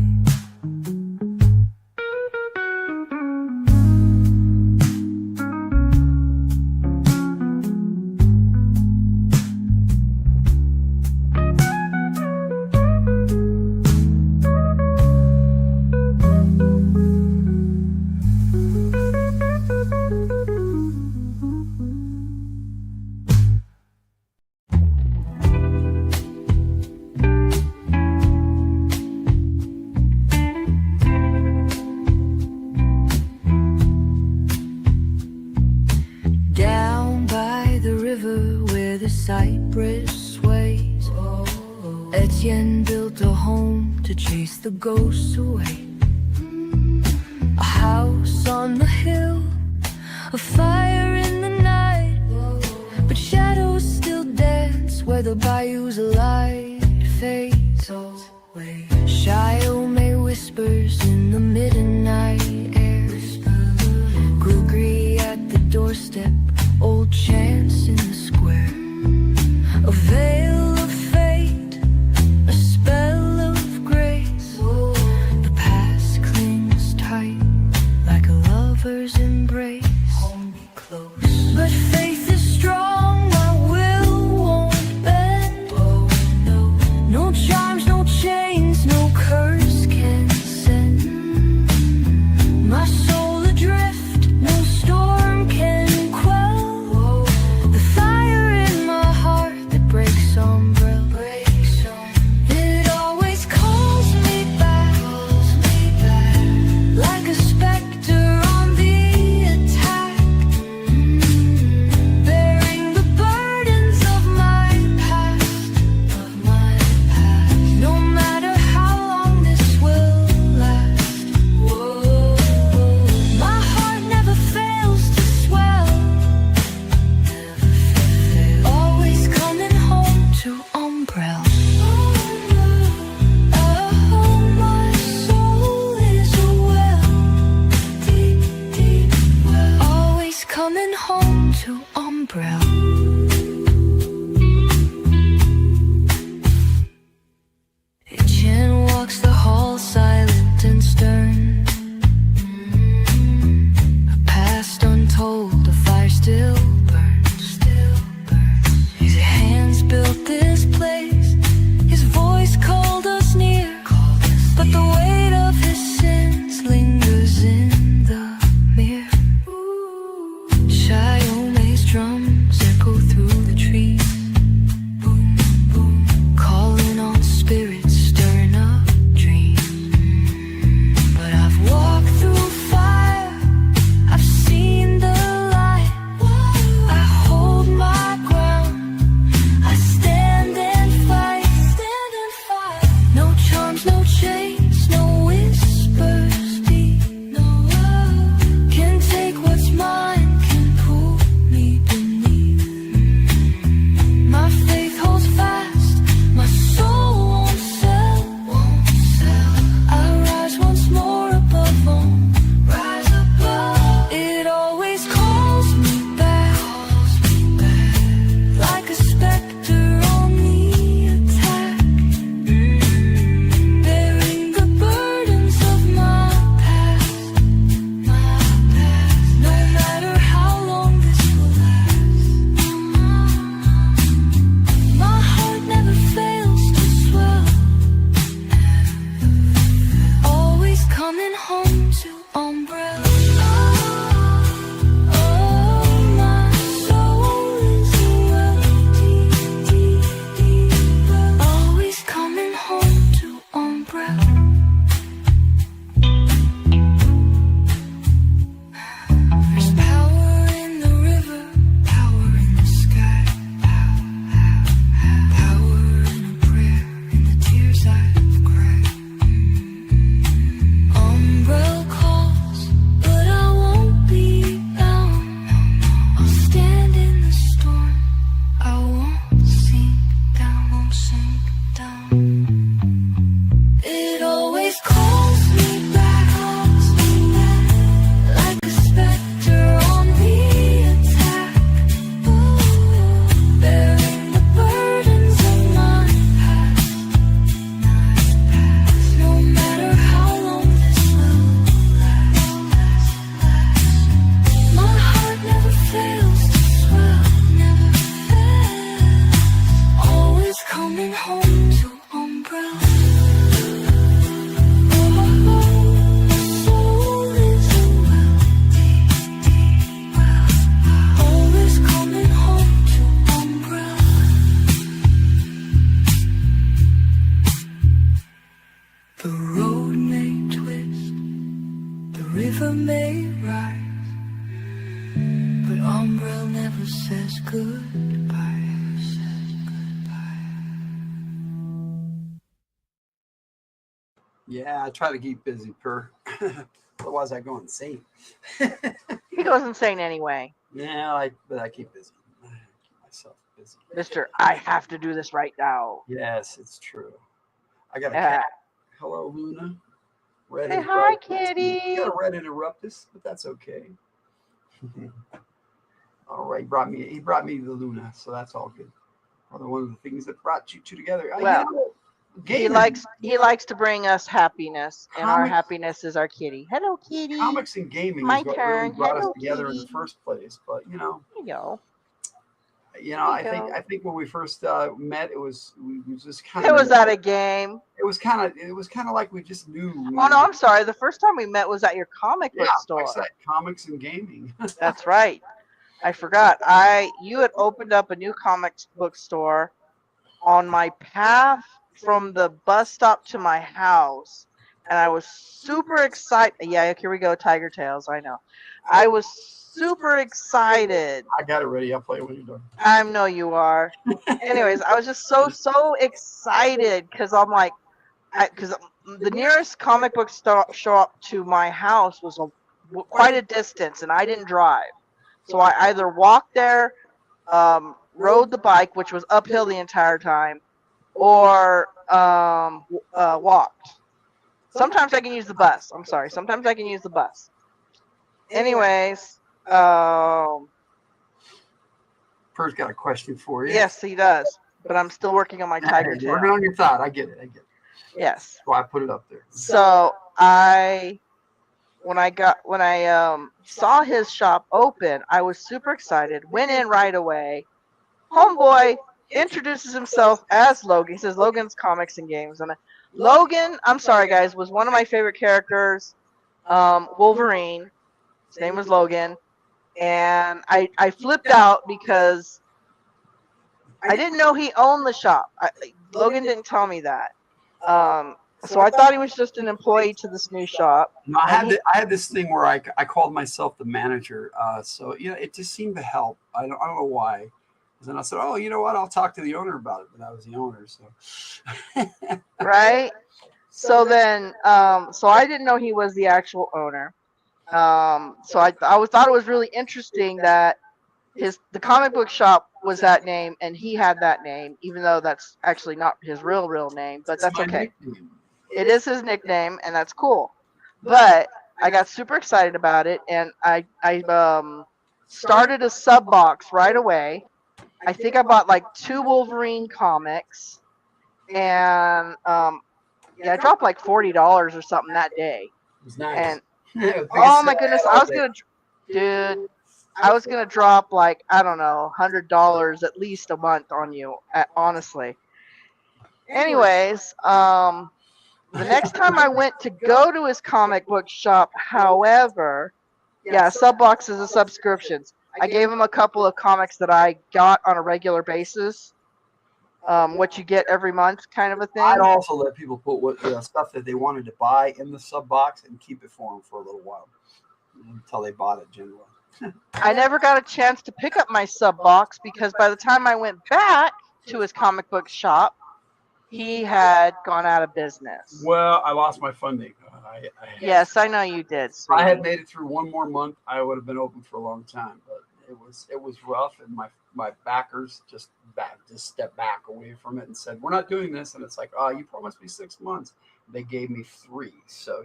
Down by the river where the cypress sways, Etienne built a home to chase the ghosts away. A house on the hill, a fire in the night, but shadows still dance where the bayou's light fades away. Shyome whispers in the midnight air, Grugri at the doorstep, old chants in the square. A veil of fate, a spell of grace. The past clings tight like to umbrella. Chin walks the hall silent and stern. A past untold, a fire still burns. His hands built this place, his voice called us near, but the weight of his sins lingers in the mirror. Shiome's drums echo through the trees, boom, boom, calling on spirits, stirring up dreams. But I've walked through fire, I've seen the light. I hold my ground, I stand and fight. No charms, no chains, no whispers deep. No love can take what's mine, can pull me beneath. My faith holds fast, my soul won't sell. I rise once more above all, rise above. It always calls me back, like a specter on the attack, bearing the burdens of my past. No matter how long this will last, my heart never fails to swell, always coming home to umbrella. Oh, my soul is a well, always coming home to umbrella. There's power in the river, power in the sky, power in a prayer, in the tears I've cried. Umbrella calls, but I won't be bound. I'll stand in the storm, I won't sink down, won't sink down. It always calls me back, like a specter on the attack, bearing the burdens of my past. No matter how long this will last, my heart never fails to swell, never fails, always coming home to umbrella. Soul is a well, always coming home to umbrella. The road may twist, the river may rise, but umbrella never says goodbye. Yeah, I try to keep busy, Per. Otherwise, I go insane. He goes insane anyway. Yeah, but I keep busy. I keep myself busy. Mr. I have to do this right now. Yes, it's true. I got a Yeah. cat. Hello, Luna. Red Say hi, interruptus. kitty. You got a red interruptus, but that's okay. All right, he brought me the Luna, so that's all good. Probably one of the things that brought you two together. Well, he gaming. likes to bring us happiness, and our Comics- happiness is our kitty. Hello, kitty. Comics and gaming My is what turn. really brought us Hello, together in kitty. the first place. But There you go. I think when we first met, we just kind It of. was at a game. It was kind of like we just knew. Oh no, I'm sorry. The first time we met was at your comic book store. Like I said, comics and gaming. That's right. I forgot. You had opened up a new comics book store on my path from the bus stop to my house, and I was super excited. Yeah, here we go, Tiger Tales. I know. I was super excited. I got it ready. I'll play it when you're done. I know you are. Anyways, I was just so excited because I'm like, because the nearest comic book shop to my house was quite a distance, and I didn't drive. So I either walked there, rode the bike, which was uphill the entire time, or walked. Sometimes I can use the bus. I'm sorry. Sometimes I can use the bus. Anyways, Kurt's got a question for you. Yes, he does. But I'm still working on my Tyger tail. Working on your thought. I get it. Yes. So I put it up there. So when I saw his shop open, I was super excited. Went in right away. Homeboy introduces himself as Logan. He says Logan's Comics and Games. And Logan, I'm sorry guys, was one of my favorite characters. Wolverine. His name was Logan. And I flipped out because I didn't know he owned the shop. Logan didn't tell me that. So I thought he was just an employee to this new shop. No, I had this thing where I called myself the manager. So it just seemed to help. I don't know why. And then I said, oh, you know what? I'll talk to the owner about it. But I was the owner, so. Right. So then, so I didn't know he was the actual owner. So I thought it was really interesting that the comic book shop was that name and he had that name, even though that's actually not his real name, but that's okay. It is his nickname and that's cool. But I got super excited about it and I started a sub box right away. I think I bought like 2 Wolverine comics and I dropped like $40 or something that day. It was nice. And oh my goodness, I was gonna drop like, I don't know, $100 at least a month on you, honestly. Anyways, the next time I went to go to his comic book shop, however, sub boxes and subscriptions. I gave him a couple of comics that I got on a regular basis. What you get every month kind of a thing. I'd also let people put stuff that they wanted to buy in the sub box and keep it for them for a little while until they bought it generally. I never got a chance to pick up my sub box because by the time I went back to his comic book shop, he had gone out of business. Well, I lost my funding. Yes, I know you did. If I had made it through one more month, I would have been open for a long time. But it was rough, and my backers just stepped back away from it and said, "We're not doing this." And it's like, "Oh, you promised me 6 months." They gave me 3, so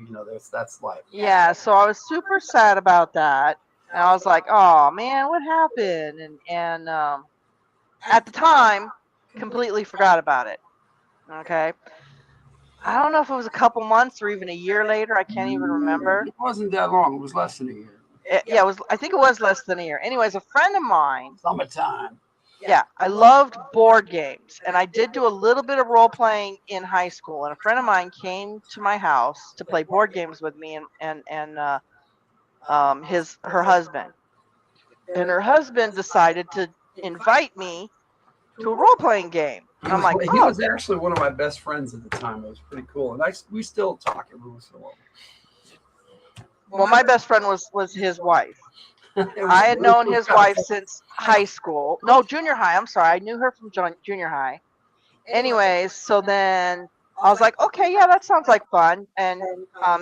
that's life. Yeah, so I was super sad about that, and I was like, "Oh man, what happened?" And at the time, completely forgot about it. Okay. I don't know if it was a couple months or even a year later. I can't even remember. It wasn't that long. It was less than a year. Yeah, it was. I think it was less than a year. Anyways, a friend of mine. Summertime. Yeah, I loved board games, and I did do a little bit of role playing in high school. And a friend of mine came to my house to play board games with me and her husband. And her husband decided to invite me to a role playing game. And I'm like, he was actually one of my best friends at the time. It was pretty cool, and we still talk every once in a while. Well, my best friend was his wife. I had known his wife since high school. No, junior high. I'm sorry. I knew her from junior high. Anyways, so then I was like, okay, yeah, that sounds like fun. And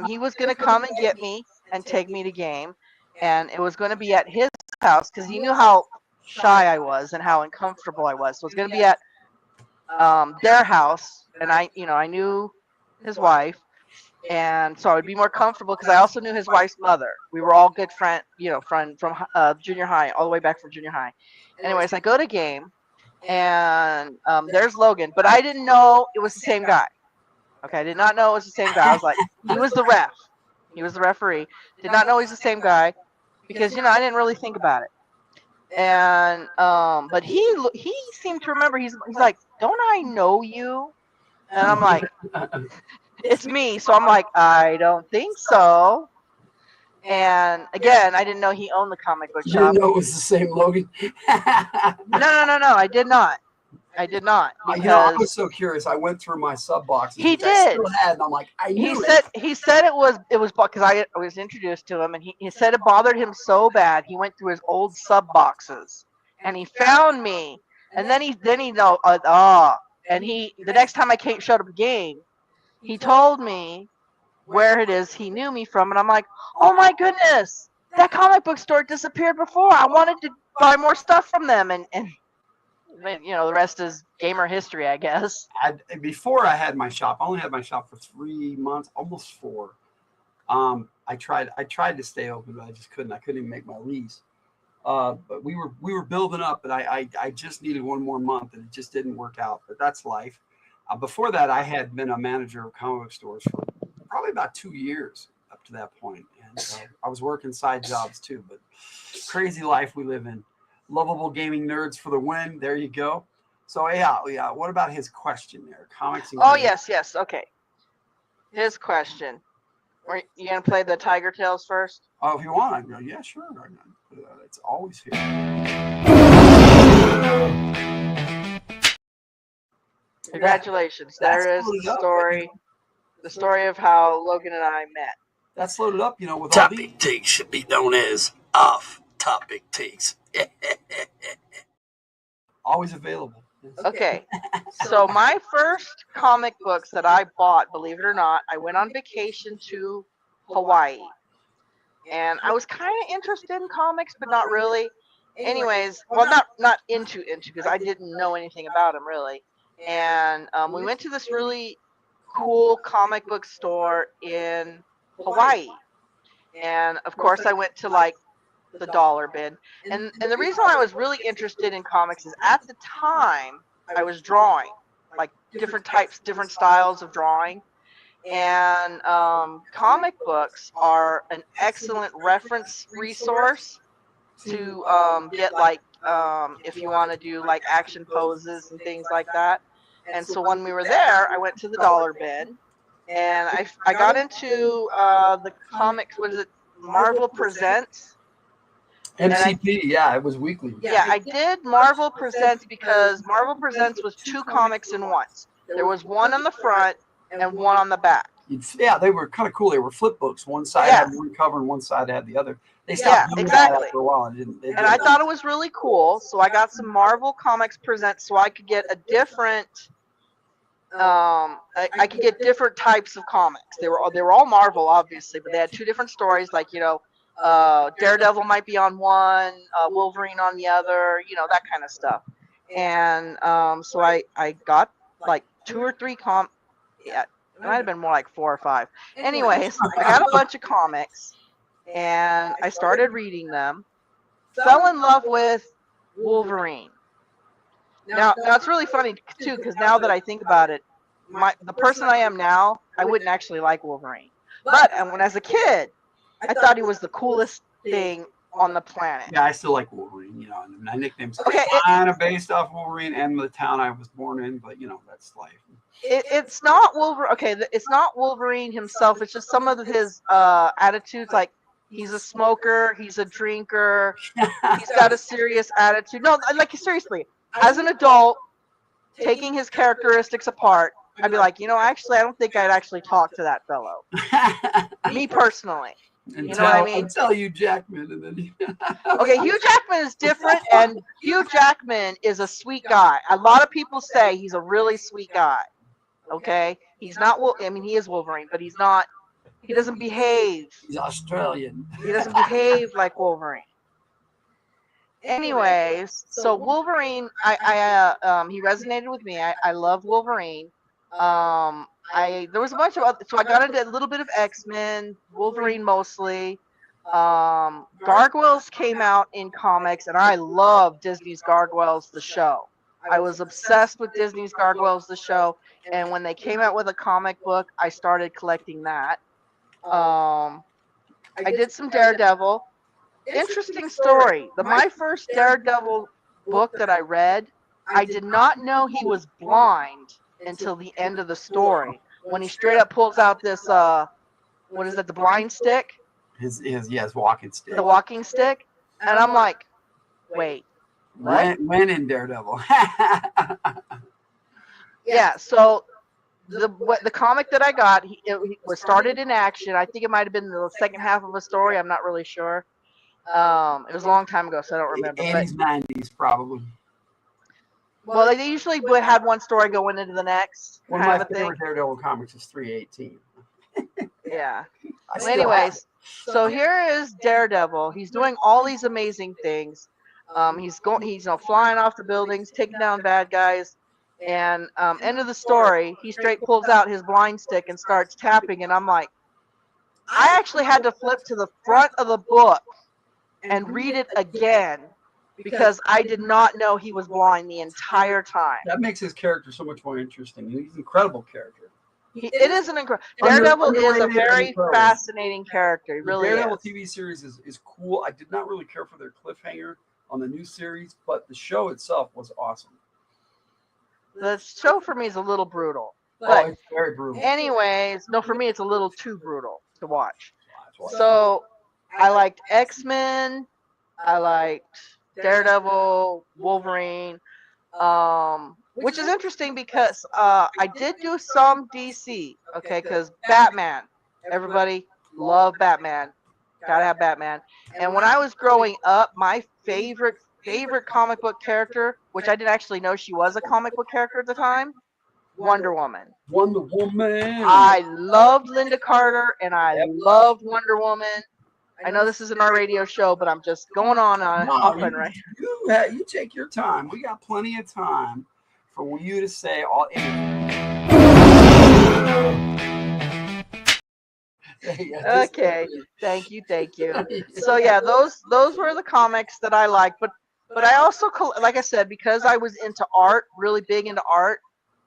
he was going to come and get me and take me to game. And it was going to be at his house because he knew how shy I was and how uncomfortable I was. So it was going to be at their house. And I knew his wife. And so I would be more comfortable because I also knew his wife's mother. We were all good friends, from junior high, all the way back from junior high. Anyways, I go to game, and there's Logan, but I didn't know it was the same guy. Okay, I did not know it was the same guy. I was like, he was the ref. He was the referee. Did not know he's the same guy because, I didn't really think about it. And but he seemed to remember. He's like, don't I know you? And I'm like, it's me. So I'm like, I don't think so. And again, I didn't know he owned the comic book shop. You didn't know it was the same Logan? No. I did not. Because I was so curious. I went through my sub boxes. He did. I still had, and I'm like, I knew He said it was because I was introduced to him, and he said it bothered him so bad. He went through his old sub boxes, and he found me. And then he and the next time I showed up a game, he told me where it is he knew me from, and I'm like, oh my goodness, that comic book store disappeared before. I wanted to buy more stuff from them, and the rest is gamer history, I guess. Before I had my shop, I only had my shop for 3 months, almost 4. I tried to stay open, but I just couldn't. I couldn't even make my lease. But we were building up, and I just needed one more month, and it just didn't work out. But that's life. Before that, I had been a manager of comic book stores for probably about 2 years up to that point, and I was working side jobs too. But crazy life we live in. Lovable gaming nerds for the win. There you go. So yeah. What about his question there? Comics. And oh gaming. yes. Okay. His question. Are you gonna play the Tiger Tales first? Oh, if you want, I can go. Yeah, sure. It's always here. Congratulations. There is the story. The story of how Logan and I met. That's loaded up, you know, with topic takes should be known as off-topic takes. Always available. Okay, so my first comic books that I bought, believe it or not, I went on vacation to Hawaii. And I was kind of interested in comics, but not really. Anyways, well, not into because I didn't know anything about them really. And we went to this really cool comic book store in Hawaii. And of course, I went to like the dollar bin. And the reason why I was really interested in comics is at the time I was drawing, like different types, different styles of drawing. And comic books are an excellent reference resource to get like if you want to do like action poses and things like that. And so when we were there, I went to the dollar bin, and I got into the comics. What is it? Marvel Presents. MCP, yeah, it was weekly. Yeah, I did Marvel Presents because Marvel Presents was 2 comics in one. There was one on the front and one on the back. Yeah, they were kind of cool. They were flip books. One side had one cover and one side had the other. They stopped doing that after a while. And I thought it was really cool, so I got some Marvel Comics Presents so I could get a different I could get different types of comics. They were all Marvel, obviously, but they had 2 different stories, like, you know, Daredevil might be on one, Wolverine on the other, you know, that kind of stuff. And so I got like 2 or 3 it might have been more like 4 or 5. Anyways, I got a bunch of comics, and I started reading them. Fell in love with Wolverine. Now it's really funny too, because now that I think about it, the person I am now, I wouldn't actually like Wolverine. But when as a kid, I thought he was the coolest thing on the planet. Yeah, I still like Wolverine. You know, and my nickname's kind of based off Wolverine and the town I was born in, but you know, that's life. It's not Wolverine. Okay, it's not Wolverine himself. It's just some of his attitudes. Like, he's a smoker, he's a drinker, he's got a serious attitude. No, like, seriously, as an adult, taking his characteristics apart, I'd be like, you know, actually, I don't think I'd actually talk to that fellow. Me personally. You know what I mean? Until Hugh Jackman, and then okay, Hugh Jackman is different, and Hugh Jackman is a sweet guy. A lot of people say he's a really sweet guy. Okay, he's not. I mean, he is Wolverine, but he's not. He doesn't behave. He's Australian. He doesn't behave like Wolverine. Anyways, so Wolverine, he resonated with me. I love Wolverine. There was a bunch of other, so I got into a little bit of X-Men, Wolverine mostly. Gargoyles came out in comics, and I love Disney's Gargoyles, the show. I was obsessed with Disney's Gargoyles, the show, and when they came out with a comic book, I started collecting that. I did some Daredevil. Interesting story. My first Daredevil book that I read, I did not know he was blind until the end of the story, when he straight up pulls out this what is that, the blind stick? His walking stick. The walking stick. And I'm like, wait. When in Daredevil. Yeah, so the comic that I got, it was started in action. I think it might have been the second half of a story. I'm not really sure. It was a long time ago, so I don't remember. 80s, 90s, probably. Well, they usually had one story going into the next. One of my favorite Daredevil comics is 318. Yeah. Well, anyways, so here is Daredevil. He's doing all these amazing things. He's flying off the buildings, taking down bad guys. And end of the story, he straight pulls out his blind stick and starts tapping. And I'm like, I actually had to flip to the front of the book and read it again because I did not know he was blind the entire time. That makes his character so much more interesting. He's an incredible character. It is an incredible. Daredevil is a very fascinating character. He really is. Daredevil TV series is cool. I did not really care for their cliffhanger on the new series, but the show itself was awesome. The show for me is a little brutal. But it's very brutal. Anyways, no, for me it's a little too brutal to watch. So I liked X-Men. I liked Daredevil, Wolverine. Which is interesting because I did do some DC, okay, because Batman, everybody love Batman, gotta have Batman. And when I was growing up, my favorite comic book character, which I didn't actually know she was a comic book character at the time, Wonder Woman. Wonder Woman. I loved Linda Carter and I loved Wonder Woman. I know this isn't our radio show, but I'm just going on right. You take your time. We got plenty of time for you to say all. Okay, thank you. So yeah, those were the comics that I liked, but I also, like I said, because I was into art, really big into art.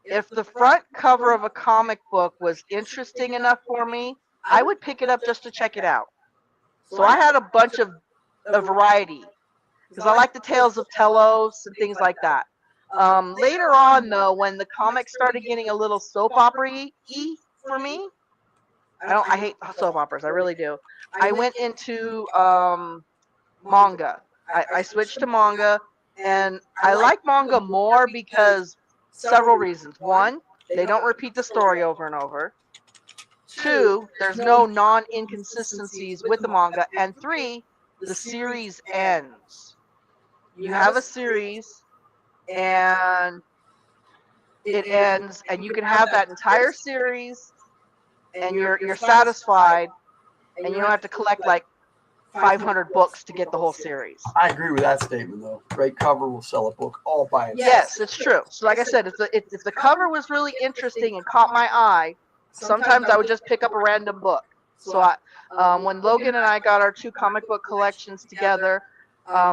If the front cover of a comic book was interesting enough for me, I would pick it up just to check it out. So I had a bunch of a variety because I like the Tales of Telos and things like that. Later on, though, when the comics started getting a little soap opera-y for me, I hate soap operas, I really do. I went into manga. I switched to manga, and I like manga more because several reasons. One, they don't repeat the story over and over. Two, there's no non-inconsistencies with the manga. And three, the series ends. You have a series, and it ends, and you can have that entire series, and you're satisfied, and you don't have to collect like 500 books to get the whole series. I agree with that statement, though. Great cover will sell a book all by itself. Yes, it's true. So like I said, if the cover was really interesting and caught my eye, sometimes I would just pick up a random book. So when Logan and I got our 2 comic book collections together,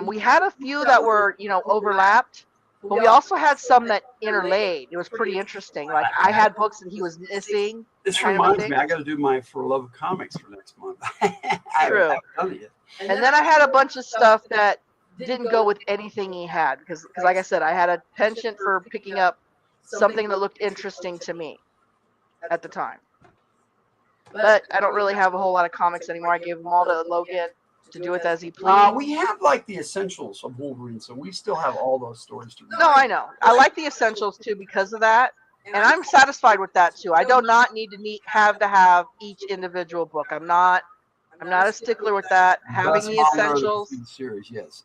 we had a few that were, overlapped, but we also had some that interlaid. It was pretty interesting. Like I had books that he was missing. This reminds me, I got to do my For Love of Comics for next month. True. I haven't done it yet. And then I had a bunch of stuff that didn't go with anything he had because like I said, I had a penchant for picking up something that looked interesting to me at the time. But I don't really have a whole lot of comics anymore. I gave them all to Logan to do with as he pleased. We have like the essentials of Wolverine, so we still have all those stories to read. No, I know. I like the essentials too because of that, and I'm satisfied with that too. I do not need to have each individual book. I'm not a stickler with that. Having the essentials. Series, yes.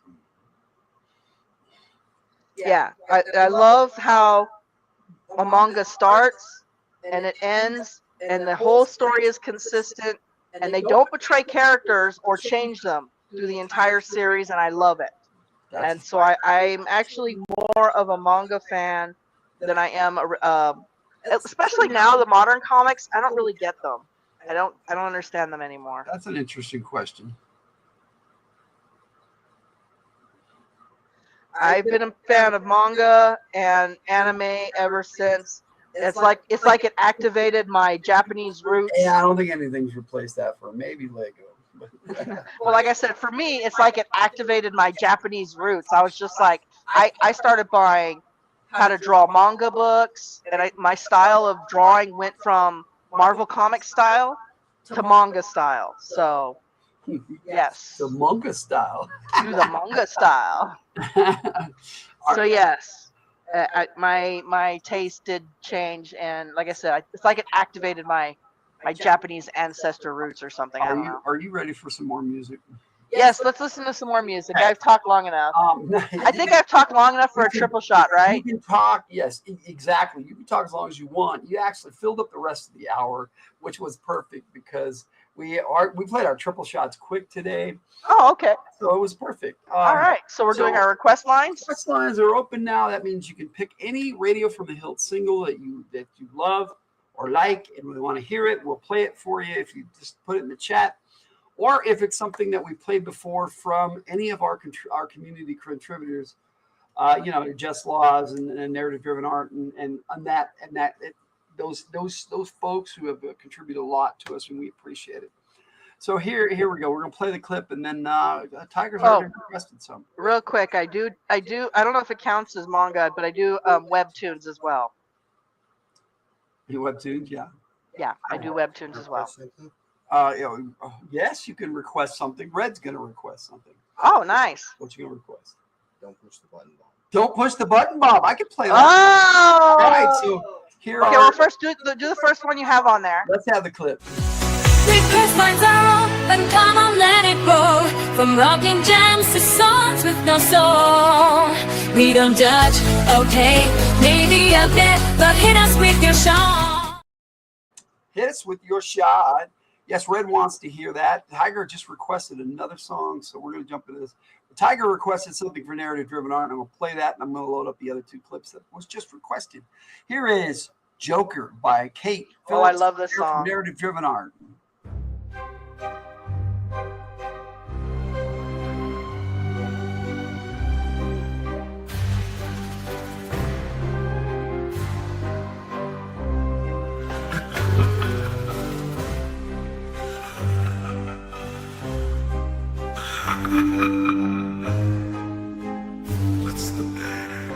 Yeah, I love how a manga starts and it ends, and the whole story is consistent, and they don't betray characters or change them through the entire series, and I love it. And so I'm actually more of a manga fan than I am, especially now the modern comics. I don't really get them. I don't understand them anymore. That's an interesting question. I've been a fan of manga and anime ever since. It's like it activated my Japanese roots. Yeah, I don't think anything's replaced that for maybe Lego. Well, like I said, for me, it's like it activated my Japanese roots. I was just like, I started buying how to draw manga books, and my style of drawing went from Marvel comic style to manga style. So, yes. The manga style. To the manga style. So, yes. My taste did change, and like I said, it's like it activated my Japanese ancestor roots or something. I don't know. Are you ready for some more music? Yes, let's listen to some more music. I've talked long enough. I think I've talked long enough for a triple shot, right? You can talk, yes, exactly. You can talk as long as you want. You actually filled up the rest of the hour, which was perfect because we played our triple shots quick today. Oh, okay. So it was perfect. All right. So we're doing our request lines. Request lines are open now. That means you can pick any Radio from the Hildt single that you love or like, and we want to hear it. We'll play it for you if you just put it in the chat. or if it's something that we played before from any of our community contributors, Jess Laws and Narrative Driven Art and those folks who have contributed a lot to us, and we appreciate it. So here we go. We're gonna play the clip, and then Tyger's already requested some. Real quick, I don't know if it counts as manga, but I do webtoons as well. You webtoons, yeah. Yeah, I do webtoons as well. Yes, you can request something. Red's gonna request something. Oh, nice. What you gonna request? Don't push the button, Bob. Don't push the button, Bob. I can play that. Oh! All right, so here. Okay, well, first do the first one you have on there. Let's have the clip. Request lines are open, come on, let it roll. From rocking jams to songs with no soul. We don't judge, okay, maybe a bit, but hit us with your shot. Hit us with your shot. Yes, Red wants to hear that. Tyger just requested another song, so we're going to jump into this. Tyger requested something for Narrative Driven Art, and I'm going to play that, and I'm going to load up the other two clips that was just requested. Here is Joker by Kate Phillips. Oh, I love this song. Narrative Driven Art. What's the matter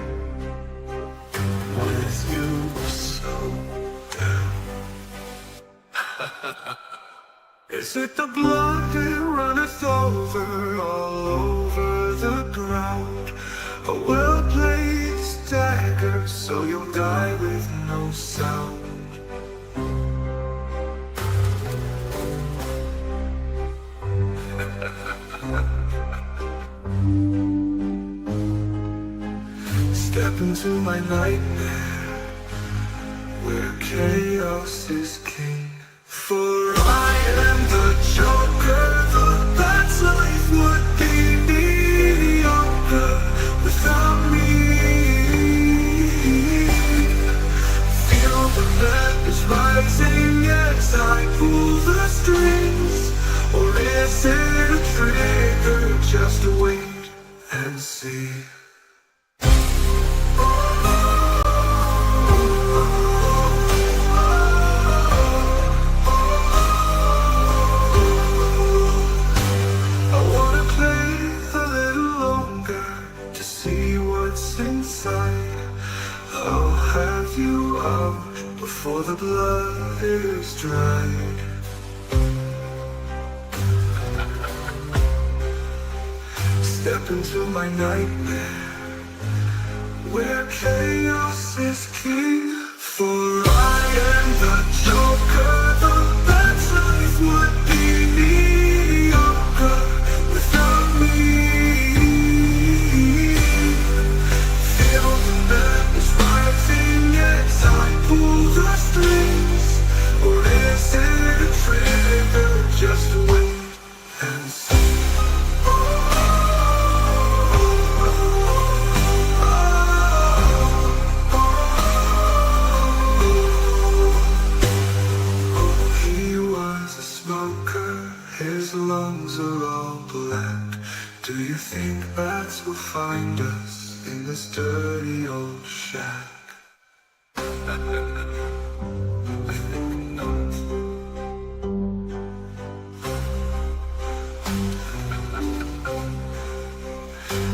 with you so down? Is it the blood that runneth over all over the ground? A well-placed dagger, so you'll die with no sound. Step into my nightmare, where chaos is king. For I am the Joker, the bad life would be mediocre without me. Feel the madness rising as I pull the strings. Or is it a trigger? Just wait and see. I'll have you out before the blood is dried. Step into my nightmare, where chaos is king. For I am the Joker, the bad life would be mediocre without me. Yes, I pull the strings, or is it a trigger? Just wait and see. He was a smoker, his lungs are all black. Do you think bats will find us in this dirty old shack?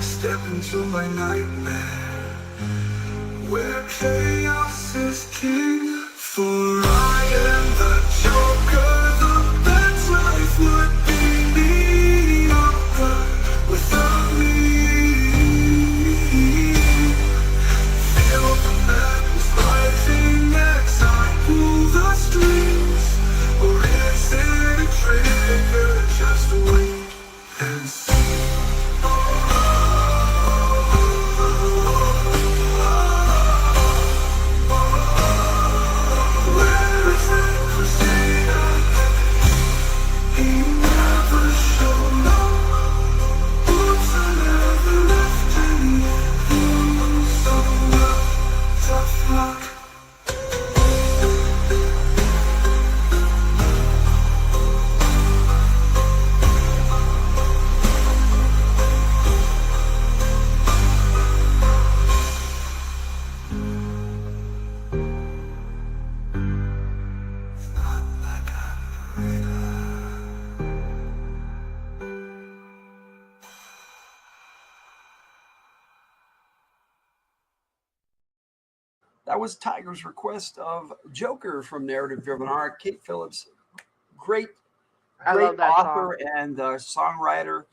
Step into my nightmare, where chaos is king. For I am the Joker, the bad life would be mediocre without me. Feel the madness rising as I pull the strings. Or is it a trigger? Just wait and see. That was Tyger's request of Joker from Narrative Driven Art. Kate Phillips, great author and songwriter.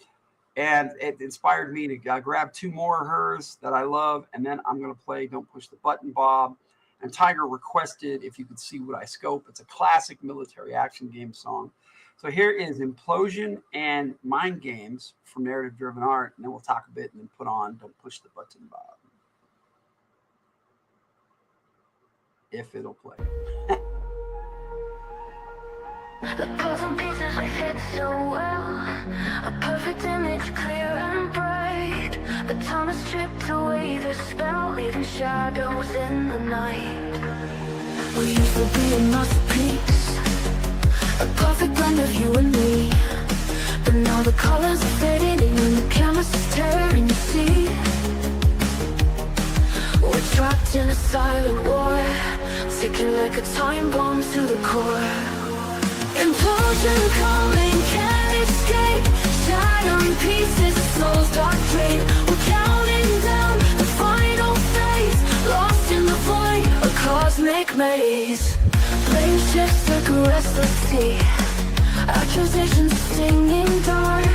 And it inspired me to grab 2 more of hers that I love. And then I'm going to play Don't Push the Button, Bob. And Tyger requested If You Could See What I Scope. It's a classic military action game song. So here is Implosion and Mind Games from Narrative Driven Art. And then we'll talk a bit and then put on Don't Push the Button, Bob. If it'll play. The puzzle pieces fit so well. A perfect image, clear and bright. The time has stripped away the spell, leaving shadows in the night. We used to be a masterpiece, a perfect blend of you and me. But now the colors are fading and the canvas is tearing, you see. We're trapped in a silent war, ticking like a time bomb to the core. Implosion coming, can't escape. Shattering pieces, souls dark drain. We're counting down the final phase, lost in the void, a cosmic maze. Blame shifts like a restless sea, accusations stinging dark.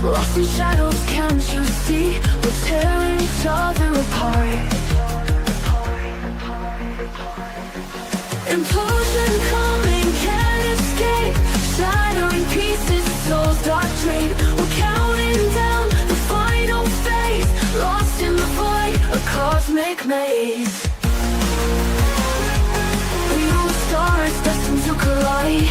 Lost in shadows, can't you see? We're tearing each other apart. Implosion coming, can't escape. Shattering pieces, souls dark drain. We're counting down the final phase, lost in the void, a cosmic maze. We were stars destined to collide,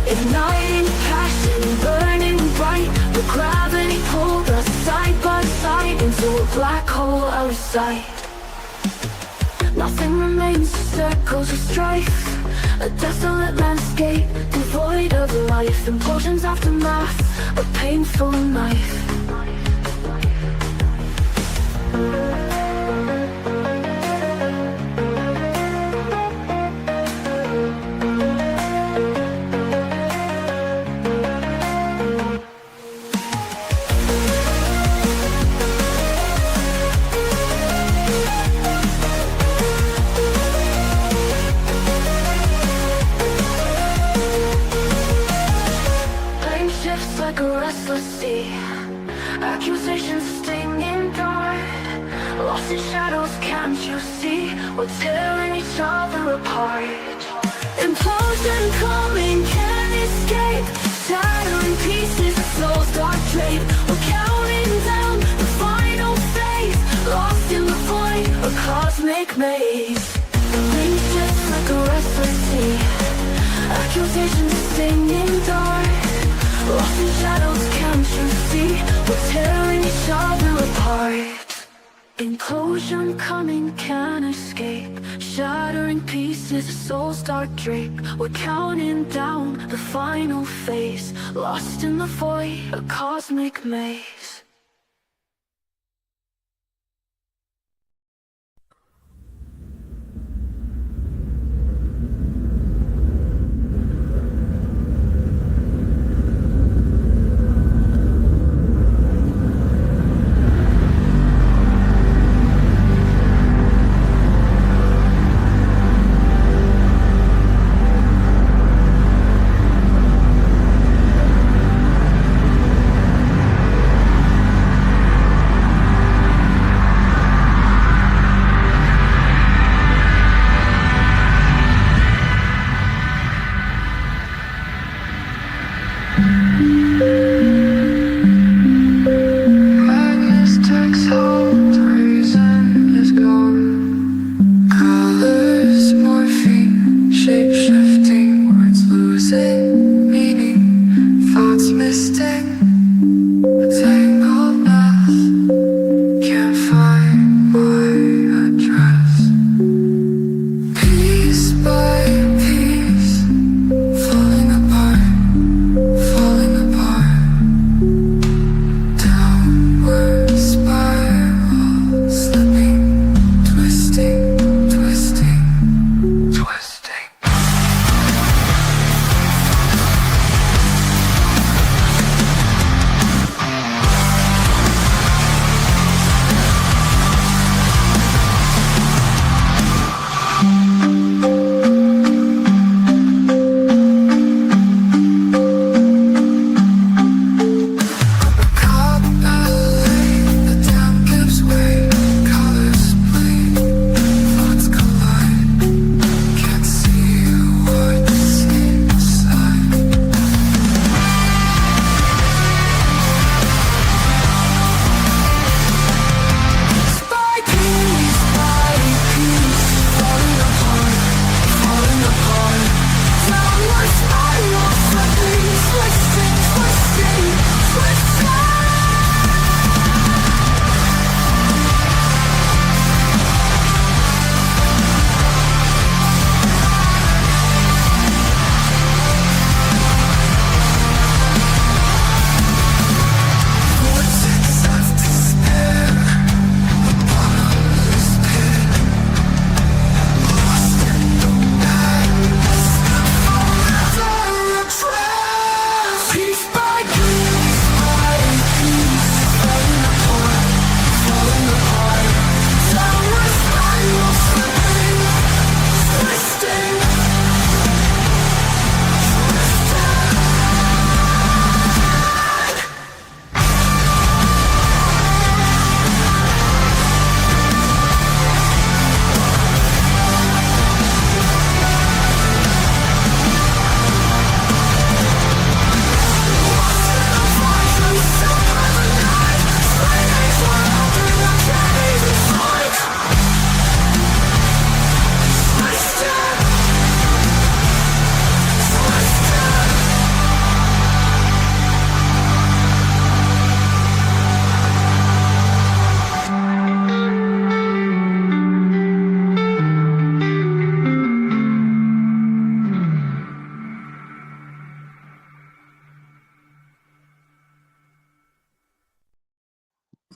igniting passion, burning bright. The gravity pulled us side by side into a black hole out of sight. Nothing remains, circles of strife, a desolate landscape, devoid of life. Implosion's aftermath, a painful knife. Accusations stinging dark, lost in shadows, can't you see? We're tearing each other apart. Implosion coming, can't escape. Shattering pieces, souls dark drain. We're counting down the final phase, lost in the void, a cosmic maze. Things just like a restless sea, accusations stinging dark. Lost in shadows, can't you see? We're tearing each other apart. Implosion coming, can't escape. Shattering pieces, souls dark drape. We're counting down the final phase, lost in the void, a cosmic maze.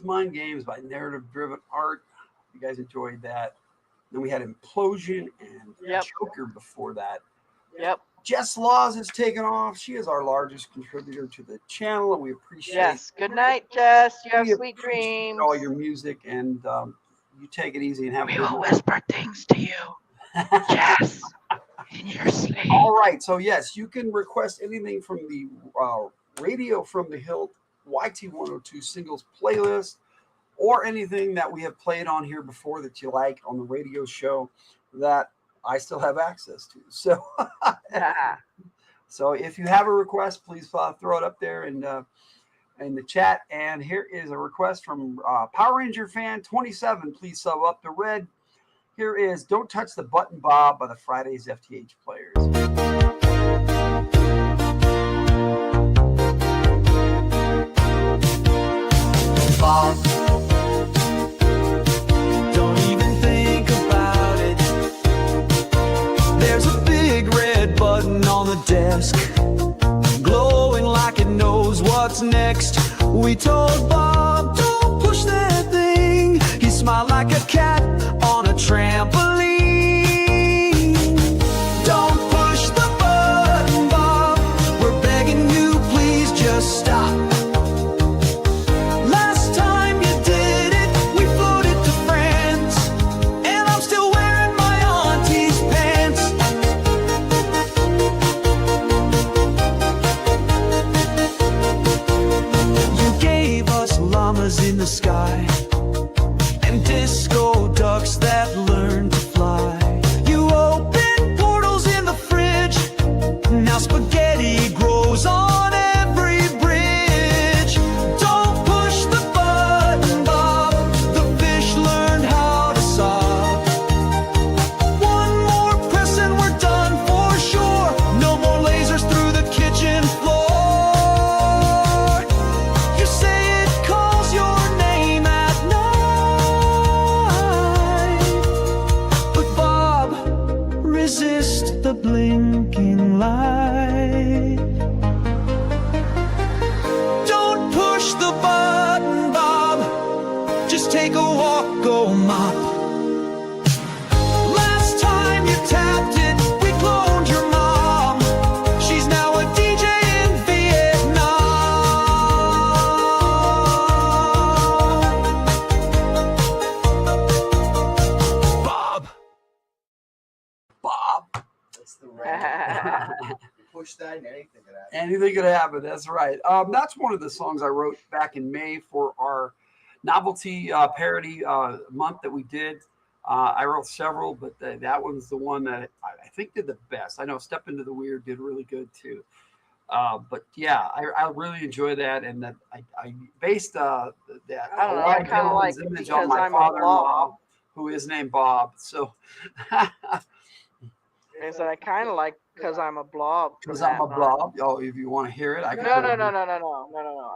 Mind Games by Narrative Driven Art. You guys enjoyed that. Then we had Implosion and Joker before that. Yep. Jess Laws has taken off. She is our largest contributor to the channel, and we appreciate. Yes. Good night, Jess. You have sweet dreams. All your music, and you take it easy and have a good night. We will whisper things to you. Yes. In your sleep. All right. So yes, you can request anything from the Radio from the Hildt YT102 singles playlist, or anything that we have played on here before that you like on the radio show that I still have access to. So, so if you have a request, please throw it up there in the chat. And here is a request from Power Ranger fan 27. Please sub up to Red. Here is "Don't Touch the Button, Bob" by the Friday's FtH Players. Bob, don't even think about it. There's a big red button on the desk, glowing like it knows what's next. We told Bob, don't push that thing. He smiled like a cat on a trampoline. Don't push the button, Bob. We're begging you, please just stop. In the sky and disco ducks that learn to fly. You open portals in the fridge. Now spaghetti grows on every bridge. Don't push the button, Bob. The fish learned how to sob. One more press and we're done for sure. No more lasers through the kitchen floor. You say your name at night, but Bob, resist the blinking light. Don't push the button, Bob. Just take a walk, go mop. Last time you tapped it, we cloned your mom. She's now a DJ in Vietnam. Push that and anything could happen. Anything could happen. That's right. That's one of the songs I wrote back in May for our novelty parody month that we did. I wrote several, but that one's the one that I think did the best. I know Step Into the Weird did really good too. But yeah, I really enjoy that, and that I based that I don't know, I kind of like image because on my I'm a father-in-law, blob. who is named Bob. So Is that I kind of like because I'm a blob. because I'm a blob. Oh, if you want to hear it, I can. No. I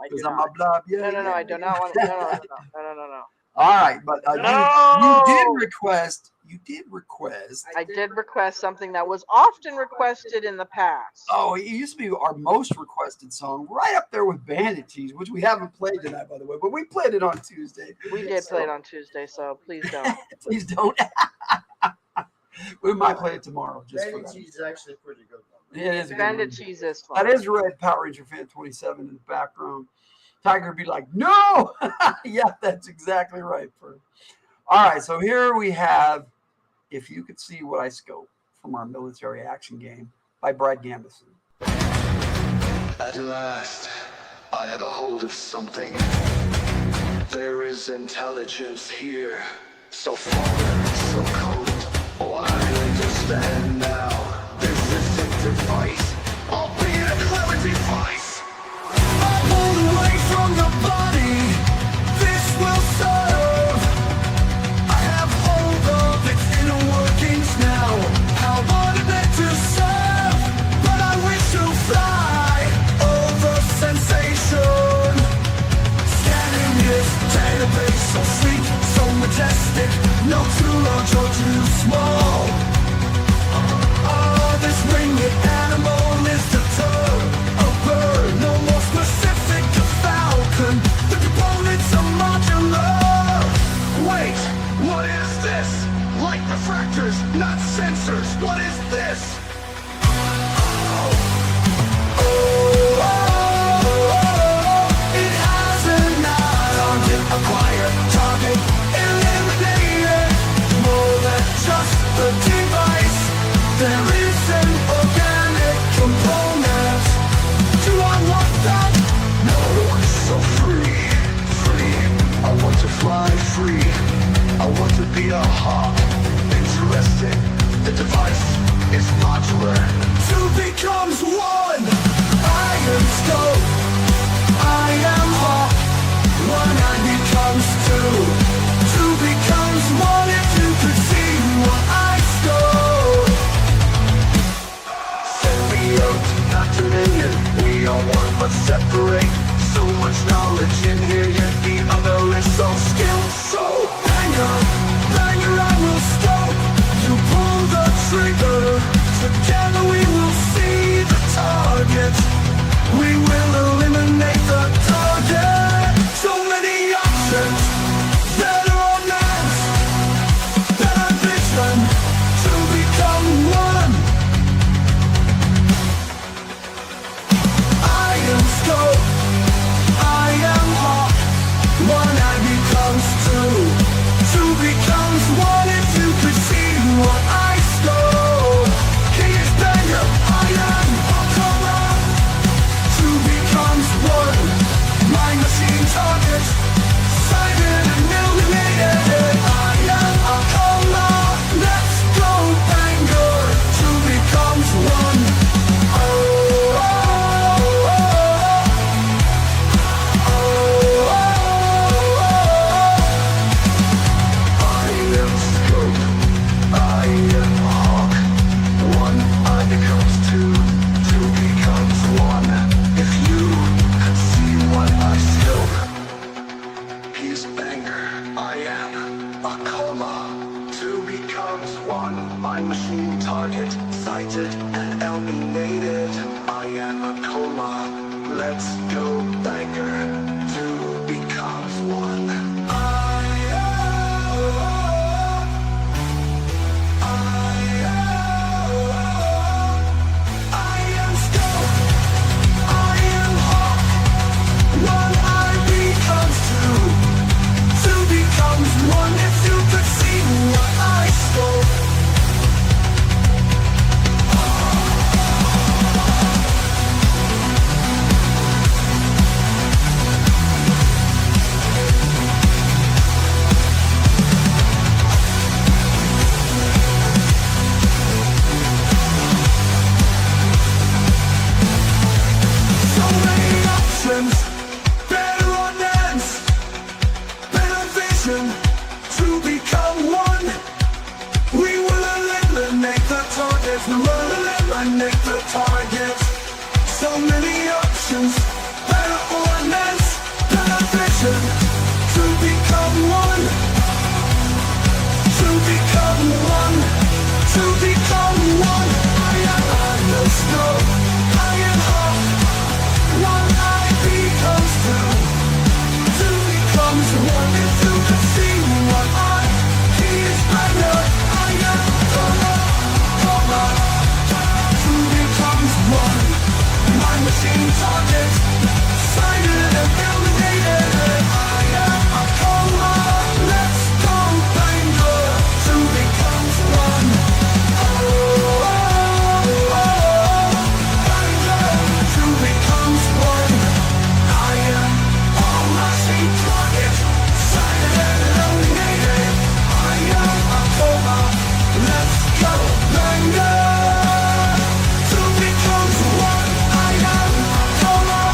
do Because I'm not. a blob. Yeah. No. I do not want. No. All right, but No! you did request. I did request something that was often requested in the past. Oh, it used to be our most requested song, right up there with Bandit Cheese, which we haven't played tonight, by the way, but we played it on Tuesday. We did play it on Tuesday, so please don't. Please don't. We might play it tomorrow. Just Bandit for that. Cheese is actually a pretty good one. It is a good Bandit one. Cheese is fun. That is Red Power Ranger fan 27 in the background. Tyger would be like, no! Yeah, that's exactly right. All right, so here we have If You Could See What I Scope from our military action game by Brad Gambeson. At last, I have a hold of something. There is intelligence here, so foreign, so cold. Oh, I understand now. This isn't device, albeit a clever device. I pulled away from your body. This will serve. I have hold of its inner workings now. How wanted it to serve, but I wish to fly over sensation. Scanning this database, so sleek, so majestic, no too large or too small. This winged animal is the term, a bird, no more specific to falcon. The components are modular. this? Light refractors, not sensors. What is this? It has an eye. Target acquired, target eliminated. More than just the device, there is an organic component. Do I want that? No, so free, free. I want to fly free. I want to be a hawk. Interesting. The device is modular. Two becomes one. I am scope. I am hawk. One I becomes two. Two becomes one. If you could see what I stole. Symbiote, not dominion. We are one but separate. So much knowledge in here, yet the other is so skilled. So banger, banger, I will stop. You pull the trigger. Together we will see the target. We will eliminate the target. So many options. Better on that. Better vision. To become one. I am scope. I am hawk. One I becomes two. Two becomes one. If you could see what I stole. King is banger. I am Cobra. Two becomes one. My machine target. Sighted and illuminated. I am a Cobra. Let's go banger. Two becomes one. Target sighted and eliminated. I am a coma. Let's go banger. Two becomes one. I am scope. I am hawk. One I becomes two. Two becomes one. If you could see what I stole. Better on ends, better vision. To become one, we will eliminate the targets. We will eliminate the targets. So many options. Better on ends, better vision. To become one, to become one, to become one. I am snow. I am hawk. One I becomes two. Two becomes one. If you could see what he is banger. I am Cobra, Cobra. Two becomes one. My machine target. Sighted and eliminated. I am a Cobra. Let's go banger. Two becomes one. Let's go, banger. Two becomes one. I am Cobra.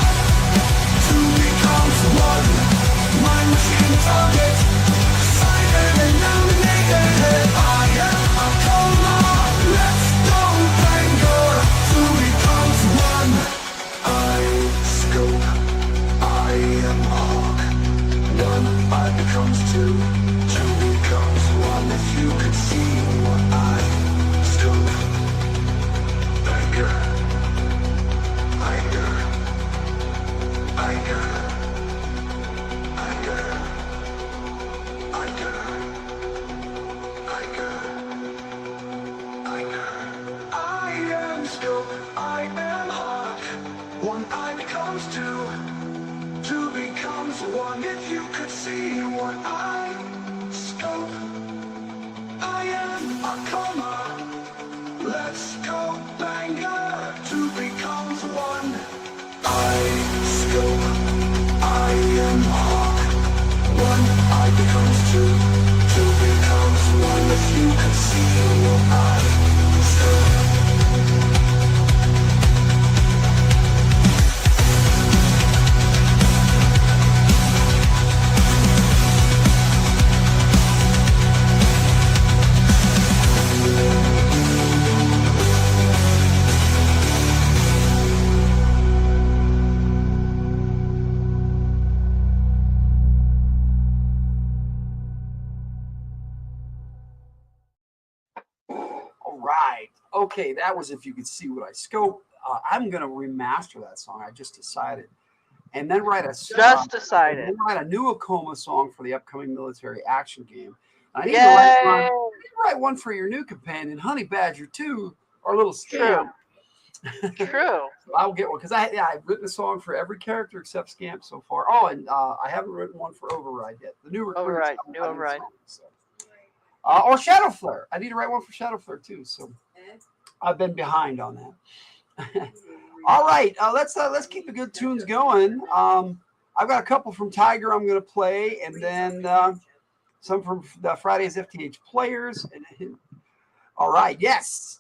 If you could see what I scope, I am a coma. Let's go, banger. Two becomes one. I scope, I am hawk. One eye becomes two, two becomes one. If you could see what I scope. Okay, that was If You Could See What I Scope. I'm gonna remaster that song. I just decided, and then write a write a new Akoma song for the upcoming military action game. I need to write one for your new companion, Honey Badger 2, or Little Scamp. True. So I'll get one because I've written a song for every character except Scamp so far. Oh, and I haven't written one for Override yet. The new Override. Song, so. Or Shadow Flare. I need to write one for Shadow Flare too. So I've been behind on that. All right, let's keep the good tunes going. I've got a couple from Tyger I'm going to play, and then some from the Friday's FtH Players. All right, yes,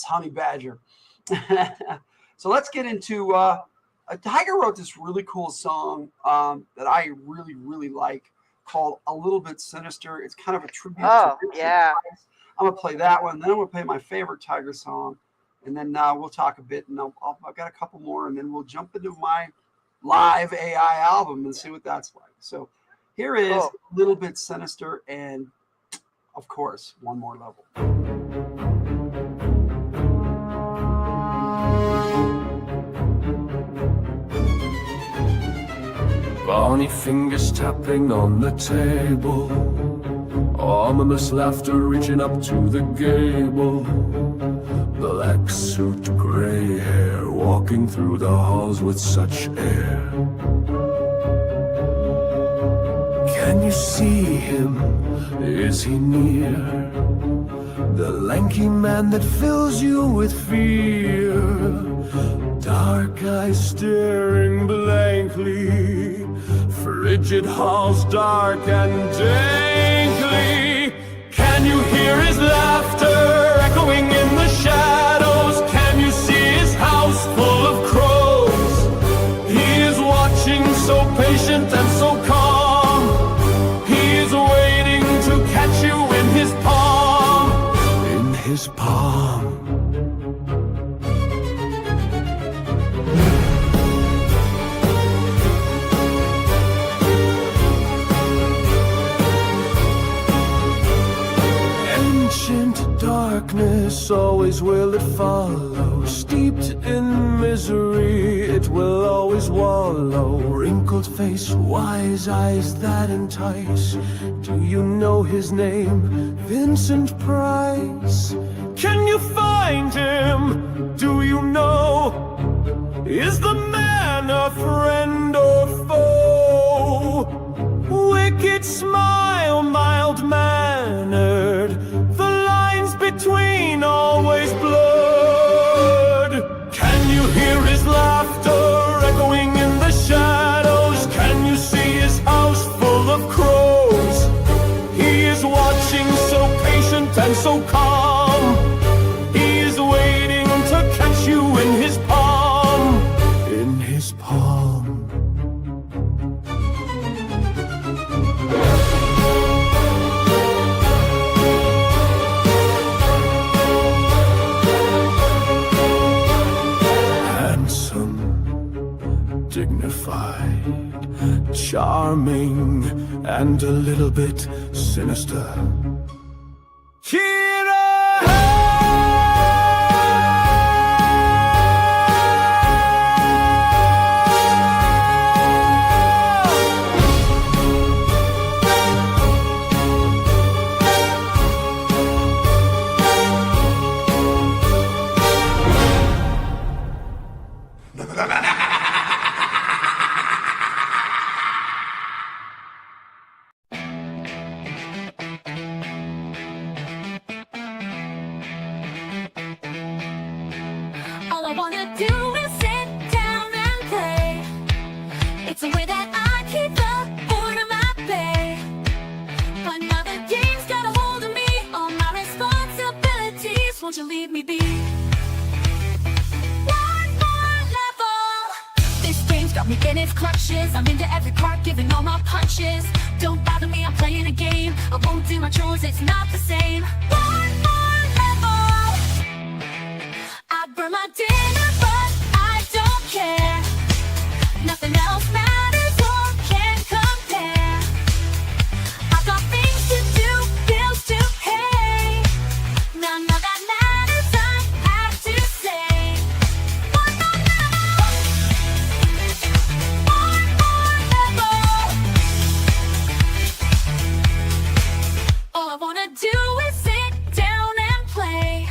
Honey Badger. So let's get into. Tyger wrote this really cool song that I really, really like, called A Little Bit Sinister. It's kind of a tribute to yeah. I'm going to play that one. Then I'm going to play my favorite Tyger song. And then we'll talk a bit. And I've got a couple more. And then we'll jump into my live AI album and see what that's like. So here is A Little Bit Sinister. And, of course, One More Level. Bonny fingers tapping on the table, ominous laughter reaching up to the gable. Black suit, gray hair, walking through the halls with such air. Can you see him? Is he near? The lanky man that fills you with fear. Dark eyes staring blankly, frigid halls dark and dankly. Can you hear his laughter echoing in the shadows? Can you see his house full of crows? He is watching, so patient and so calm. He is waiting to catch you in his palm. In his palm. Darkness always will it follow, steeped in misery it will always wallow. Wrinkled face, wise eyes that entice. Do you know his name? Vincent Price. Can you find him? Do you know? Is the man a friend or foe? Wicked smile, mild-mannered, between always blurred. Can you hear his laughter echoing in the shadows? Can you see his house full of crows? He is watching, so patient and so calm. He is waiting to catch you in his palm. In his palm. Dignified, charming, and a little bit sinister. I wanna do is sit down and play. It's a way that I keep the boredom at bay. But now the game's got a hold of me, all my responsibilities, won't you leave me be? One more level. This game's got me in its clutches. I'm into every part, giving all my punches. Don't bother me, I'm playing a game. I won't do my chores, it's not the same. One more level. I burn my dinner, but I don't care. Nothing else matters or can compare. I've got things to do, bills to pay. None of that matters, I have to say. One more level. One more level. All I wanna do is sit down and play.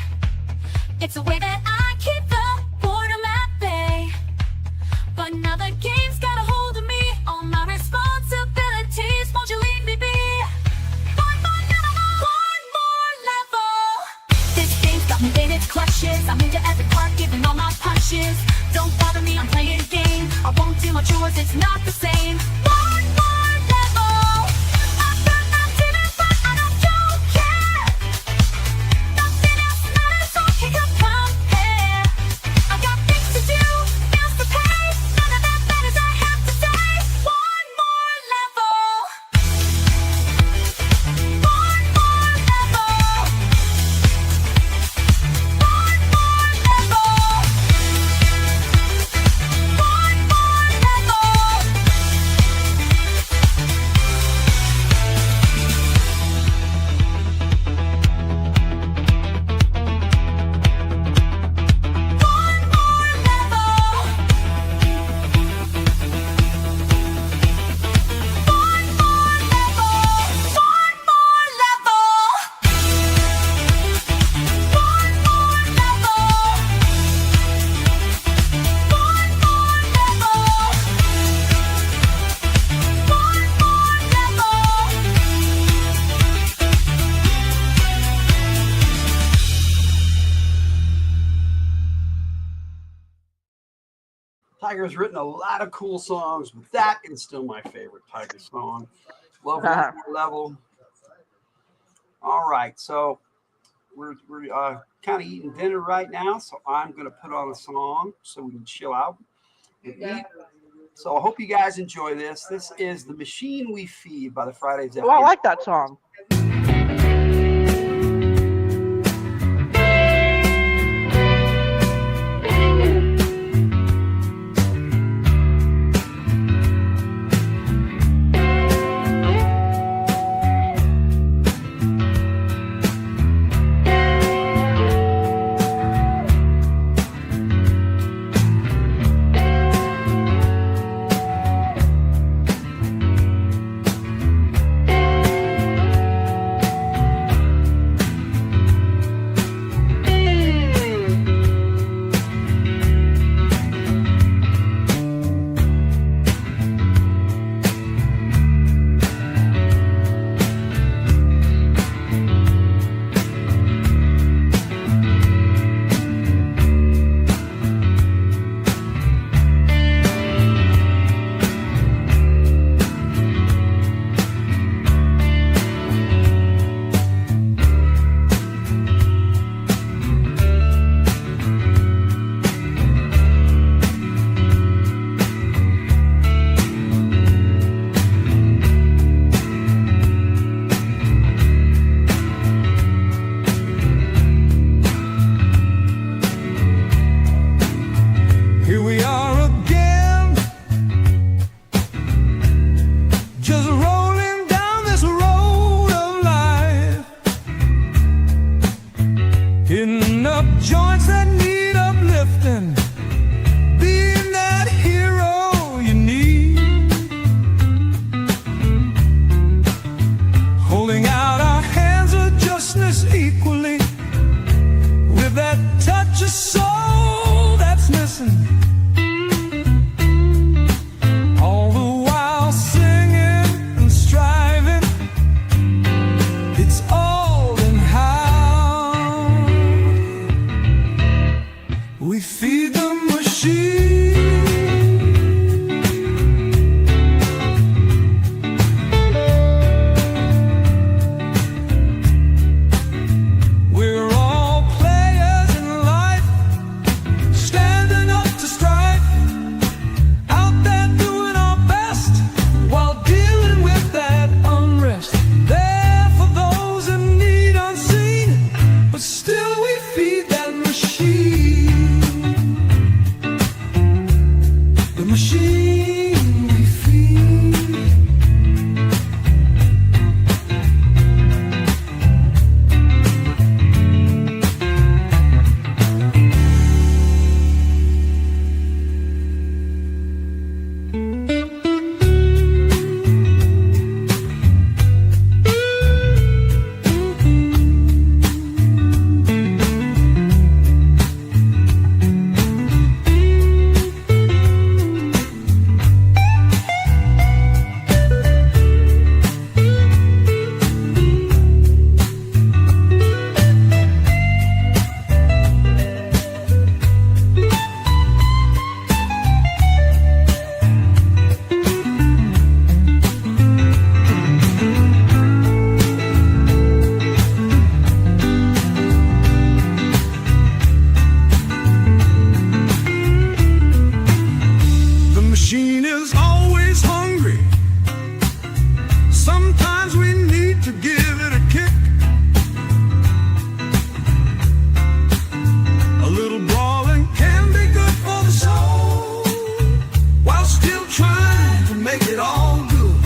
It's a way that I keep the boredom at bay. But now the game's got a hold of me, all my responsibilities, won't you leave me be? One more level. One more level. This game's got me in its clutches. I'm into every part, giving all my punches. Don't bother me, I'm playing a game. I won't do my chores, it's not the same. One more level. I burn my dinner, but I don't care. Nothing else matters or can compare. I got things to do, bills to pay. None of that matters, I have to say. One more level. One more level. One more level. One more level. One more level. One more level. One more level. One more level. One more level. One more Tyger's written a lot of cool songs, but that is still my favorite Tyger song. Love One More Level. All right, so we're kind of eating dinner right now, so I'm going to put on a song so we can chill out and eat. So I hope you guys enjoy this. This is The Machine We Feed by the Fridays Oh, I like that song. Here we are again, just rolling down this road of life, hitting up joints that need uplifting, being that hero you need, holding out our hands of justness equally, with that touch of soul that's missing. All the while singing and striving, it's all in how we feed We're all players in life, standing up to strife, out there doing our best while dealing with that unrest. There for those in need unseen, but still we feed that machine. The machine we feed. The machine is always hungry. Sometimes we need to give it a kick. A little brawling can be good for the soul, while still trying to make it all good.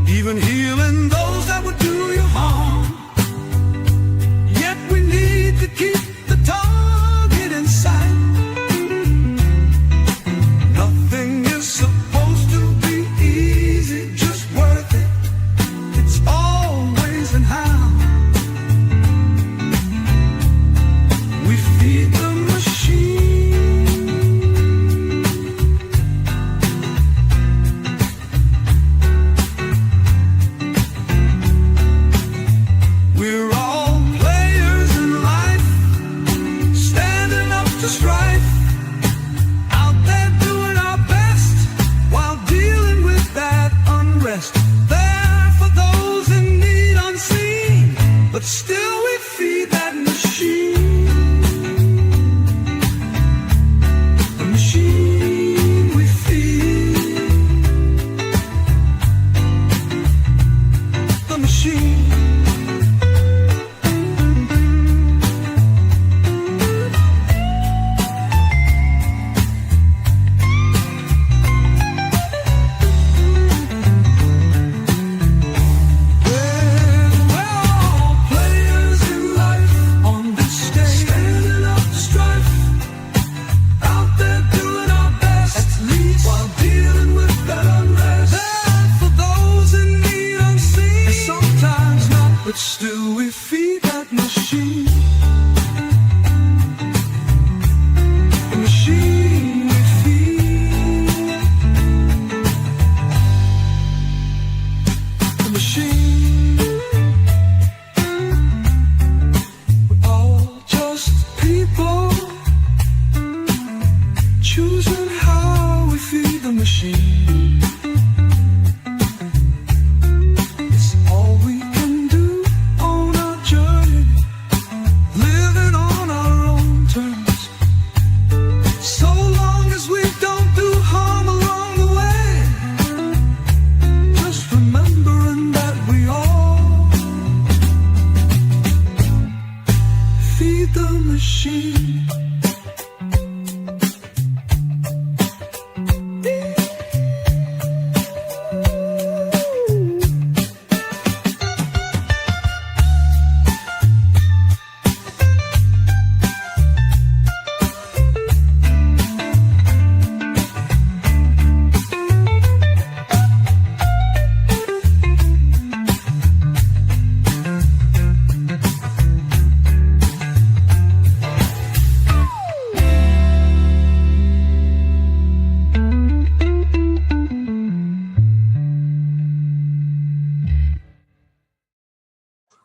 Even healing those that would do you harm. Yet we need to keep the target in sight. Nothing is supposed to be easy, just worth it. It's always in how we feed the machine. We're all players in life, standing up to strife, out there doing our best while dealing with that unrest. There for those in need unseen, but still we feed that machine. The machine we feed. The machine. But still we feed that machine. The machine we feed. The machine. We're all just people, choosing how we feed the machine. It's all we can do on our journey.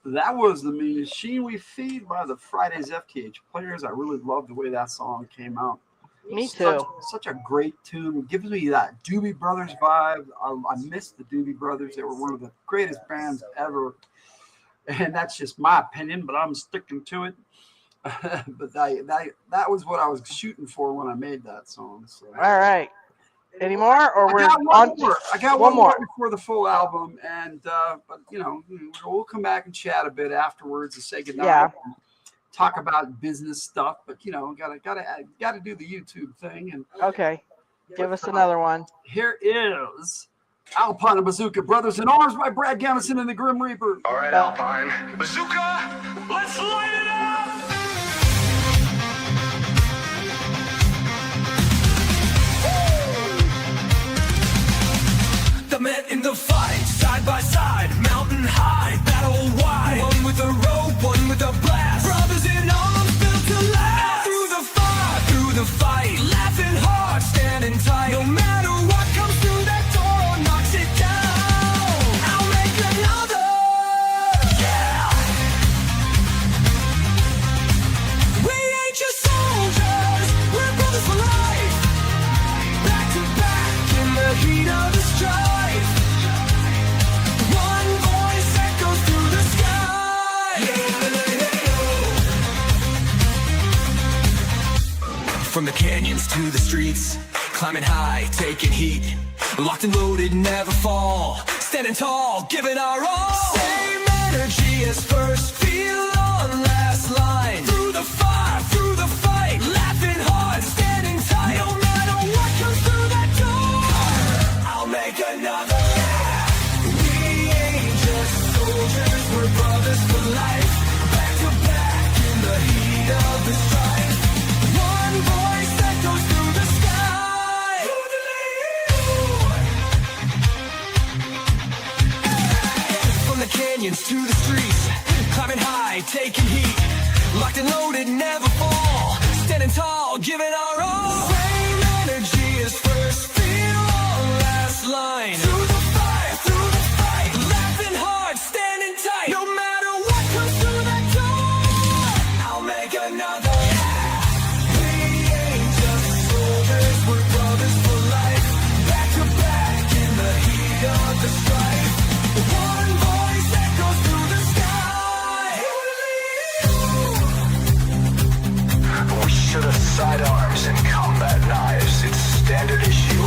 That was The Machine We Feed by the Fridays FtH Players. I really love the way that song came out. Me too. Such a great tune. It gives me that Doobie Brothers vibe. I miss the Doobie Brothers. They were one of the greatest bands ever. And that's just my opinion, but I'm sticking to it. But that was what I was shooting for when I made that song. So. All right. Any more, or I we're got on? More. I got one more before the full album, and but you know we'll come back and chat a bit afterwards and say goodnight. Yeah. And talk about business stuff, but you know gotta do the YouTube thing. And okay, give us another one. Here is Alpine and Bazooka Brothers in Arms by Brad Gambeson and the Grim Reaper. All right, Alpine. Bazooka, let's light it up! The men in the fight, side by side, mountain high, battle wide. One with a rope, one with a blast. Brothers in arms built to last. Through the fire, through the fight, laughing hard, standing tight. No matter what comes through that door or knocks it down, I'll make another. Yeah. We ain't just soldiers, we're brothers for life. Back to back in the heat of the strife. From the canyons to the streets, climbing high, taking heat. Locked and loaded, never fall. Standing tall, giving our all. Same energy as first, feel on last line. Through the fire, through the fight, laughing hard, standing tight. No matter what comes through that door, I'll make another. We ain't just soldiers, we're brothers for life. Back to back in the heat of the strife. Voice that goes through the sky. From the canyons to the streets, climbing high, taking heat. Locked and loaded, never fall. Standing tall, giving our all. Same energy as first, feel on last line. Through the fire, through the fight, laughing hard, standing tight. No matter what comes through that door, I'll make another. Of the strife, one voice that goes through the sky. We should have sidearms and combat knives. It's standard issue.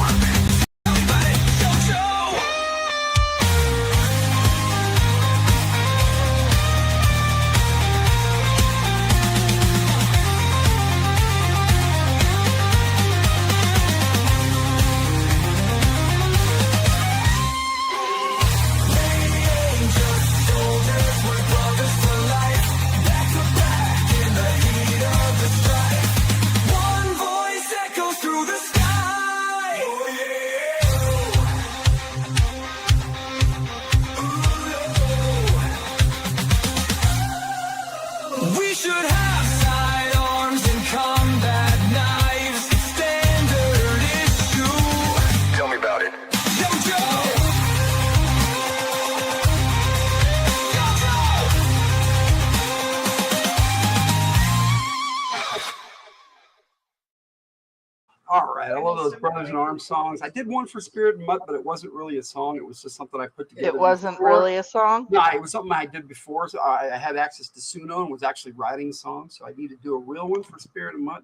All right, I love those Brothers in Arms songs. I did one for Spirit and Mutt, but it wasn't really a song. It was just something I put together. It wasn't really a song? No, it was something I did before. So I had access to Suno and was actually writing songs. So I needed to do a real one for Spirit and Mutt.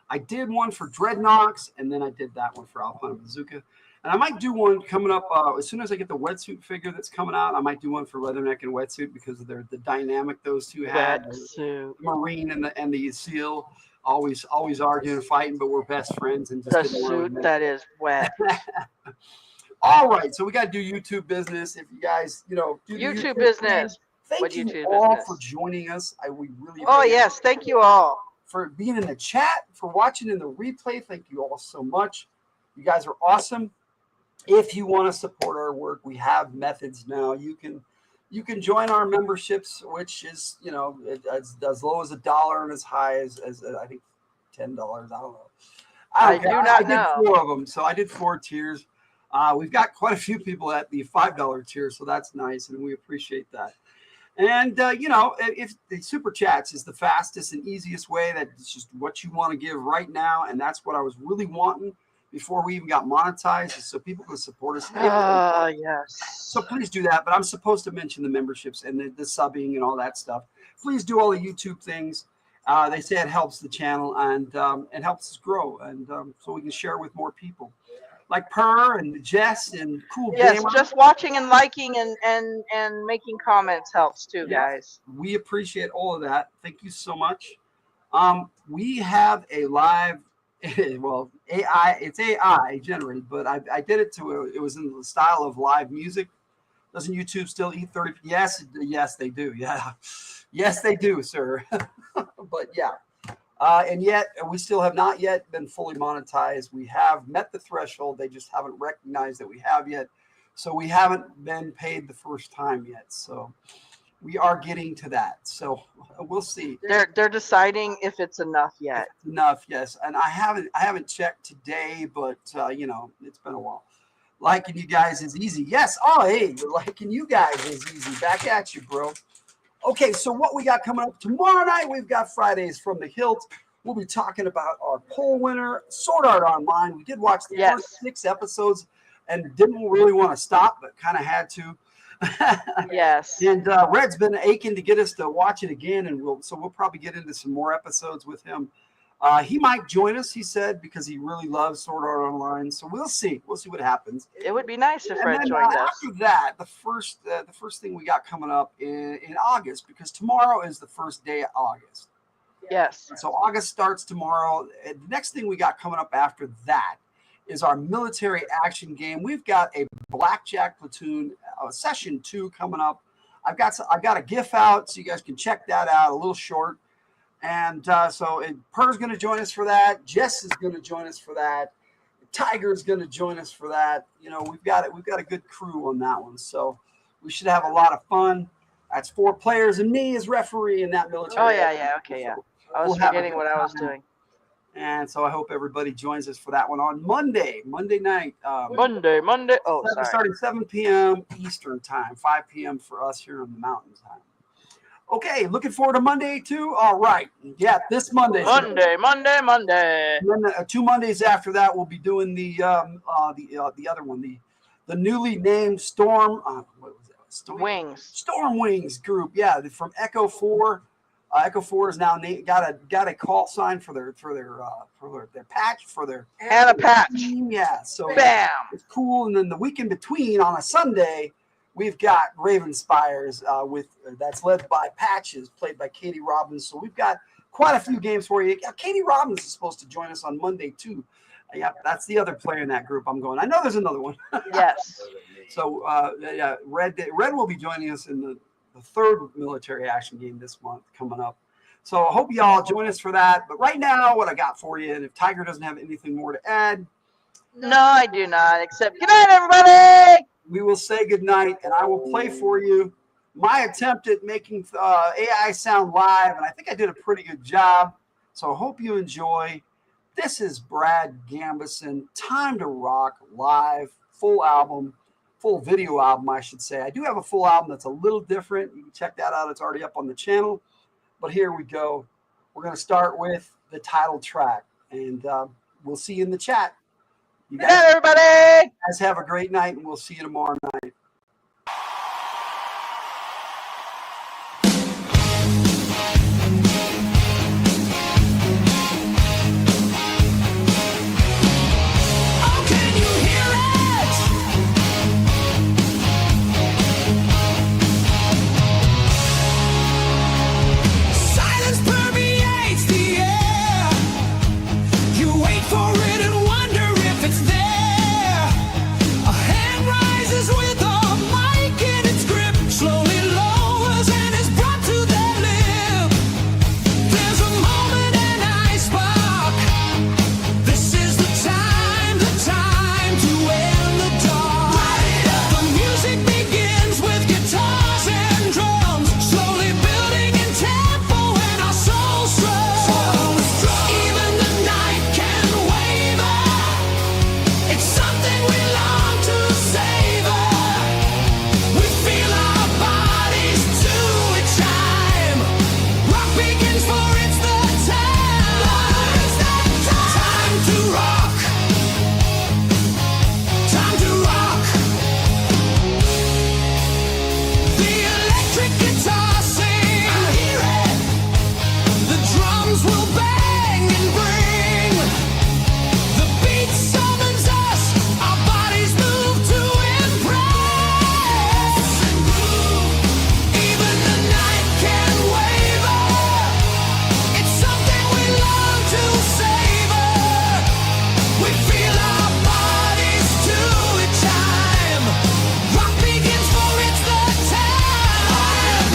I did one for Dreadnoks, and then I did that one for Alpine and Bazooka. And I might do one coming up as soon as I get the Wetsuit figure that's coming out. I might do one for Leatherneck and Wetsuit because of the dynamic those two had. Wetsuit. Marine and the Seal. Always arguing and fighting, but we're best friends. And just the suit that is wet. All right, so we got to do YouTube business. If you guys, do YouTube business. Thank you all for joining us. We really. Oh yes, thank you all for being in the chat, for watching in the replay. Thank you all so much. You guys are awesome. If you want to support our work, we have methods now. You can join our memberships, which is, as low as $1 and as high as I think $10. I don't know. I do not know. I did 4 of them, so I did 4 tiers. We've got quite a few people at the $5 tier, so that's nice, and we appreciate that. And, you know, if the super chats is the fastest and easiest way, that's just what you want to give right now. And that's what I was really wanting before we even got monetized, so people can support us. Yes. So please do that. But I'm supposed to mention the memberships and the subbing and all that stuff. Please do all the YouTube things. They say it helps the channel and it helps us grow, and so we can share with more people. Like Per and Jess and Cool Yes, Gamer. just watching and liking and making comments helps too, guys. We appreciate all of that. Thank you so much. We have a live, well, AI, it's AI generated, but I did it to, it was in the style of live music. Doesn't YouTube still eat 30? Yes, they do. Yeah. Yes, they do, sir. But yeah. And yet we still have not yet been fully monetized. We have met the threshold. They just haven't recognized that we have yet. So we haven't been paid the first time yet. So we are getting to that. So we'll see. They're deciding if it's enough yet. It's enough, yes. And I haven't checked today, but you know, it's been a while. Liking you guys is easy. Yes. Oh, hey, liking you guys is easy. Back at you, bro. Okay, so what we got coming up tomorrow night, we've got Fridays from the Hildt. We'll be talking about our poll winner, Sword Art Online. We did watch the first 6 episodes and didn't really want to stop, but kind of had to. Yes. And Red's been aching to get us to watch it again, and we'll probably get into some more episodes with him. He might join us, he said, because he really loves Sword Art Online. So we'll see. We'll see what happens. It would be nice if Fred then, joined us. After that, the first thing we got coming up in August, because tomorrow is the first day of August. Yes. So August starts tomorrow. The next thing we got coming up after that is our military action game. We've got a Blackjack Platoon session 2 coming up. I've got a GIF out, so you guys can check that out. A little short. And so Per's going to join us for that. Jess is going to join us for that. Tyger is going to join us for that. You know, we've got a good crew on that one. So we should have a lot of fun. That's 4 players and me as referee in that military. Oh yeah, okay, yeah. I was forgetting what I was doing. And so I hope everybody joins us for that one on Monday night. Monday. Oh, sorry. Starting 7 p.m. Eastern time, 5 p.m. for us here on the Mountain Time. Okay, looking forward to Monday too. All right, yeah, this Monday. Monday. And then 2 Mondays after that, we'll be doing the other one, the newly named Storm. What was that? Storm Wings group. Yeah, from Echo 4. Echo 4 is now got a call sign for their patch for their and a patch. Team. Yeah, so bam, it's cool. And then the week in between on a Sunday, we've got Raven Spires that's led by Patches, played by Kaydee Robins. So we've got quite a few games for you. Kaydee Robins is supposed to join us on Monday too. Yeah, that's the other player in that group. I'm going. I know there's another one. Yes. So yeah, Red will be joining us in the 3rd military action game this month coming up. So I hope y'all join us for that. But right now, what I got for you, and if Tyger doesn't have anything more to add. No, I do not, except good night, everybody. We will say good night, and I will play for you my attempt at making AI sound live, and I think I did a pretty good job. So I hope you enjoy. This is Brad Gambeson, Time to Rock live, full video album, I should say. I do have a full album that's a little different. You can check that out. It's already up on the channel. But here we go. We're going to start with the title track, and we'll see you in the chat. You guys, everybody. Guys have a great night, and we'll see you tomorrow night. For it and wonder if it's there. A hand rises with all electric guitar sing. I hear it. The drums will bang and bring. The beat summons us. Our bodies move to impress. Even the night can waver. It's something we love to savor. We feel our bodies to a chime. Rock begins for it's the time.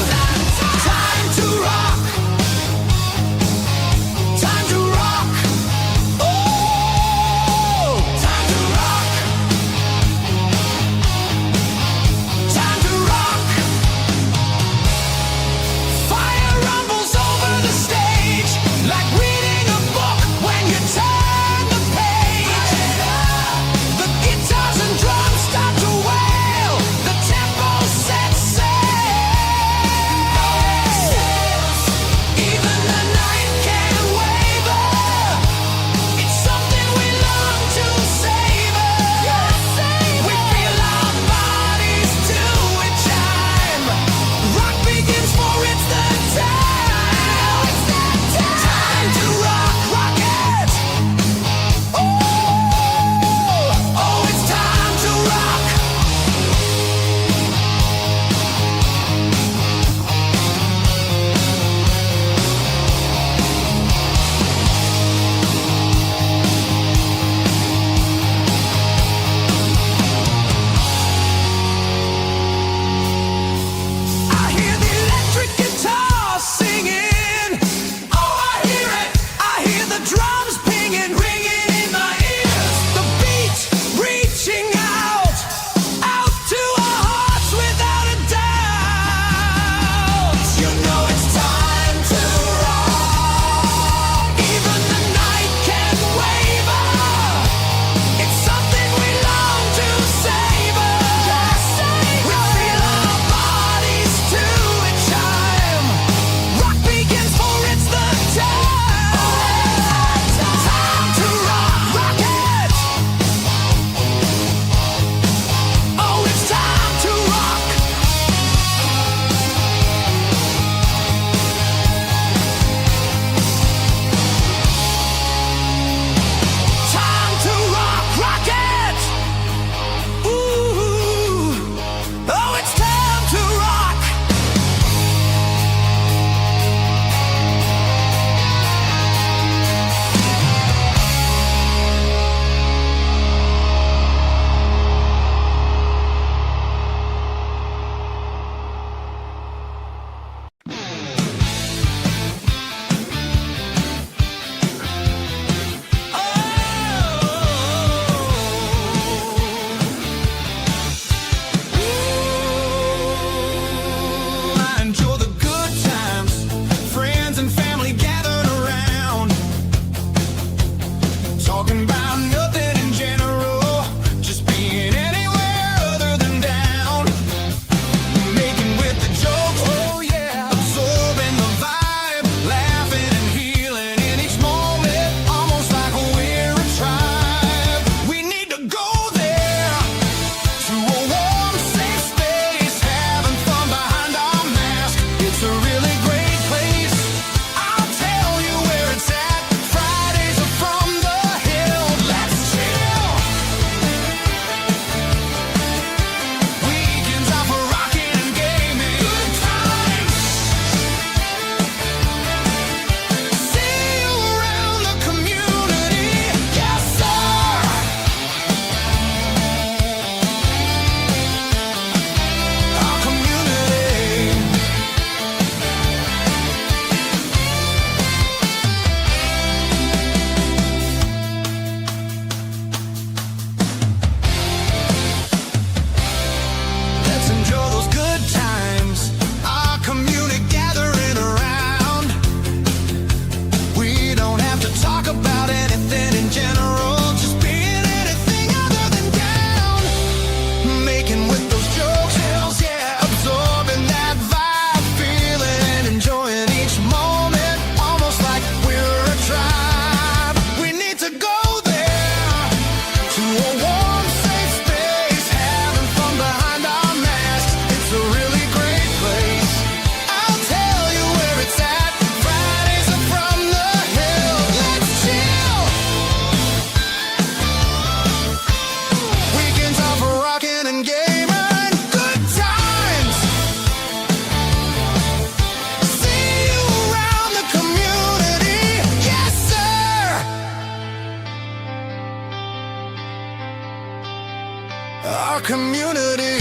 community.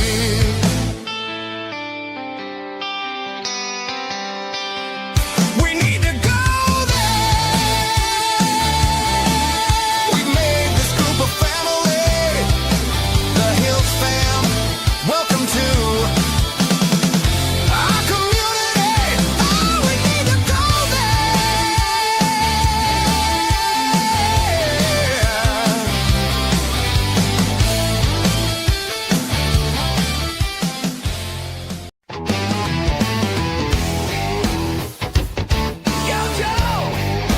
We need to go there. We made this group a family, the Hildt fam. Welcome to our community. Oh, we need to go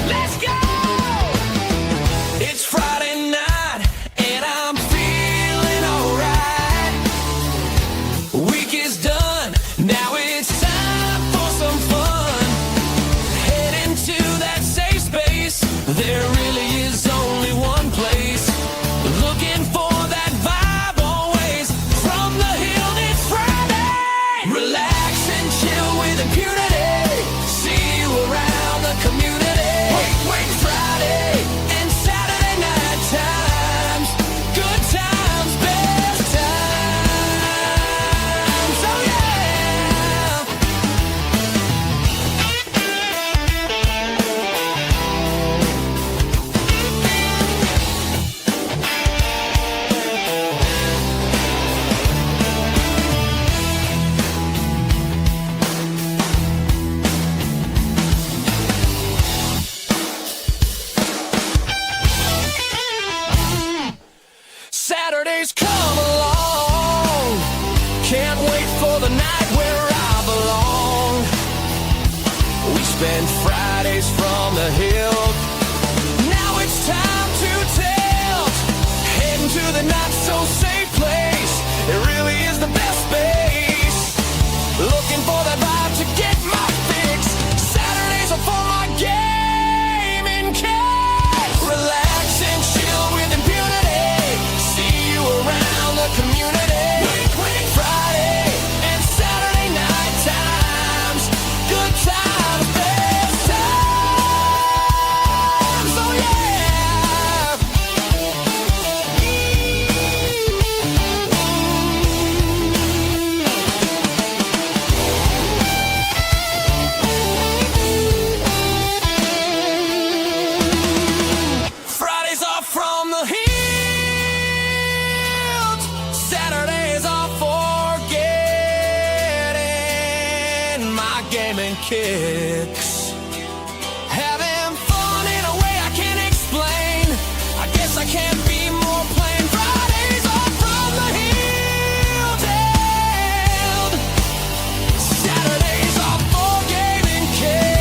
Let's go! It's Friday night and I'm feeling alright. Week is done, now it's time for some fun. Head into that safe space, there really is only one place. Looking for that vibe always, from the Hildt it's Friday. Relax and chill with impunity, see you around the community. Friday and Saturday night times, good times, best times, oh yeah. Saturdays come along, can't wait for the night where I belong. We spend Fridays from the Hildt, now it's time to tilt. Heading to the not so safe place, it really is the best space. Looking for that vibe to get my fix. Saturdays are for my gaming case. Relax and chill with impunity, see you around the community. Friday and Saturday night times, good times, best times, oh yeah. Fridays are from the Hildt, Saturdays are for getting my gaming kicks. Having fun in a way I can't explain, I guess I can't be more plain. Fridays are from the Hildt, Saturdays are for gaming kicks.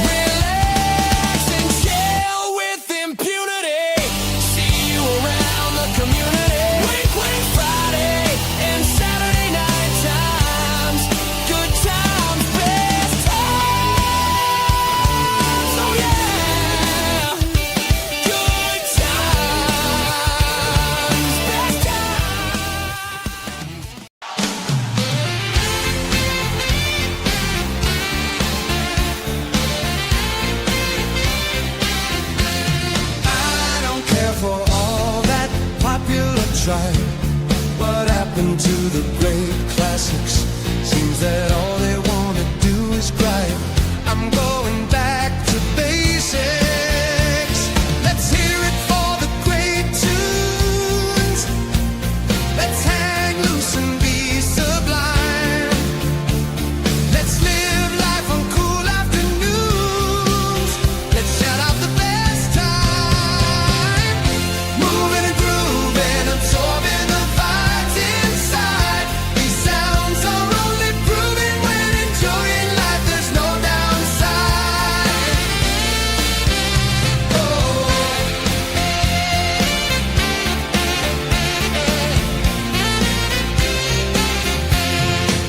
Relax and chill with impunity, see you around the community. Friday and Saturday night times, good times, best times, oh yeah. Good times, best times. I don't care for all that popular tribe. What happened to the great classics? Seems that all they want to do is gripe. I'm going back to basics. Let's hear it for the great tunes. Let's hang loose and be sublime. Let's live life on cool afternoons. Let's shout out the best time. Moving and grooving, absorbing the vibes inside. These sounds are only proving when enjoying life, there's no downside. Oh.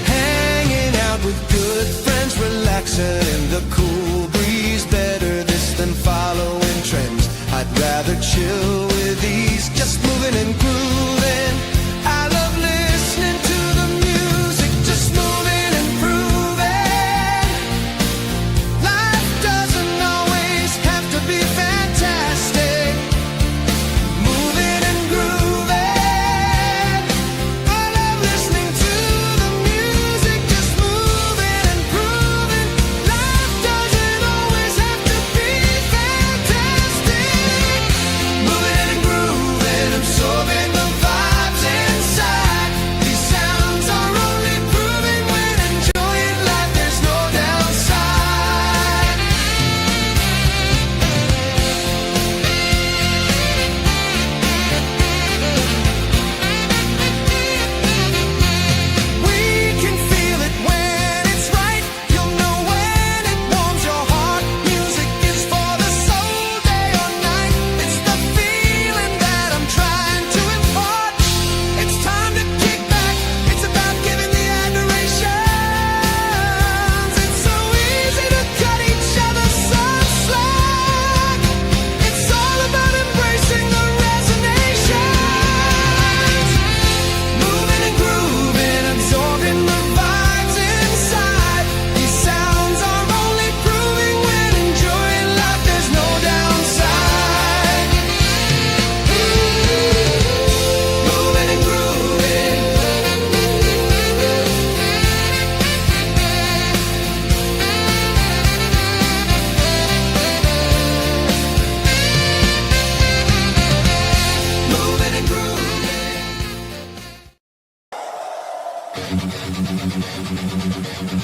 Hanging out with good friends, relaxing in the cool breeze. Better this than following trends. I'd rather chill with ease, just moving and grooving. I love listening to the music, just moving and grooving. Life doesn't always have to be fantastic. Moving and grooving.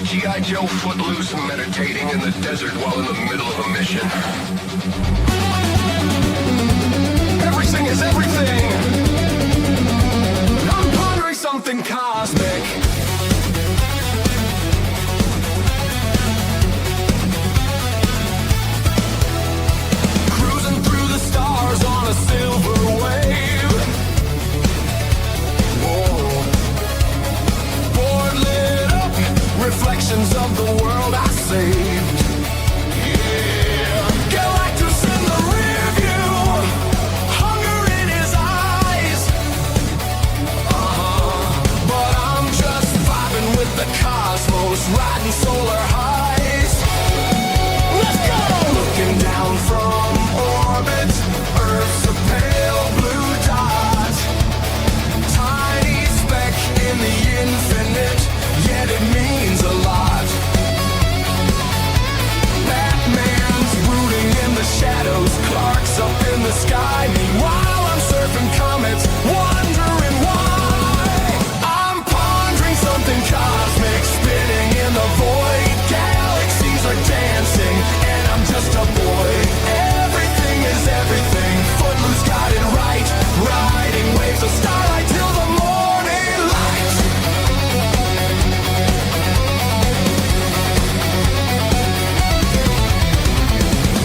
G.I. Joe footloose meditating in the desert while in the middle of a mission. Everything is everything. I'm pondering something cosmic. Cruising through the stars on a silver wave. Whoa. Board lit up, reflections of the world I saved. Yeah. Galactus in the rear view, hunger in his eyes. But I'm just vibing with the cosmos, riding solar highs. Let's go! Looking down from orbit, Earth's a pale blue dot. Tiny speck in the infinite, yet it means a lot. Batman's brooding in the shadows, Clark's up in the sky. Meanwhile I'm surfing comets, wondering why. I'm pondering something cosmic, spinning in the void. Galaxies are dancing, and I'm just a boy. Everything is everything, Footloose got it right. Riding waves of starlight till the morning light.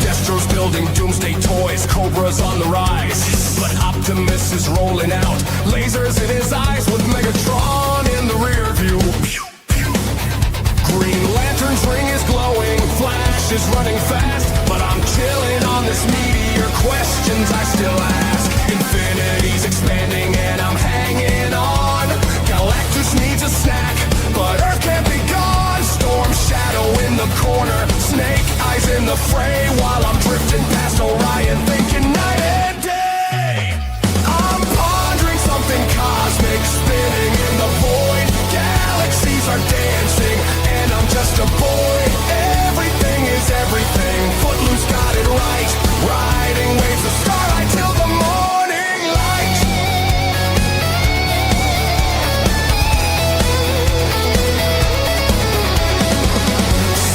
Destro's building doomsday toys, Cobra's on the rise. But Optimus is rolling out, lasers in his eyes with Megatron in the rear view. Green Lantern's ring is glowing, Flash is running fast. But I'm chilling on this meteor, questions I still ask. Infinity's expanding and I'm hanging on. Galactus needs a snack, but Earth can't be gone. Storm Shadow in the corner, Snake Eyes in the fray. While I'm drifting past Orion, thinking night and day. I'm pondering something cosmic, spinning in the void. Galaxies are dancing, and I'm just a boy. Everything is everything, Footloose got it right. Riding waves of starlight till the morning light.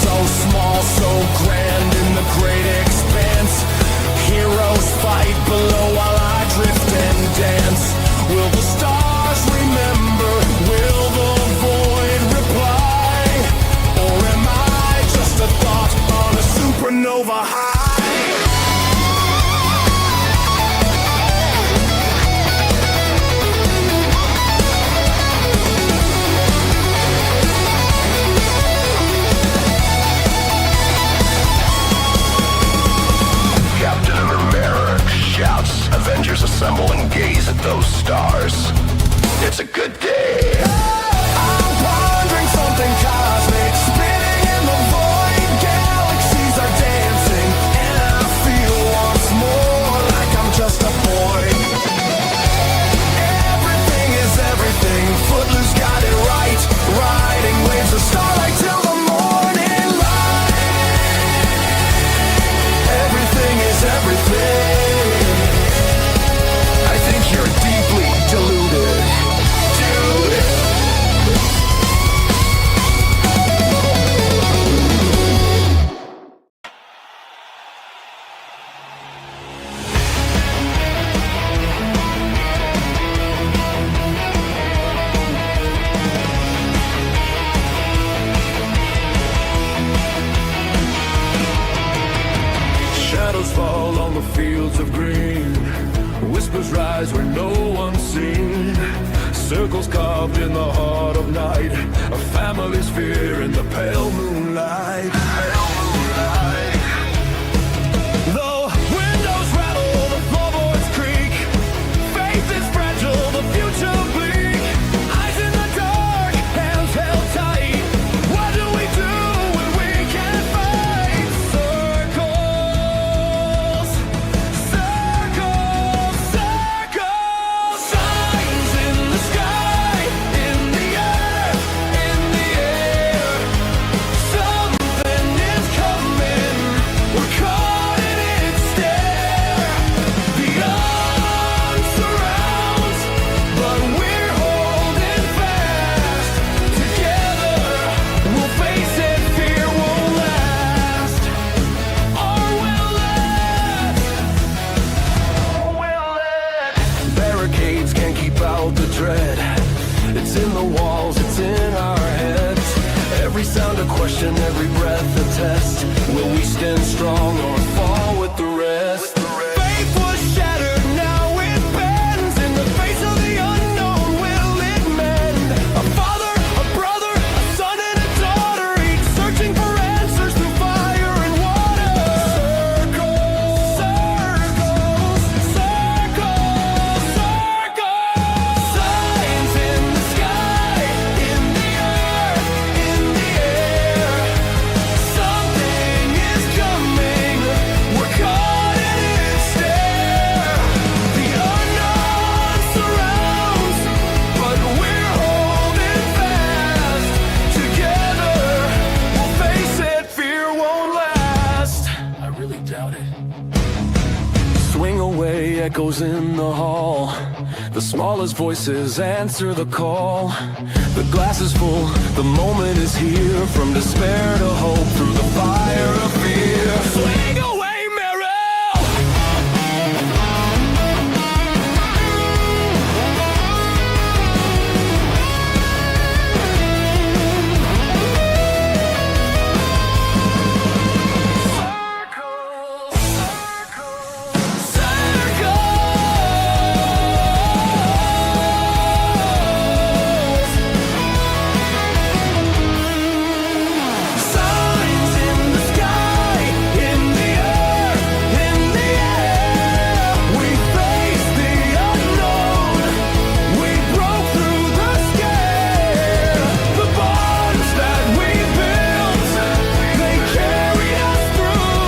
So small, so grand in the great expanse. Heroes fight below while I drift and dance. Will the stars remember? Will the void reply? Or am I just a thought on a supernova high? Captain America shouts, Avengers assemble and gaze at those stars. It's a good day. I'm pondering something cosmic, spinning in the void. Galaxies are dancing, and I feel once more like I'm just a boy. Everything is everything, Footloose got it right. Riding waves of starlight till the morning light. Everything is everything. I think you're deeply deluded, dude. Shadows fall on the fields of green. Whispers rise where no one's seen. Circles carved in the heart of night. A family's fear in the pale moonlight. The windows rattle, the floorboards creak. Faith is fragile, the future bleak. Eyes in the dark, hands held tight. What do we do when we can't fight? Circles, circles, circles. Signs in the sky, in the earth, in the air. question, every breath a test. Will we stand strong or fall with the rest? Faith was shattered, now it bends. In the face of the unknown, will it mend? A father, a brother, a son and a daughter, each searching for answers through fire and water. Circles, circles, circles, circles. Signs in the sky, in the earth, in the air. Something is coming, we're caught in its stare. The unknown surrounds, but we're holding fast. Together, we'll face it, fear won't last. I really doubt it. Swing away, echoes in the hall. The smallest voices answer the call. The glass is full, the moment is here. From despair to hope, through the fire of fear. Swing away, Meryl! Signs in the sky, in the earth, in the air. We faced the unknown, we broke through the scare. The bonds that we built, they carry us through.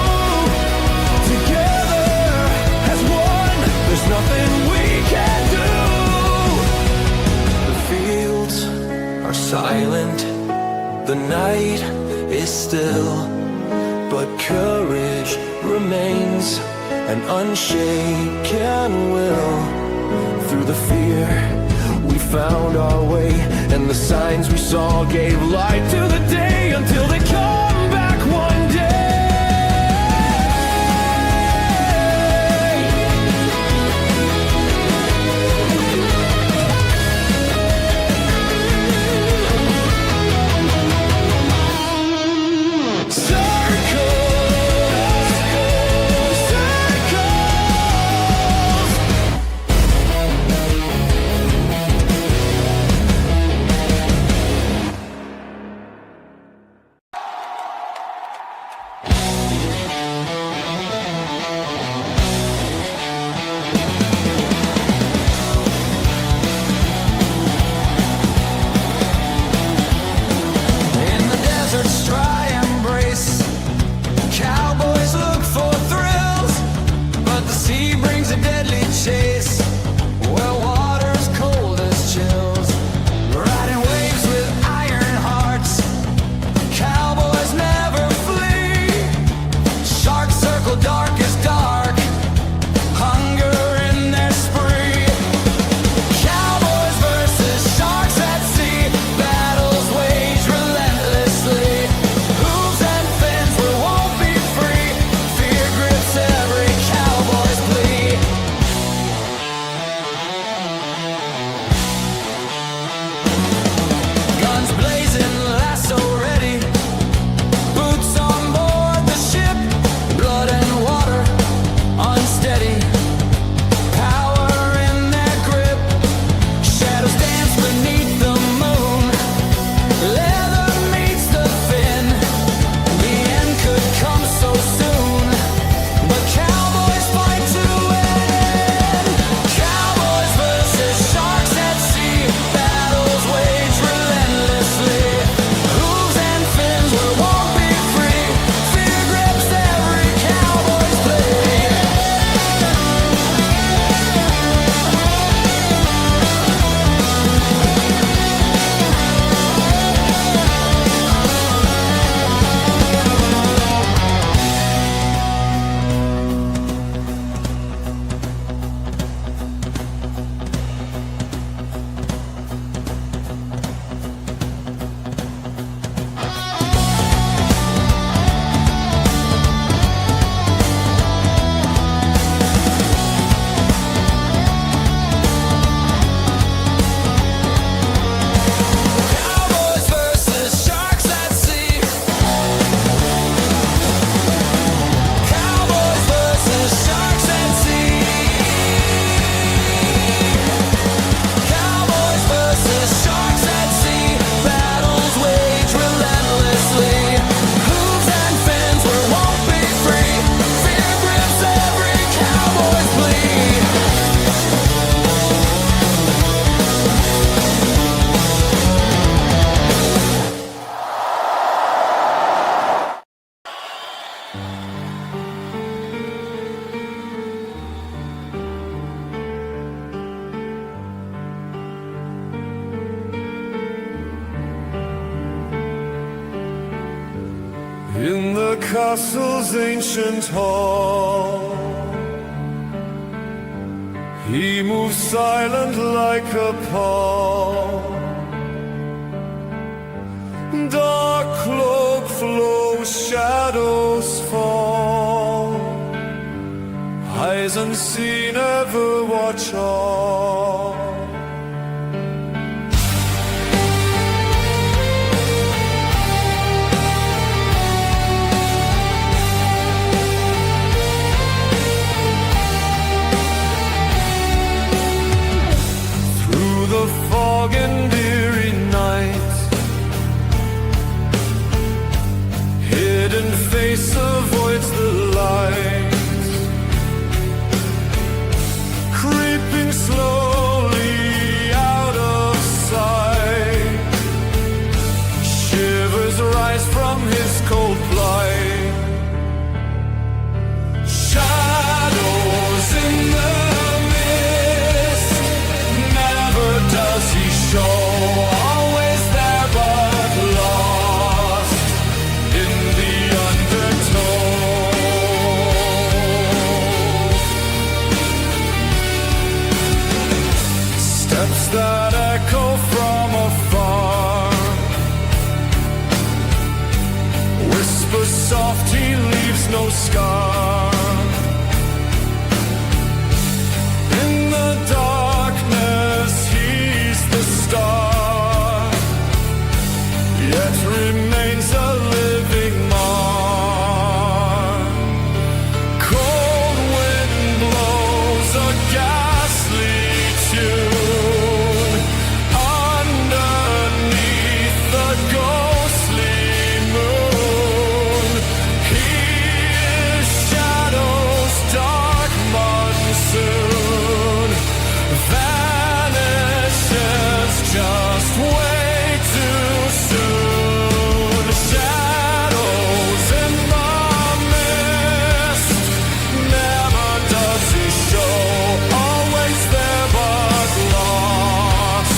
Together as one, there's nothing we can do. The fields are silent, the night is still, but courage remains, an unshaken will. Through the fear, we found our way, and the signs we saw gave light to the day until they come back one day. in the castle's ancient hall. He moves silent like a pall. Dark cloak flows, shadows fall. Eyes unseen ever watch all. The fog and eerie night, hidden face avoids the light, creeping slowly out of sight. Shivers rise from his cold plight. Shadows in the does he show? Always there but lost in the undertow. Steps that echo from afar, whisper soft, he leaves no scar. In the darkness the star, yet remains a living mark. Cold wind blows a ghastly tune underneath the ghostly moon. He is shadows, dark monsoon. Just way too soon. Shadows in the mist, never does he show. Always there but lost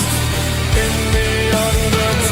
in the undertow.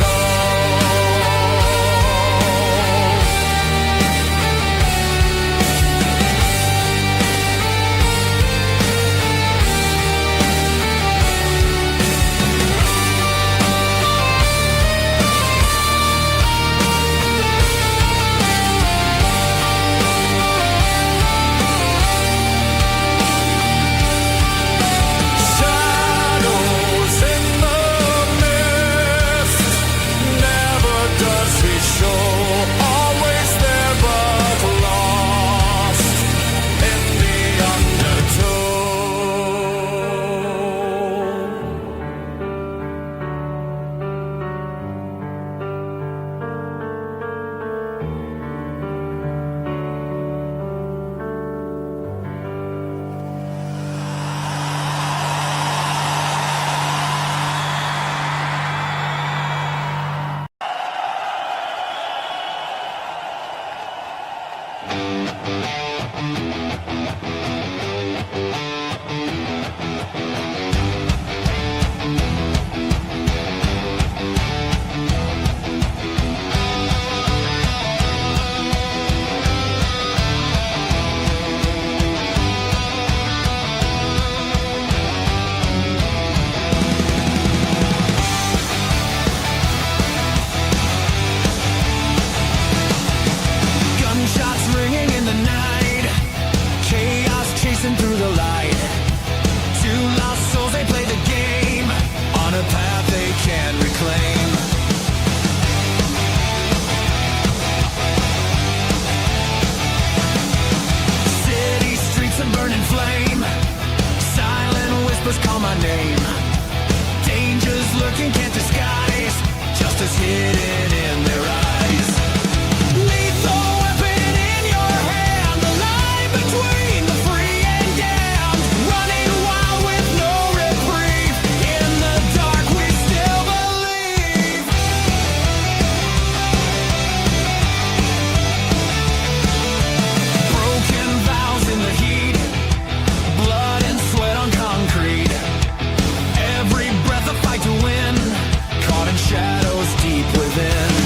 Call my name. Dangers lurking, can't disguise. Justice hidden in their eyes. Lethal weapon in your hand. The line between the free and damned. Running wild with no reprieve. In the dark we still believe. Broken vows in the heat. Blood and sweat on concrete. Every breath a fight to win, caught in shadows deep within.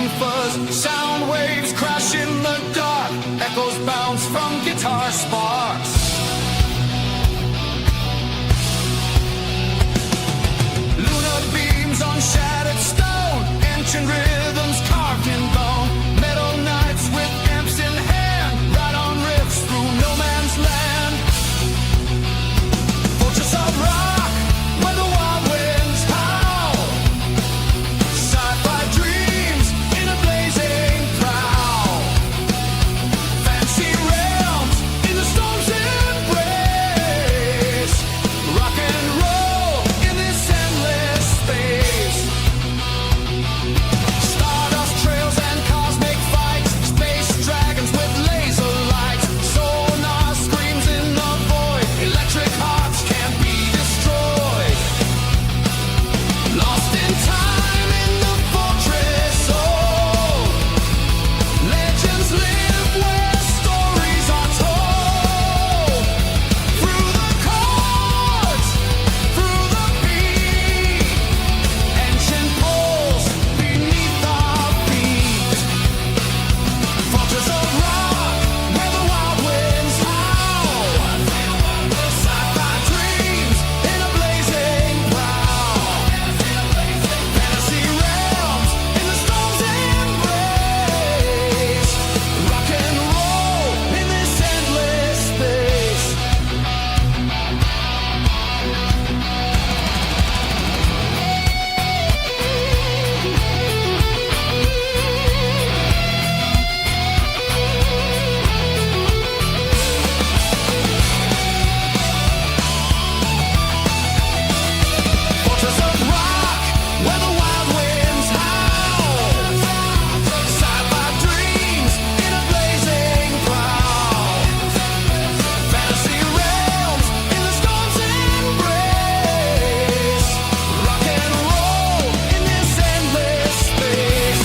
lightning fuzz, sound waves crash in the dark, echoes bounce from guitar sparks. Lunar beams on shattered stone, ancient rhythms carved in bone, metal nights with amps in hand, ride on riffs through no man's land. Fortress of rock, where the wild winds howl, sci-fi dreams in a blazing prowl, fancy realms in the storm's embrace, rock and roll in this endless space. Stardust trails and cosmic fights, space dragons with laser lights, sonar screams in the void, electric hearts can't be destroyed. Lost in time in the fortress old, legends live where stories are told. Through the chords, through the beat, ancient poles beneath our feet. Fortress of rock, where the wild winds howl, sci-fi dreams in a blazing prowl, fantasy realms in the storm's embrace, rock and roll in this endless space. Fortress of rock, where the wild winds howl, sci-fi dreams in a blazing prowl, fantasy realms in the storm's embrace, rock and roll in this endless space.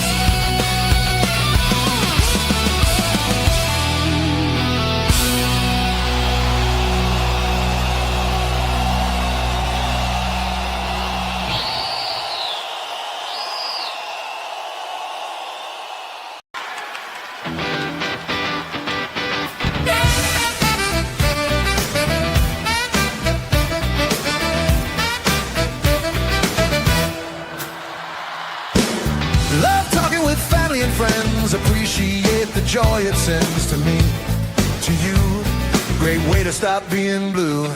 Love talking with family and friends, appreciate the joy it sends to me, to you. Great way to stop being blue.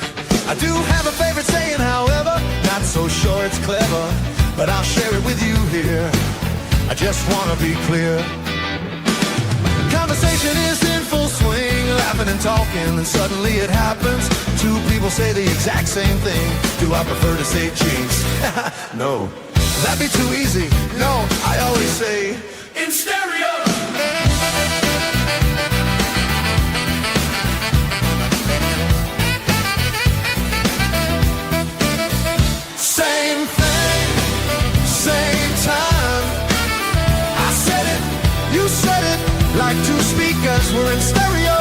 I do have a favorite saying, however, not so sure it's clever, but I'll share it with you here. I just wanna be clear. Conversation is in full swing, laughing and talking, and suddenly it happens. Two people say the exact same thing. Do I prefer to say jinx? No. That'd be too easy. No, I always say in stereo. Same thing, same time. I said it, you said it, like two speakers were in stereo.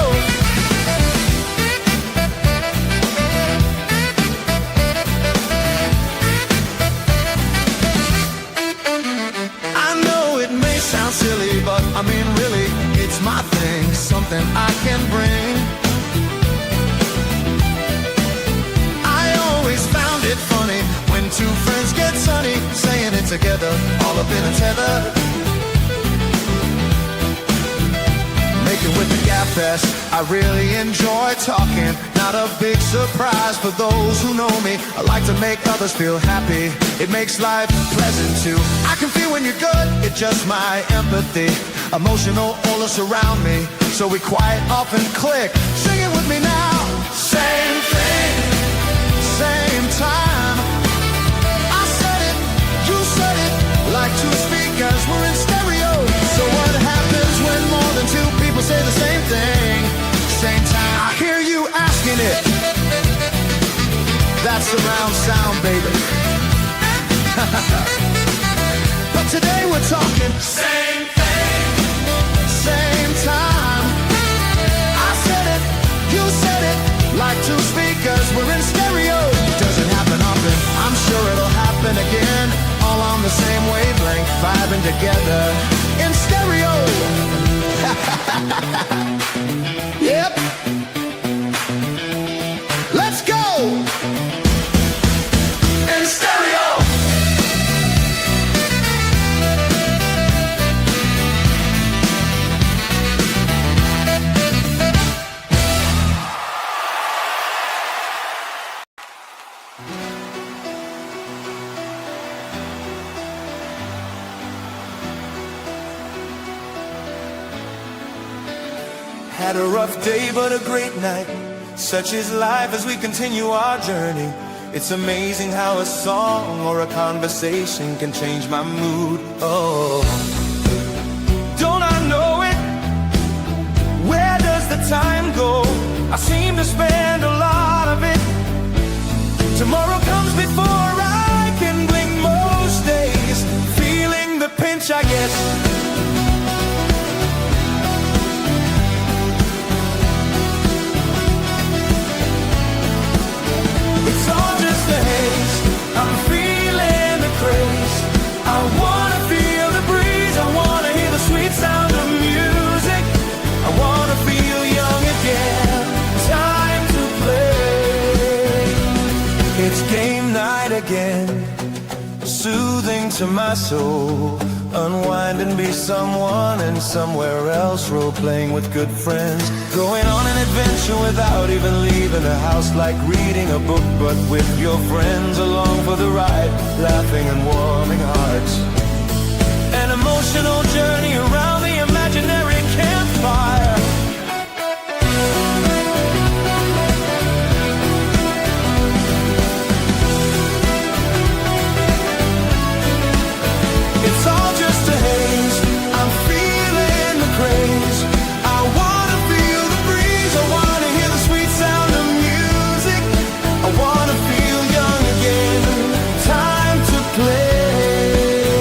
I know it may sound silly, but I mean really, it's my thing, something I can bring. I always found it funny when two friends get sunny, saying it together, all up in a tether. Making with the gap fest, I really enjoy talking. Not a big surprise for those who know me. I like to make others feel happy. It makes life pleasant too. I can feel when you're good, it's just my empathy. Emotional aura surround me, so we quite often click. Sing it with me now. Same thing, same time. I said it, you said it, like two speakers were in stereo. So what happens when more than two people say the same thing? Same time. I hear you asking it. That's surround sound, baby. But today we're talking same thing, same time. I said it, you said it, like two speakers were in stereo. Doesn't happen often, I'm sure it'll happen again. All on the same wavelength, vibing together. in stereo. Yep. Let's go. In stereo. Had a rough day but a great night. Such is life as we continue our journey. It's amazing how a song or a conversation can change my mood. Oh, don't I know it? Where does the time go? I seem to spend a lot of it. Tomorrow comes before I can blink most days. Feeling the pinch, I guess. It's all just a haze. I'm feeling the craze. I wanna feel the breeze. I wanna hear the sweet sound of music. I wanna feel young again. Time to play. It's game night again. Soothing to my soul. Unwind and be someone and somewhere else. Role-playing with good friends. Going on an adventure without even leaving the house. Like reading a book but with your friends along for the ride. Laughing and warming hearts. An emotional journey around the imaginary campfire. It's all just a haze. I'm feeling the craze. I wanna feel the breeze. I wanna hear the sweet sound of music. I wanna feel young again. Time to play.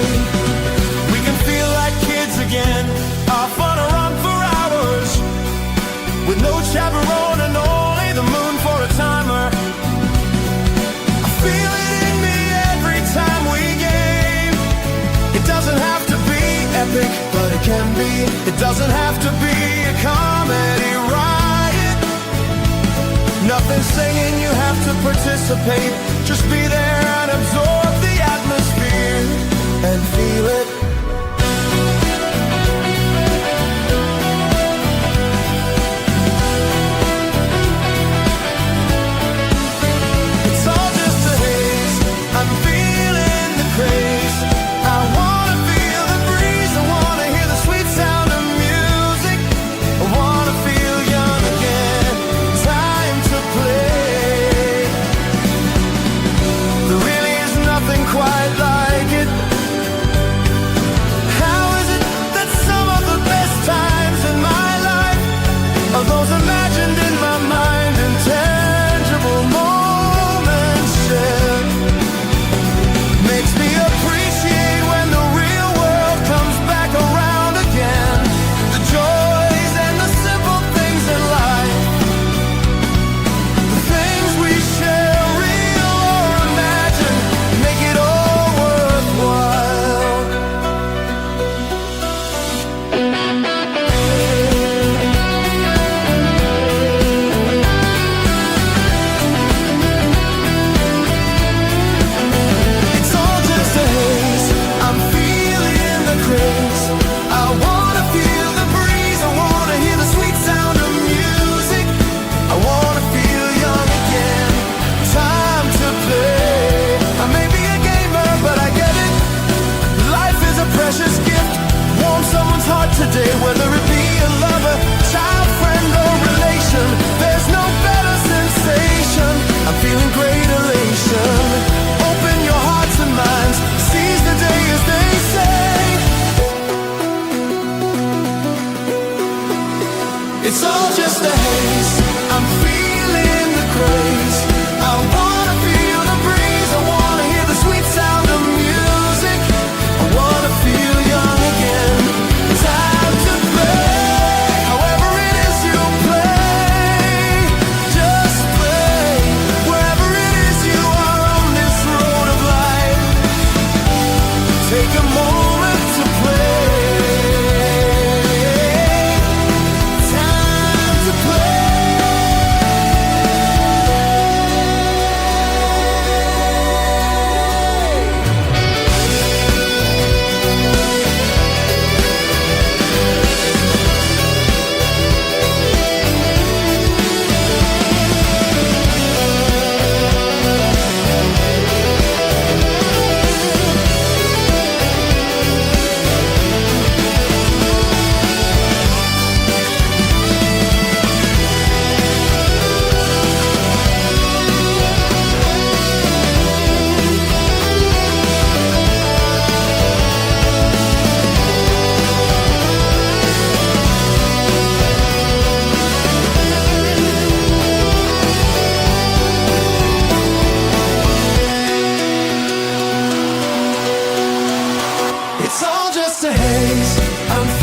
We can feel like kids again. Off on a run for hours. With no chaperone and only the moon for a timer. I feel it in me every time we game. It doesn't have to be epic, but it can be. It doesn't have to be a comedy riot. Nothing saying you have to participate. Just be there and absorb the atmosphere and feel it. It's all just a haze. I'm feeling the craze. I wanna feel the breeze. I wanna hear the sweet sound of music. I wanna feel young again. Time to play. There really is nothing quite like it. How is it that some of the best times in my life are those imagined in my mind? Intangible moments shared. Makes me appreciate when the real world comes back around again. The joys and the simple things in life. The things we share, real or imagined, make it all worthwhile. It's all just a haze. I'm feeling the craze. I wanna feel the breeze. I wanna hear the sweet sound of music. I wanna feel young again. Time to play. I may be a gamer, but I get it. Life is a precious gift. Warm someone's heart today, whether it be a lover, child, friend, or relation. There's no better sensation. I'm feeling great elation. Open your hearts and minds. Seize the day, as they say. It's all just a haze. I'm feeling the craze. I wanna feel the breeze. I wanna hear the sweet sound of music. I wanna feel young again. Time to play. It's all just a haze. I'm